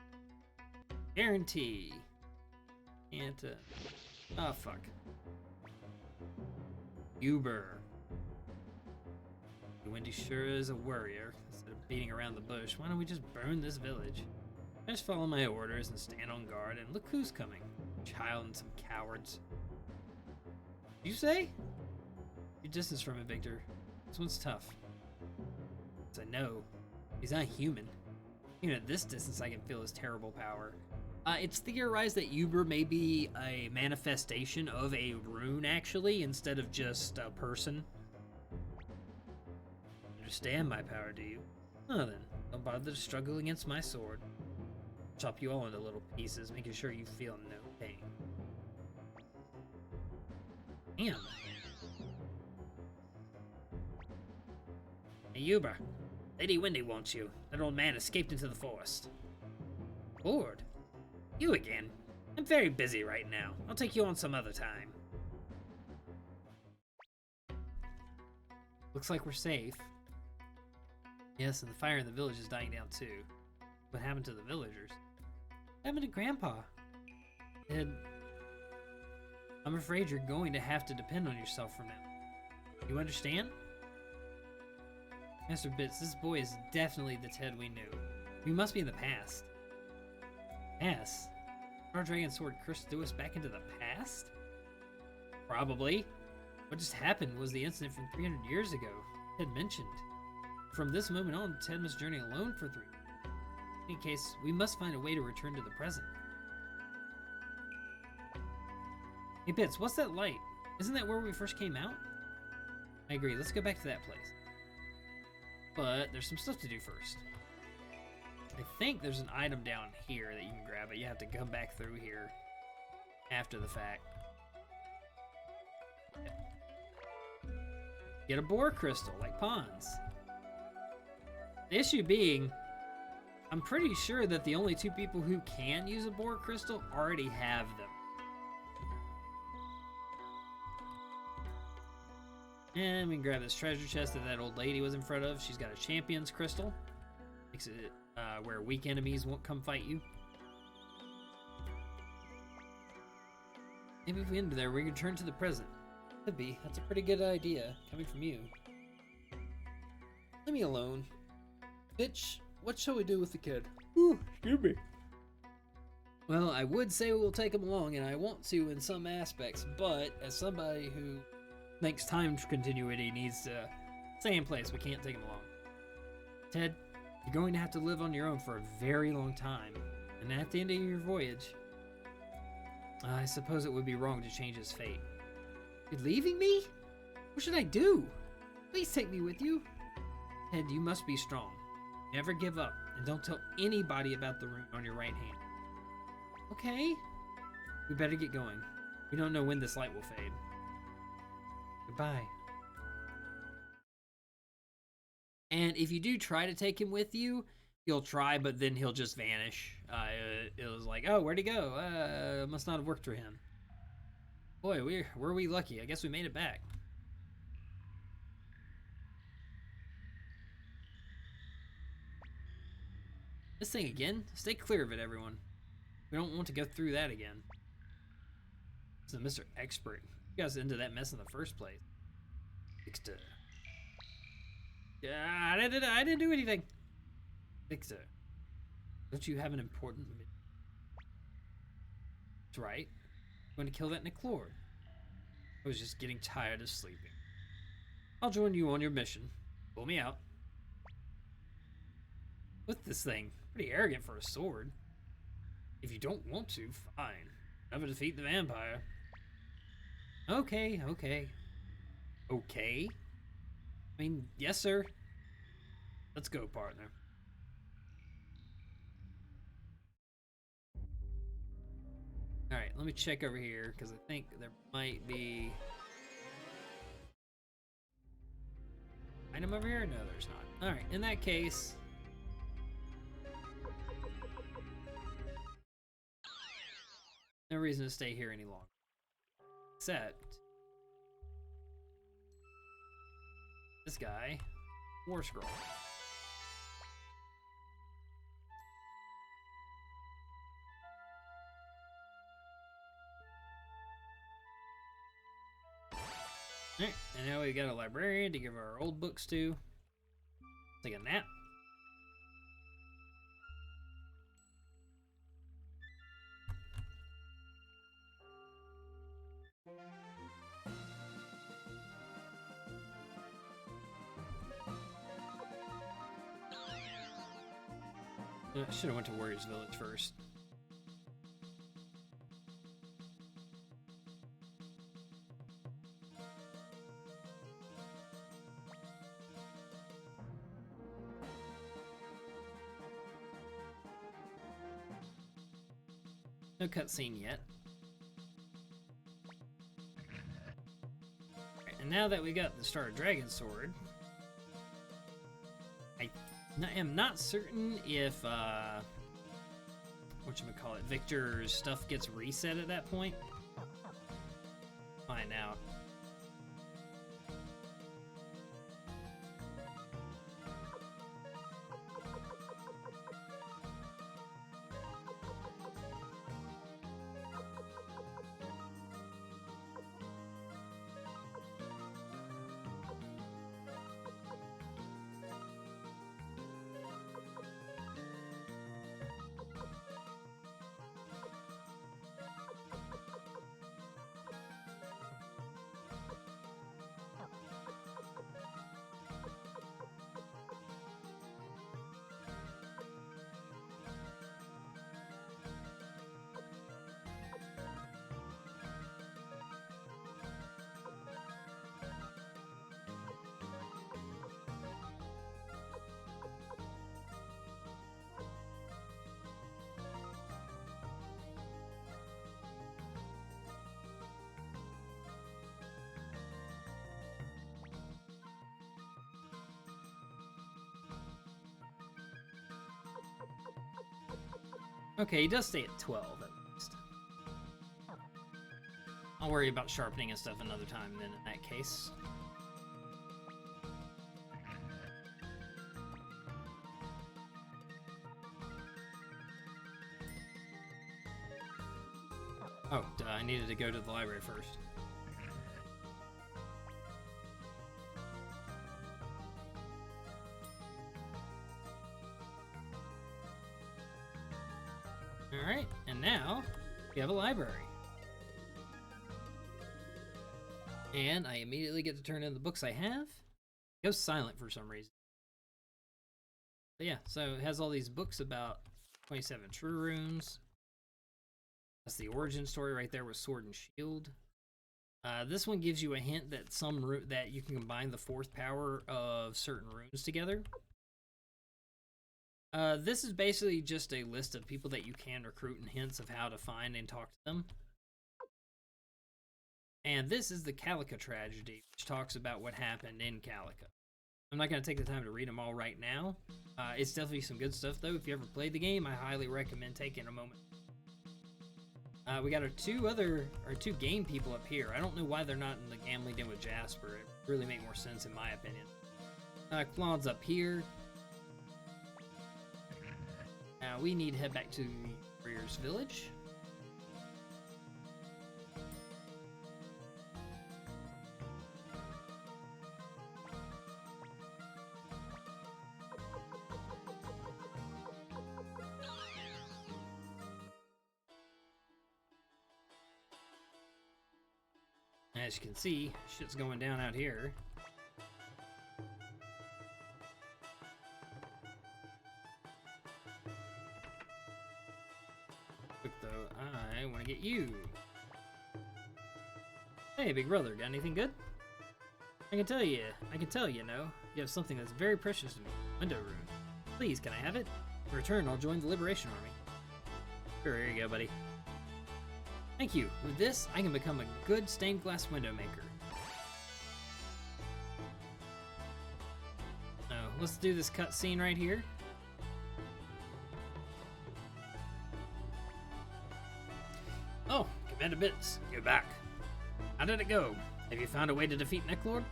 guarantee. Can't, oh, fuck. Uber. Wendy sure is a warrior. Instead of beating around the bush, why don't we just burn this village? I just follow my orders and stand on guard, and look who's coming. Child and some cowards. You say? Your distance from him, Victor. This one's tough. As I know, he's not human. Even at this distance, I can feel his terrible power. It's theorized that Uber may be a manifestation of a rune, actually, instead of just a person. Understand my power, do you? Oh, then. Don't bother to struggle against my sword. Chop you all into little pieces, making sure you feel no pain. Damn. Hey, Uber. Lady Wendy wants you. That old man escaped into the forest. Lord. You again. I'm very busy right now. I'll take you on some other time. Looks like we're safe. Yes, and the fire in the village is dying down too. What happened to the villagers? What happened to Grandpa? Ed, I'm afraid you're going to have to depend on yourself from now. You understand? Master Bits, this boy is definitely the Ted we knew. We must be in the past. Past? Our dragon sword cursed threw us back into the past? Probably. What just happened was the incident from 300 years ago, Ted mentioned. From this moment on, Ted must journey alone for 3 years. In any case, we must find a way to return to the present. Hey Bits, what's that light? Isn't that where we first came out? I agree, let's go back to that place. But there's some stuff to do first. I think there's an item down here that you can grab, but you have to come back through here after the fact. Get a boar crystal, like pawns. The issue being, I'm pretty sure that the only 2 people who can use a boar crystal already have them. And we can grab this treasure chest that old lady was in front of. She's got a champion's crystal. Makes it where weak enemies won't come fight you. Maybe if we enter there, we can return to the present. Could be. That's a pretty good idea, coming from you. Leave me alone. Bitch, what shall we do with the kid? Ooh, excuse me. Well, I would say we'll take him along, and I want to in some aspects, but as somebody who thinks time continuity needs to stay in place, we can't take him along. Ted, you're going to have to live on your own for a very long time, and at the end of your voyage, I suppose it would be wrong to change his fate. You're leaving me? What should I do? Please take me with you. Ted, you must be strong. Never give up, and don't tell anybody about the rune on your right hand. Okay? We better get going. We don't know when this light will fade. Goodbye. And if you do try to take him with you, He'll try, but then he'll just vanish. It was like, oh, where'd he go? Must not have worked for him. Boy, were we lucky. I guess we made it back. This thing again? Stay clear of it, everyone. We don't want to go through that again. This is Mr. Expert. You guys into that mess in the first place. Yeah, I didn't do anything. Victor, don't you have an important mission? That's right. I'm going to kill that Niclord. I was just getting tired of sleeping. I'll join you on your mission. Pull me out. What's this thing? Pretty arrogant for a sword. If you don't want to, fine. Never defeat the vampire. Okay. Okay? I mean, yes, sir. Let's go, partner. Alright, let me check over here, because I think there might be... item over here? No, there's not. Alright, in that case... no reason to stay here any longer. Except... this guy. War Scroll. Alright, and now we got a librarian to give our old books to. Take a nap. I should have went to Warriors Village first. No cutscene yet. Right, and now that we got the Star Dragon Sword, I am not certain if whatchamacallit, Victor's stuff gets reset at that point. Find out. Okay, he does stay at 12 at least. I'll worry about sharpening and stuff another time then in that case. Oh, duh, I needed to go to the library first. Alright, and now we have a library. And I immediately get to turn in the books I have. It goes silent for some reason. But yeah, so it has all these books about 27 True Runes. That's the origin story right there with Sword and Shield. This one gives you a hint that that you can combine the fourth power of certain runes together. This is basically just a list of people that you can recruit and hints of how to find and talk to them. And this is the Calica tragedy, which talks about what happened in Calica. I'm not going to take the time to read them all right now. It's definitely some good stuff, though. If you ever played the game, I highly recommend taking a moment. We got our two game people up here. I don't know why they're not in the gambling den with Jasper. It really make more sense in my opinion. Claude's up here. Now we need to head back to the Warriors Village. As you can see, shit's going down out here. Quick though, I want to get you. Hey, big brother, got anything good? I can tell you know, you have something that's very precious to me. Window room. Please, can I have it? In return, I'll join the Liberation Army. Sure, here you go, buddy. Thank you. With this, I can become a good stained glass window maker. So, let's do this cutscene right here. Oh, Commander Bits, you're back. How did it go? Have you found a way to defeat Necklord?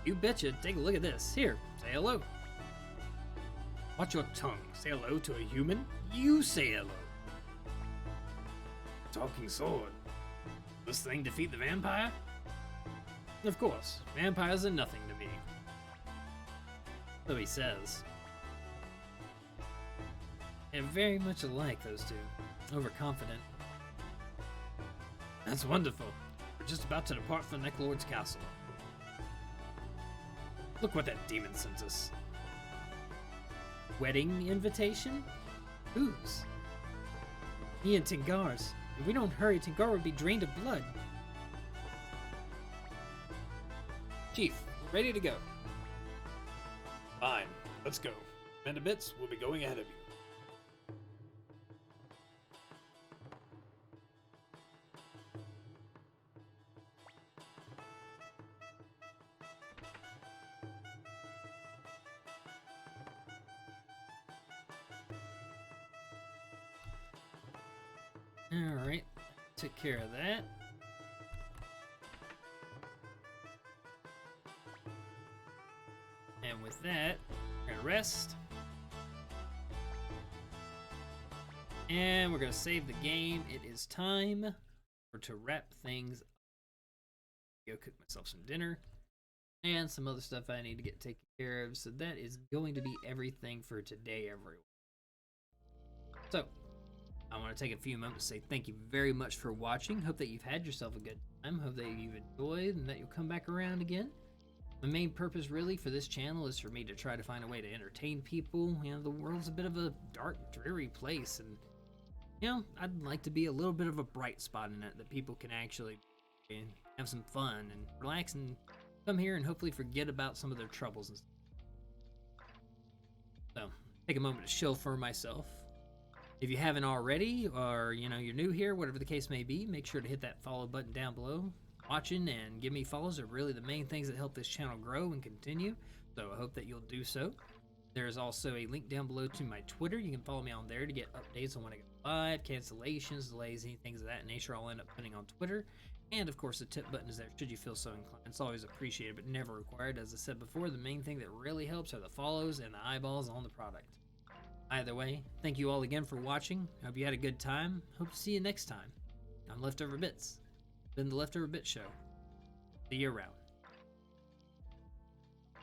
You betcha. Take a look at this. Here, say hello. Watch your tongue. Say hello to a human? You say hello. Talking sword. This thing defeat the vampire? Of course, vampires are nothing to me. So he says. They're very much alike, those two. Overconfident. That's wonderful. We're just about to depart from Necklord's castle. Look what that demon sent us. Wedding invitation? Whose? Me and Tingar's. If we don't hurry, Tingar will be drained of blood. Chief, we're ready to go. Fine, let's go. Commander Bits will be going ahead of you. Alright, took care of that. And with that, we're gonna rest. And we're gonna save the game. It is time to wrap things up. Go cook myself some dinner and some other stuff I need to get taken care of. So that is going to be everything for today, everyone. So I want to take a few moments to say thank you very much for watching. Hope that you've had yourself a good time. Hope that you've enjoyed and that you'll come back around again. The main purpose really for this channel is for me to try to find a way to entertain people. You know, the world's a bit of a dark, dreary place, and you know, I'd like to be a little bit of a bright spot in it that people can actually have some fun and relax and come here and hopefully forget about some of their troubles and stuff. So, take a moment to chill for myself. If you haven't already, or you know, you're new here, whatever the case may be, make sure to hit that follow button down below. Watching and give me follows are really the main things that help this channel grow and continue, so I hope that you'll do so. There's also a link down below to my Twitter. You can follow me on there to get updates on when I go live, cancellations, delays, any things of that nature I'll end up putting on Twitter. And of course the tip button is there should you feel so inclined. It's always appreciated but never required. As I said before, the main thing that really helps are the follows and the eyeballs on the product. Either way, thank you all again for watching. Hope you had a good time. Hope to see you next time. I'm Leftover Bits. Been the Leftover Bits Show. See you around.